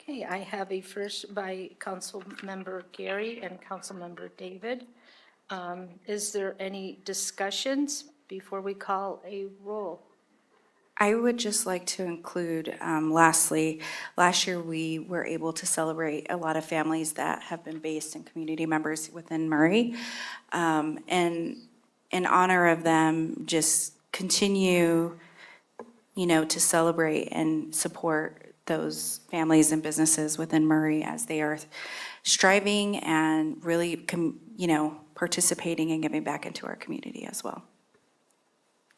Okay, I have a first by Councilmember Gary and Councilmember David. Is there any discussions before we call a roll? I would just like to include, lastly, last year we were able to celebrate a lot of families that have been based and community members within Murray. And in honor of them, just continue, to celebrate and support those families and businesses within Murray as they are striving and really, participating and giving back into our community as well.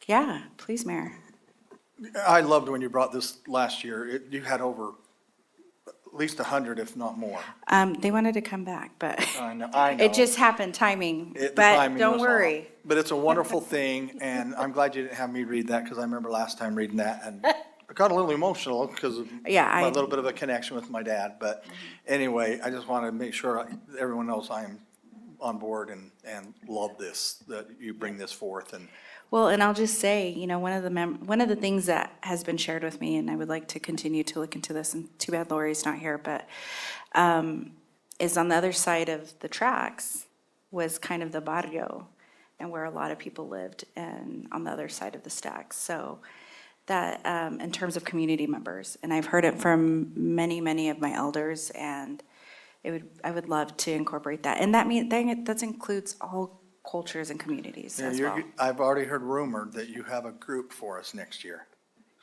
Yeah, please, Mayor. I loved when you brought this last year. You had over at least 100, if not more. They wanted to come back, but I know. it just happened, timing. The But timing don't was worry. off. But it's a wonderful thing, and I'm glad you didn't have me read that, because I remember last time reading that, and I got a little emotional because of Yeah, my little bit of a connection with my dad. But anyway, I just want to make sure everyone knows I am on board and love this, that you bring this forth. And Well, and I'll just say, one of the things that has been shared with me, and I would like to continue to look into this, and too bad Lori's not here, but, is on the other side of the tracks was kind of the barrio and where a lot of people lived, and on the other side of the stacks. So that, in terms of community members, and I've heard it from many, many of my elders, and I would love to incorporate that. And that includes all cultures and communities as well. I've already heard rumored that you have a group for us next year.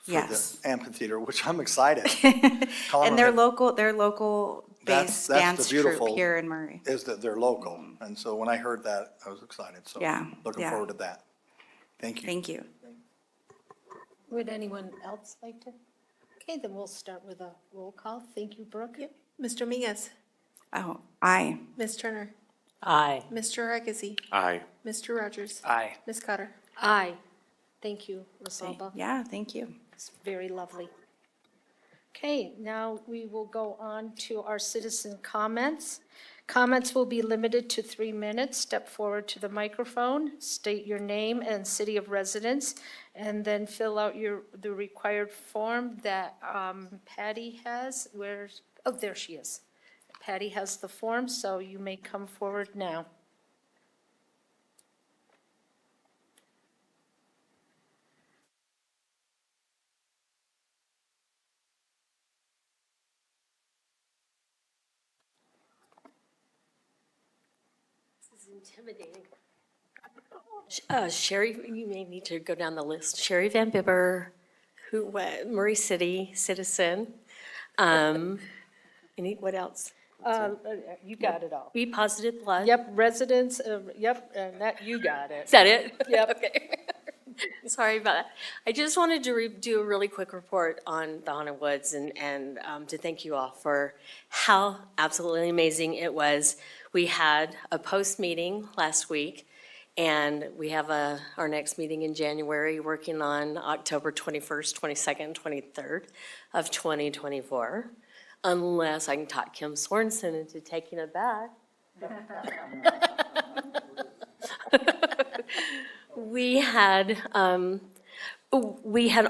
For Yes. the amphitheater, which I'm excited. And they're local based That's the dance troupe beautiful- here in Murray. Is that they're local. And so when I heard that, I was excited. So Yeah, looking yeah. forward to that. Thank you. Thank you. Would anyone else like to? Okay, then we'll start with a roll call. Thank you, Brooke. Mr. Mingus, Oh, aye. Ms. Turner, Aye. Mr. Aguirre, Aye. Mr. Rogers, Aye. Ms. Cotter. Aye. Thank you, Rosalba. Yeah, thank you. It's very lovely. Okay, now we will go on to our citizen comments. Comments will be limited to 3 minutes. Step forward to the microphone, state your name and city of residence, and then fill out the required form that Patty has. Oh, there she is. Patty has the form, so you may come forward now. This is intimidating. Sherry, you may need to go down the list. Sherry Van Bibber, Murray City citizen. What else? You got it all. B positive blood. Yep, residents, yep, and that, you got it. Is that it? Yep. Okay. Sorry about that. I just wanted to do a really quick report on the Haunted Woods and to thank you all for how absolutely amazing it was. We had a post meeting last week, and we have our next meeting in January, working on October 21st, 22nd, 23rd of 2024. Unless I can talk Kim Sorensen into taking it back. We had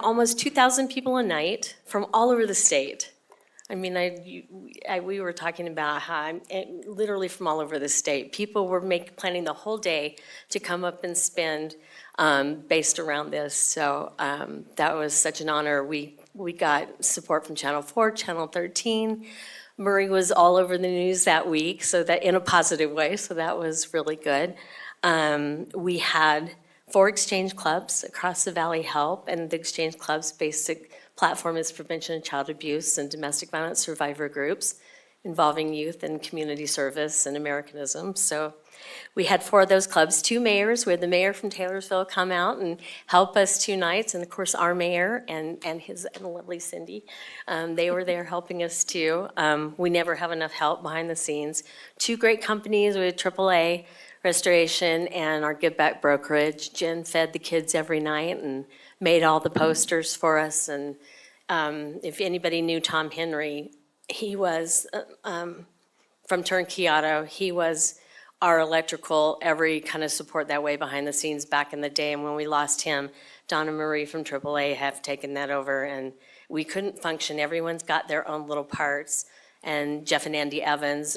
almost 2,000 people a night from all over the state. I mean, we were talking about how, literally from all over the state, people were planning the whole day to come up and spend based around this. So that was such an honor. We got support from Channel 4, Channel 13. Murray was all over the news that week, so that in a positive way, so that was really good. We had 4 exchange clubs across the valley help, and the exchange club's basic platform is prevention of child abuse and domestic violence survivor groups involving youth and community service and Americanism. So we had 4 of those clubs, 2 mayors. We had the mayor from Taylorsville come out and help us 2 nights, and of course our mayor and lovely Cindy. They were there helping us too. We never have enough help behind the scenes. 2 great companies. We had AAA Restoration and our Give Back Brokerage. Jen fed the kids every night and made all the posters for us. And if anybody knew Tom Henry, he was from Turnkey Auto. He was our electrical, every kind of support that way behind the scenes back in the day. And when we lost him, Donna Marie from AAA have taken that over, and we couldn't function. Everyone's got their own little parts. And Jeff and Andy Evans,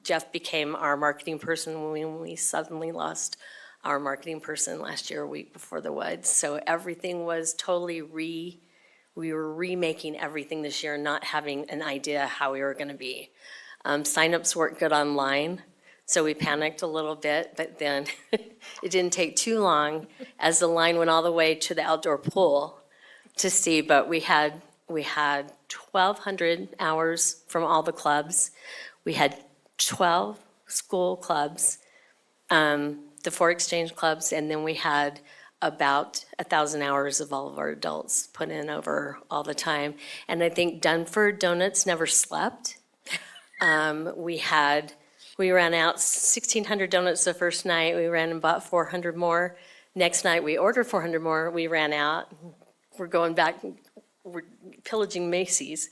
Jeff became our marketing person when we suddenly lost our marketing person last year, a week before the Woods. So everything was totally we were remaking everything this year, not having an idea how we were gonna be. Signups weren't good online, so we panicked a little bit, but then it didn't take too long as the line went all the way to the outdoor pool to see, but we had 1,200 hours from all the clubs. We had 12 school clubs, the 4 exchange clubs, and then we had about 1,000 hours of all of our adults put in over all the time. And I think Dunford Donuts never slept. We ran out 1,600 donuts the first night. We ran and bought 400 more. Next night, we ordered 400 more. We ran out. We're going back, we're pillaging Macy's.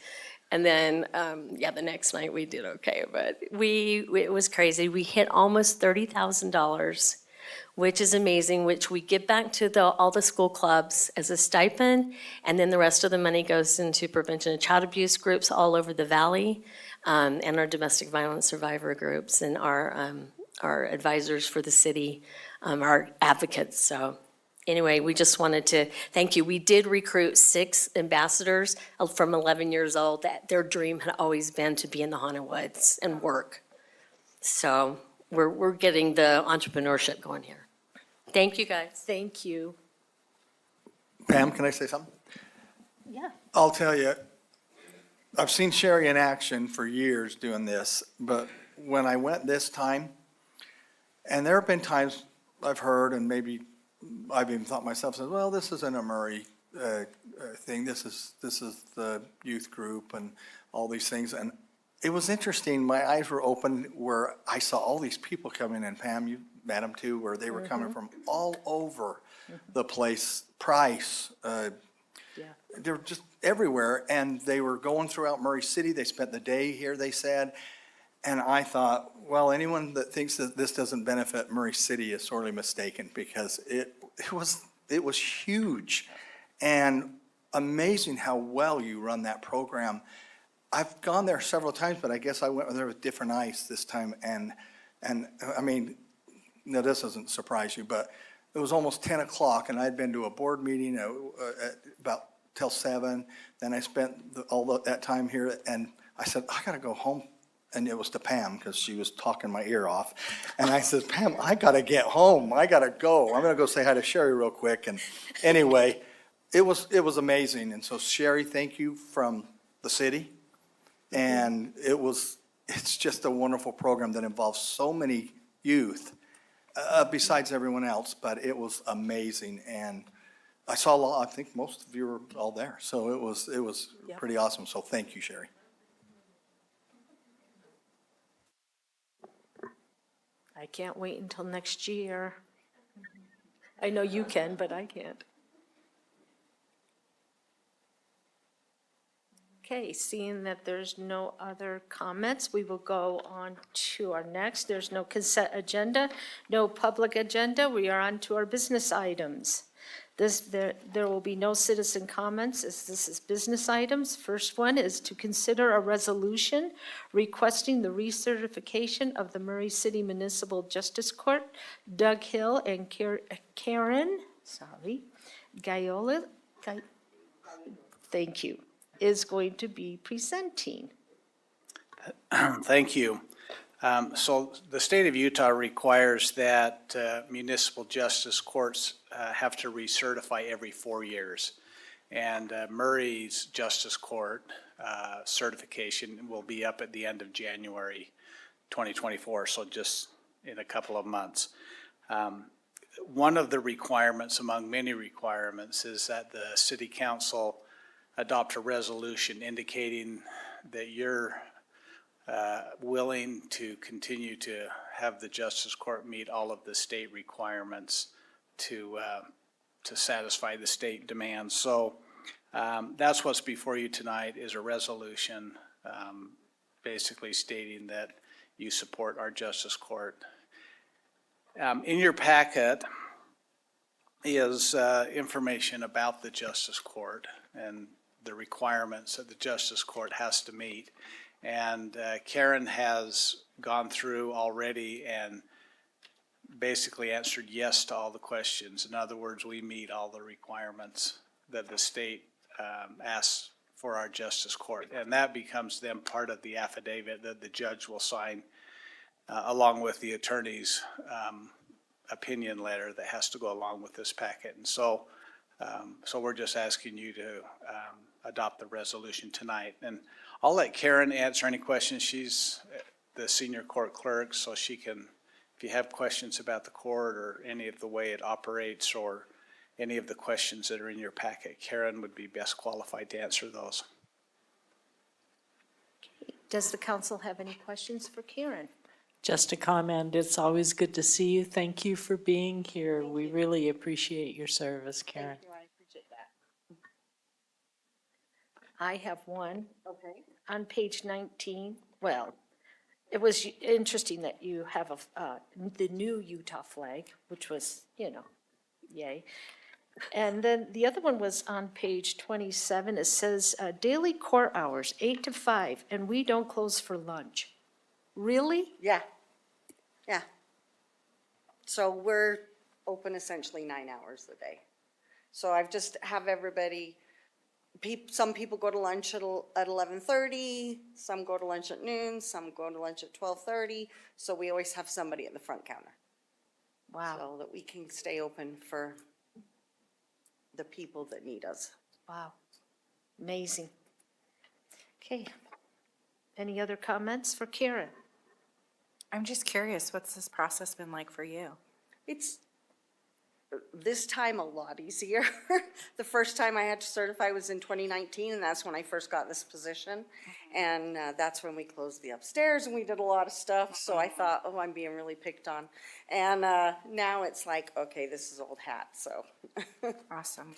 And then, the next night we did okay, but it was crazy. We hit almost $30,000, which is amazing, which we give back to all the school clubs as a stipend, and then the rest of the money goes into prevention of child abuse groups all over the valley, and our domestic violence survivor groups, and our advisors for the city, our advocates. So anyway, we just wanted to thank you. We did recruit 6 ambassadors from 11 years old that their dream had always been to be in the Haunted Woods and work. So we're getting the entrepreneurship going here. Thank you, guys. Thank you. Pam, can I say something? Yeah. I'll tell you, I've seen Sherry in action for years doing this, but when I went this time, and there have been times I've heard, and maybe I've even thought myself, well, this isn't a Murray thing. This is the youth group and all these things. And it was interesting. My eyes were open where I saw all these people coming in. Pam, you met them too, where they were coming from all over the place. Price. They were just everywhere, and they were going throughout Murray City. They spent the day here, they said. And I thought, well, anyone that thinks that this doesn't benefit Murray City is sorely mistaken, because it was huge and amazing how well you run that program. I've gone there several times, but I guess I went there with different eyes this time. And I mean, now this doesn't surprise you, but it was almost 10 o'clock, and I'd been to a board meeting at about till 7. Then I spent all that time here, and I said, I gotta go home. And it was to Pam, because she was talking my ear off. And I said, Pam, I gotta get home. I gotta go. I'm gonna go say hi to Sherry real quick. And anyway, it was amazing. And so Sherry, thank you from the city. And it's just a wonderful program that involves so many youth, besides everyone else, but it was amazing. And I saw a lot, I think most of you were all there. So it was pretty awesome. So thank you, Sherry. I can't wait until next year. I know you can, but I can't. Okay, seeing that there's no other comments, we will go on to our next. There's no consent agenda, no public agenda. We are on to our business items. There will be no citizen comments, as this is business items. First one is to consider a resolution requesting the recertification of the Murray City Municipal Justice Court. Doug Hill and Karen Gaiola, thank you, is going to be presenting. Thank you. So the state of Utah requires that municipal justice courts have to recertify every 4 years. And Murray's Justice Court certification will be up at the end of January 2024, so just in a couple of months. One of the requirements among many requirements is that the city council adopt a resolution indicating that you're willing to continue to have the Justice Court meet all of the state requirements to satisfy the state demands. So that's what's before you tonight, is a resolution basically stating that you support our Justice Court. In your packet is information about the Justice Court and the requirements that the Justice Court has to meet. And Karen has gone through already and basically answered yes to all the questions. In other words, we meet all the requirements that the state asks for our Justice Court. And that becomes then part of the affidavit that the judge will sign along with the attorney's opinion letter that has to go along with this packet. And so we're just asking you to adopt the resolution tonight. And I'll let Karen answer any questions. She's the senior court clerk, so she can, if you have questions about the court or any of the way it operates or any of the questions that are in your packet, Karen would be best qualified to answer those. Does the council have any questions for Karen? Just a comment, it's always good to see you. Thank you for being here. We really appreciate your service, Karen. Thank you, I appreciate that. I have one. Okay. On page 19, well, it was interesting that you have the new Utah flag, which was, yay. And then the other one was on page 27. It says, daily court hours, 8 to 5, and we don't close for lunch. Really? Yeah. So we're open essentially 9 hours a day. So I've just have everybody, some people go to lunch at 11:30, some go to lunch at noon, some go to lunch at 12:30. So we always have somebody at the front counter. Wow. So that we can stay open for the people that need us. Wow. Amazing. Okay. Any other comments for Karen? I'm just curious, what's this process been like for you? It's this time a lot easier. The first time I had to certify was in 2019, and that's when I first got this position. And that's when we closed the upstairs and we did a lot of stuff. So I thought, oh, I'm being really picked on. And now it's like, okay, this is old hat, so. Awesome.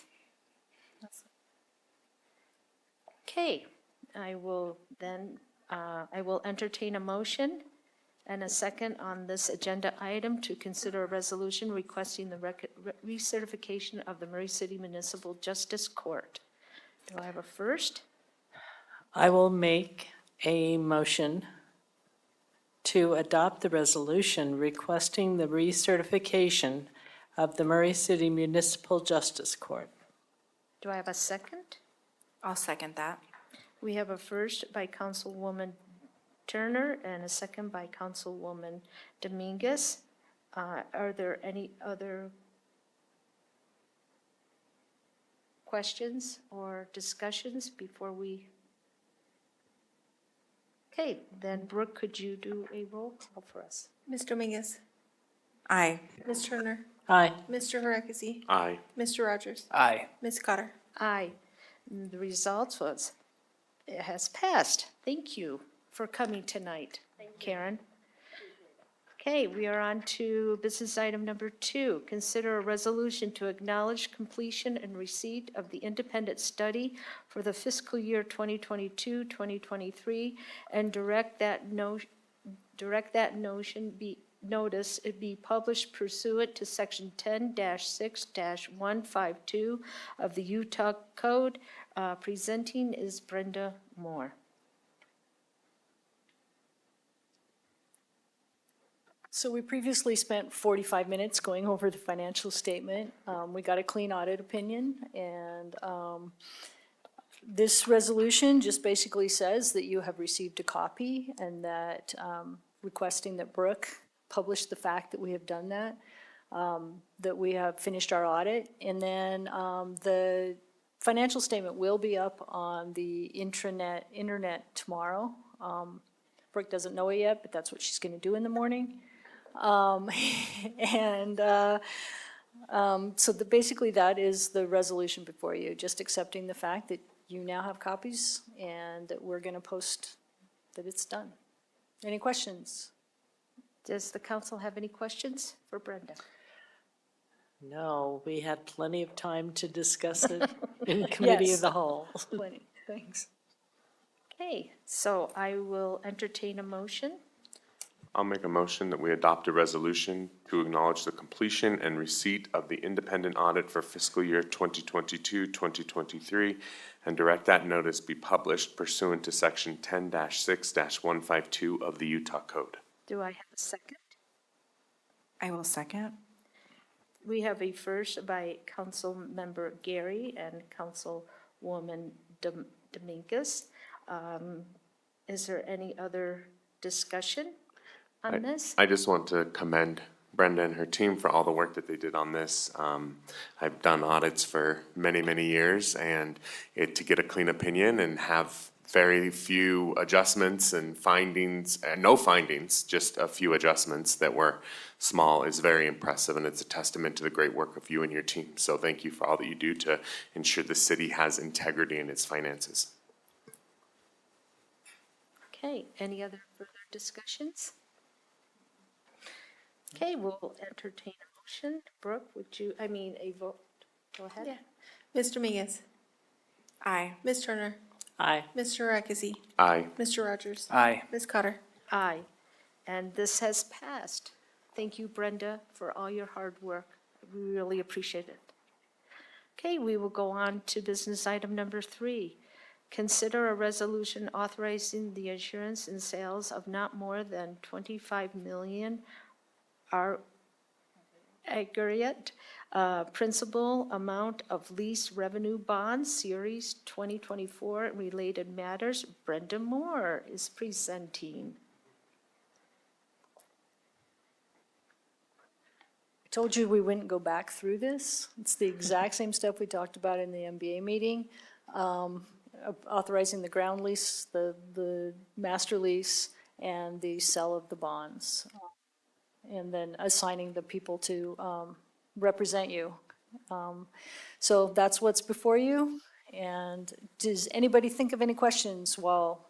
Okay, I will entertain a motion and a second on this agenda item to consider a resolution requesting the recertification of the Murray City Municipal Justice Court. Do I have a first? I will make a motion to adopt the resolution requesting the recertification of the Murray City Municipal Justice Court. Do I have a second? I'll second that. We have a first by Councilwoman Turner and a second by Councilwoman Dominguez. Are there any other questions or discussions before we? Okay, then Brooke, could you do a roll call for us? Ms. Dominguez? Aye. Ms. Turner? Aye. Mr. Harakisi? Aye. Mr. Rogers? Aye. Ms. Cotter? Aye. And the results was, it has passed. Thank you for coming tonight, Karen. Okay, we are on to business item number 2. Consider a resolution to acknowledge completion and receipt of the independent study for the fiscal year 2022-2023 and direct that notice it be published pursuant to section 10-6-152 of the Utah Code. Presenting is Brenda Moore. So we previously spent 45 minutes going over the financial statement. We got a clean audit opinion, and this resolution just basically says that you have received a copy and that requesting that Brooke publish the fact that we have done that, that we have finished our audit, and then the financial statement will be up on the internet tomorrow. Brooke doesn't know it yet, but that's what she's going to do in the morning. So basically that is the resolution before you, just accepting the fact that you now have copies and that we're going to post that it's done. Any questions? Does the council have any questions for Brenda? No, we had plenty of time to discuss it in committee of the whole. Plenty, thanks. Okay, so I will entertain a motion. I'll make a motion that we adopt a resolution to acknowledge the completion and receipt of the independent audit for fiscal year 2022-2023 and direct that notice be published pursuant to section 10-6-152 of the Utah Code. Do I have a second? I will second. We have a first by Councilmember Gary and Councilwoman Dominguez. Is there any other discussion on this? I just want to commend Brenda and her team for all the work that they did on this. I've done audits for many, many years, and to get a clean opinion and have very few adjustments and findings, no findings, just a few adjustments that were small is very impressive, and it's a testament to the great work of you and your team. So thank you for all that you do to ensure the city has integrity in its finances. Okay, any other further discussions? Okay, we'll entertain a motion. Brooke, a vote? Go ahead. Yeah. Ms. Dominguez? Aye. Ms. Turner? Aye. Mr. Harakisi? Aye. Mr. Rogers? Aye. Ms. Cotter? Aye. And this has passed. Thank you, Brenda, for all your hard work. We really appreciate it. Okay, we will go on to business item number 3. Consider a resolution authorizing the insurance and sales of not more than 25 million aggregate principal amount of lease revenue bonds, Series 2024 related matters. Brenda Moore is presenting. I told you we wouldn't go back through this. It's the exact same stuff we talked about in the MBA meeting. Authorizing the ground lease, the master lease, and the sale of the bonds. And then assigning the people to represent you. So that's what's before you. And does anybody think of any questions while?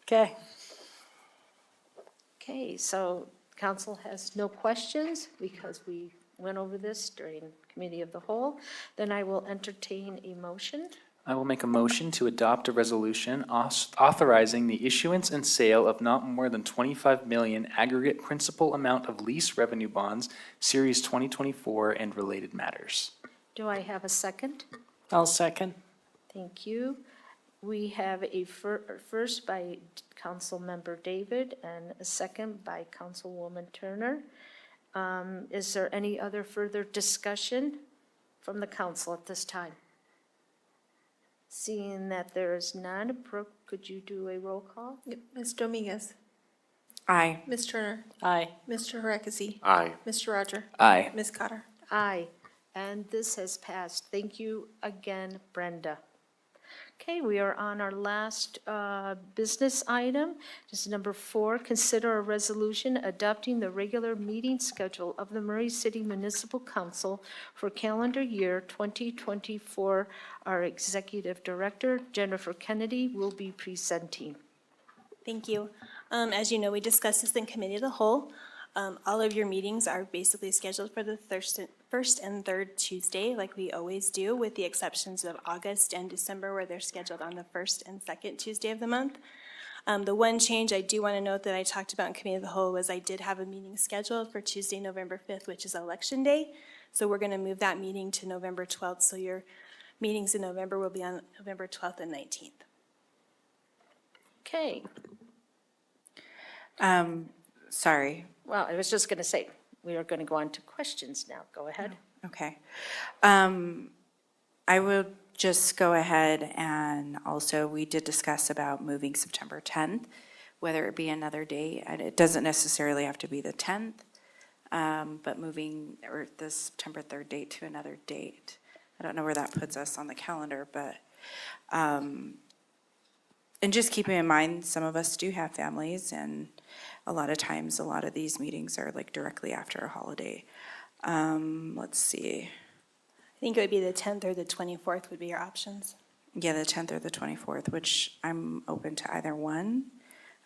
Okay. Okay, so council has no questions because we went over this during committee of the whole. Then I will entertain a motion. I will make a motion to adopt a resolution authorizing the issuance and sale of not more than 25 million aggregate principal amount of lease revenue bonds, Series 2024, and related matters. Do I have a second? I'll second. Thank you. We have a first by Councilmember David and a second by Councilwoman Turner. Is there any other further discussion from the council at this time? Seeing that there is none, Brooke, could you do a roll call? Yep. Ms. Dominguez? Aye. Ms. Turner? Aye. Mr. Harakisi? Aye. Mr. Roger? Aye. Ms. Cotter? Aye. And this has passed. Thank you again, Brenda. Okay, we are on our last business item. This is number 4. Consider a resolution adopting the regular meeting schedule of the Murray City Municipal Council for calendar year 2024. Our Executive Director, Jennifer Kennedy, will be presenting. Thank you. As you know, we discussed this in committee of the whole. All of your meetings are basically scheduled for the first and third Tuesday, like we always do, with the exceptions of August and December, where they're scheduled on the first and second Tuesday of the month. The one change I do want to note that I talked about in committee of the whole was I did have a meeting scheduled for Tuesday, November 5th, which is Election Day. So we're going to move that meeting to November 12th. So your meetings in November will be on November 12th and 19th. Okay. Sorry. Well, I was just going to say, we are going to go on to questions now. Go ahead. Okay. I will just go ahead and also, we did discuss about moving September 10th, whether it be another date. And it doesn't necessarily have to be the 10th, but moving or the September 3rd date to another date. I don't know where that puts us on the calendar, but, and just keeping in mind, some of us do have families, and a lot of times, a lot of these meetings are like directly after a holiday. Let's see. I think it would be the 10th or the 24th would be your options. Yeah, the 10th or the 24th, which I'm open to either one.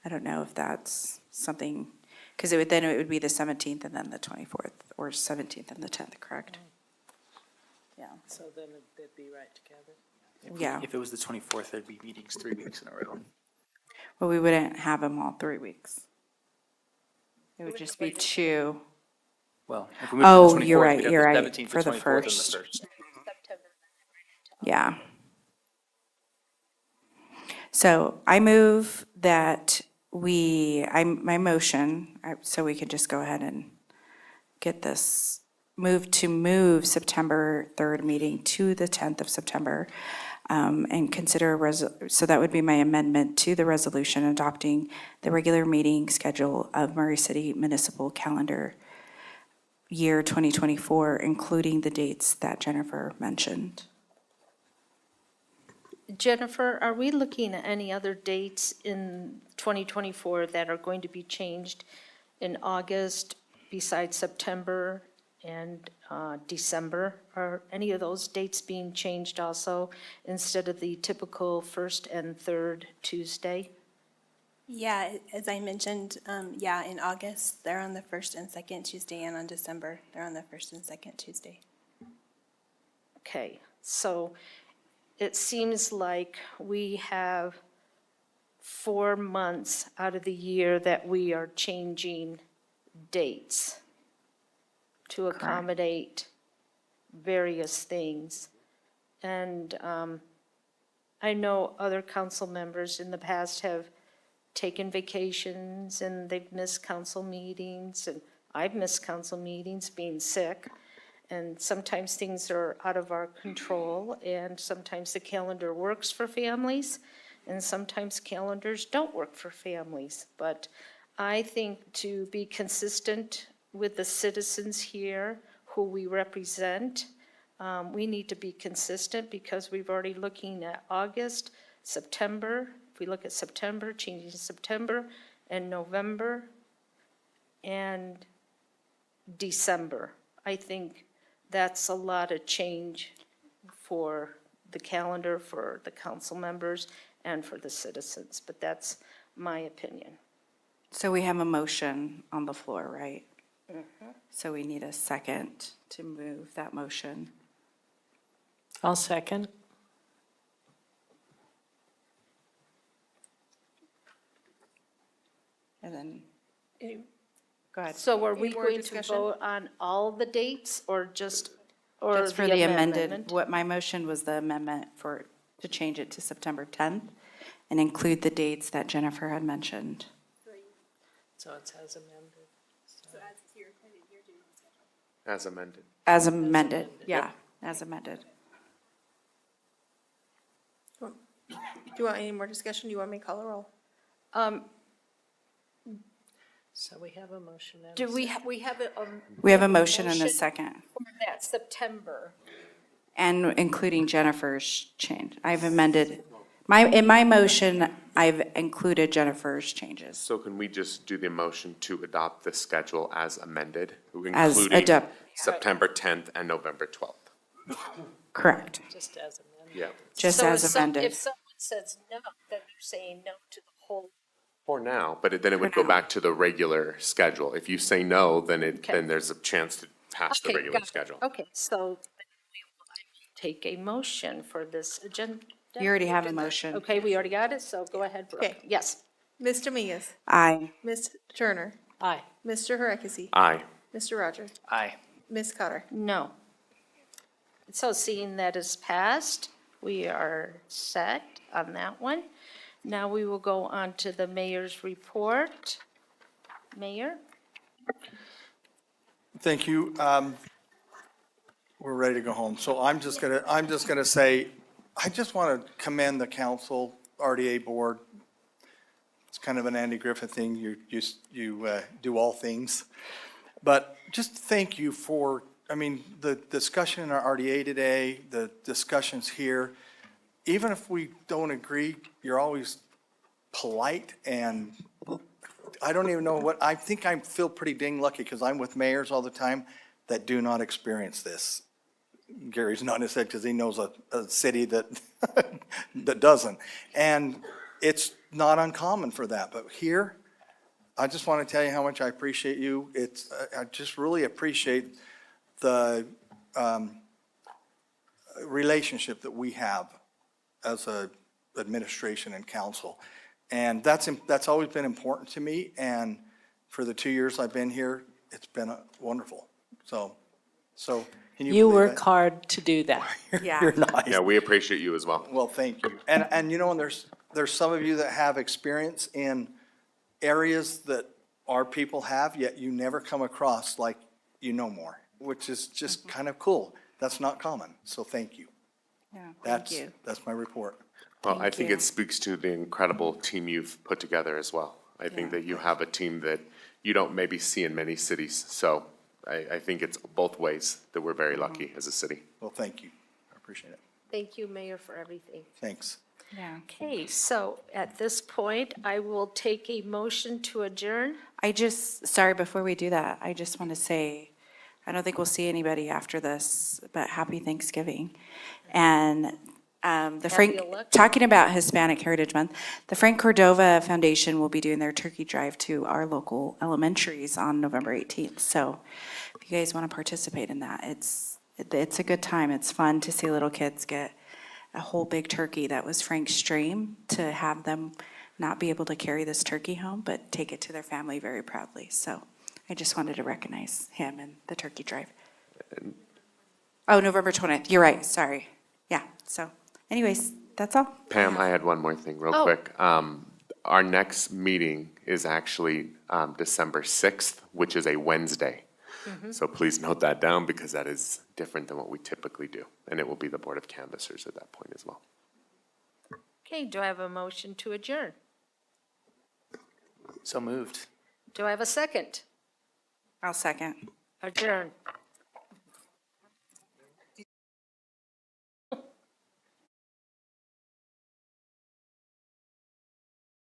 I don't know if that's something, because it would be the 17th and then the 24th, or 17th and the 10th, correct? Yeah. So then they'd be right together. Yeah. If it was the 24th, there'd be meetings 3 weeks in a row. Well, we wouldn't have them all 3 weeks. It would just be two. Well, if we move to the Oh, 24th, you're right, we'd have you're the right, 17th, for the 24th, and the first. 1st. Yeah. So I move that my motion, so we can just go ahead and get this, move September 3rd meeting to the 10th of September, and consider so that would be my amendment to the resolution adopting the regular meeting schedule of Murray City Municipal Calendar Year 2024, including the dates that Jennifer mentioned. Jennifer, are we looking at any other dates in 2024 that are going to be changed in August besides September and December? Are any of those dates being changed also instead of the typical first and third Tuesday? Yeah, as I mentioned, yeah, in August, they're on the first and second Tuesday, and on December, they're on the first and second Tuesday. Okay, so it seems like we have 4 months out of the year that we are changing dates to accommodate various things. And I know other council members in the past have taken vacations and they've missed council meetings, and I've missed council meetings being sick. And sometimes things are out of our control, and sometimes the calendar works for families, and sometimes calendars don't work for families. But I think to be consistent with the citizens here who we represent, we need to be consistent because we've already looking at August, September. If we look at September, changing to September and November and December. I think that's a lot of change for the calendar, for the council members, and for the citizens, but that's my opinion. So we have a motion on the floor, right? Mhm. So we need a second to move that motion. I'll second. And then, go ahead. So are Any we more going to discussion? vote on all the dates or just, Just for the amended, amendment? what my motion was the amendment to change it to September 10th and include the dates that Jennifer had mentioned. So it's as amended. As amended. As amended, yeah, as amended. Do you want any more discussion? Do you want me to call a roll? So we have a motion and a Do we second. we have a? We have a motion and a second, For that September. and including Jennifer's change. I've amended, in my motion, I've included Jennifer's changes. So can we just do the motion to adopt the schedule as amended, As including adopt- September 10th and November 12th? Correct, Just as amended. Yeah. just So as if some- amended. If someone says no, then they're saying no to the whole. For now, but then it would go back to the regular schedule. If you say no, then then there's a chance to pass the Okay, regular got it. schedule. Okay, so then we will take a motion for this agenda. You already have a motion. Okay, we already got it, so go ahead, Brooke. Okay. Yes. Ms. Dominguez? Aye. Ms. Turner? Aye. Mr. Harekesi? Aye. Mr. Roger? Aye. Ms. Cotter? No. So seeing that is passed, we are set on that one. Now we will go on to the mayor's report. Mayor? Thank you. We're ready to go home. So I'm just gonna say, I just want to commend the council, RDA board. It's kind of an Andy Griffith thing. You do all things. But just thank you for, I mean, the discussion in our RDA today, the discussions here. Even if we don't agree, you're always polite, and I don't even know what, I think I feel pretty dang lucky because I'm with mayors all the time that do not experience this. Gary's nodding his head because he knows a city that, that doesn't. And it's not uncommon for that, but here, I just want to tell you how much I appreciate you. I just really appreciate the relationship that we have as a administration and council. And that's always been important to me, and for the 2 years I've been here, it's been wonderful. So can you You believe work it? hard to do that. You're nice. Yeah, we appreciate you as well. Well, thank you. And you know, and there's some of you that have experience in areas that our people have, yet you never come across like you know more, which is just kind of cool. That's not common, so thank you. Yeah, That's my report. Well, I think it speaks to the incredible team you've put together as well. I think that you have a team that you don't maybe see in many cities. So I think it's both ways that we're very lucky as a city. Well, thank you. I appreciate it. Thank you, Mayor, for everything. Thanks. Yeah. Okay, so at this point, I will take a motion to adjourn. Sorry, before we do that, I just want to say, I don't think we'll see anybody after this, but happy Thanksgiving. And talking about Hispanic Heritage Month, the Frank Cordova Foundation will be doing their turkey drive to our local elementaries on November 18th. So if you guys want to participate in that, it's a good time. It's fun to see little kids get a whole big turkey. That was Frank's dream, to have them not be able to carry this turkey home, but take it to their family very proudly. So I just wanted to recognize him and the turkey drive. Oh, November 20th. You're right. Sorry. Yeah. So anyways, that's all. Pam, I had one more thing real quick. Our next meeting is actually December 6th, which is a Wednesday. So please note that down because that is different than what we typically do. And it will be the Board of Canvassers at that point as well. Okay, do I have a motion to adjourn? So moved. Do I have a second? I'll second. Adjourn.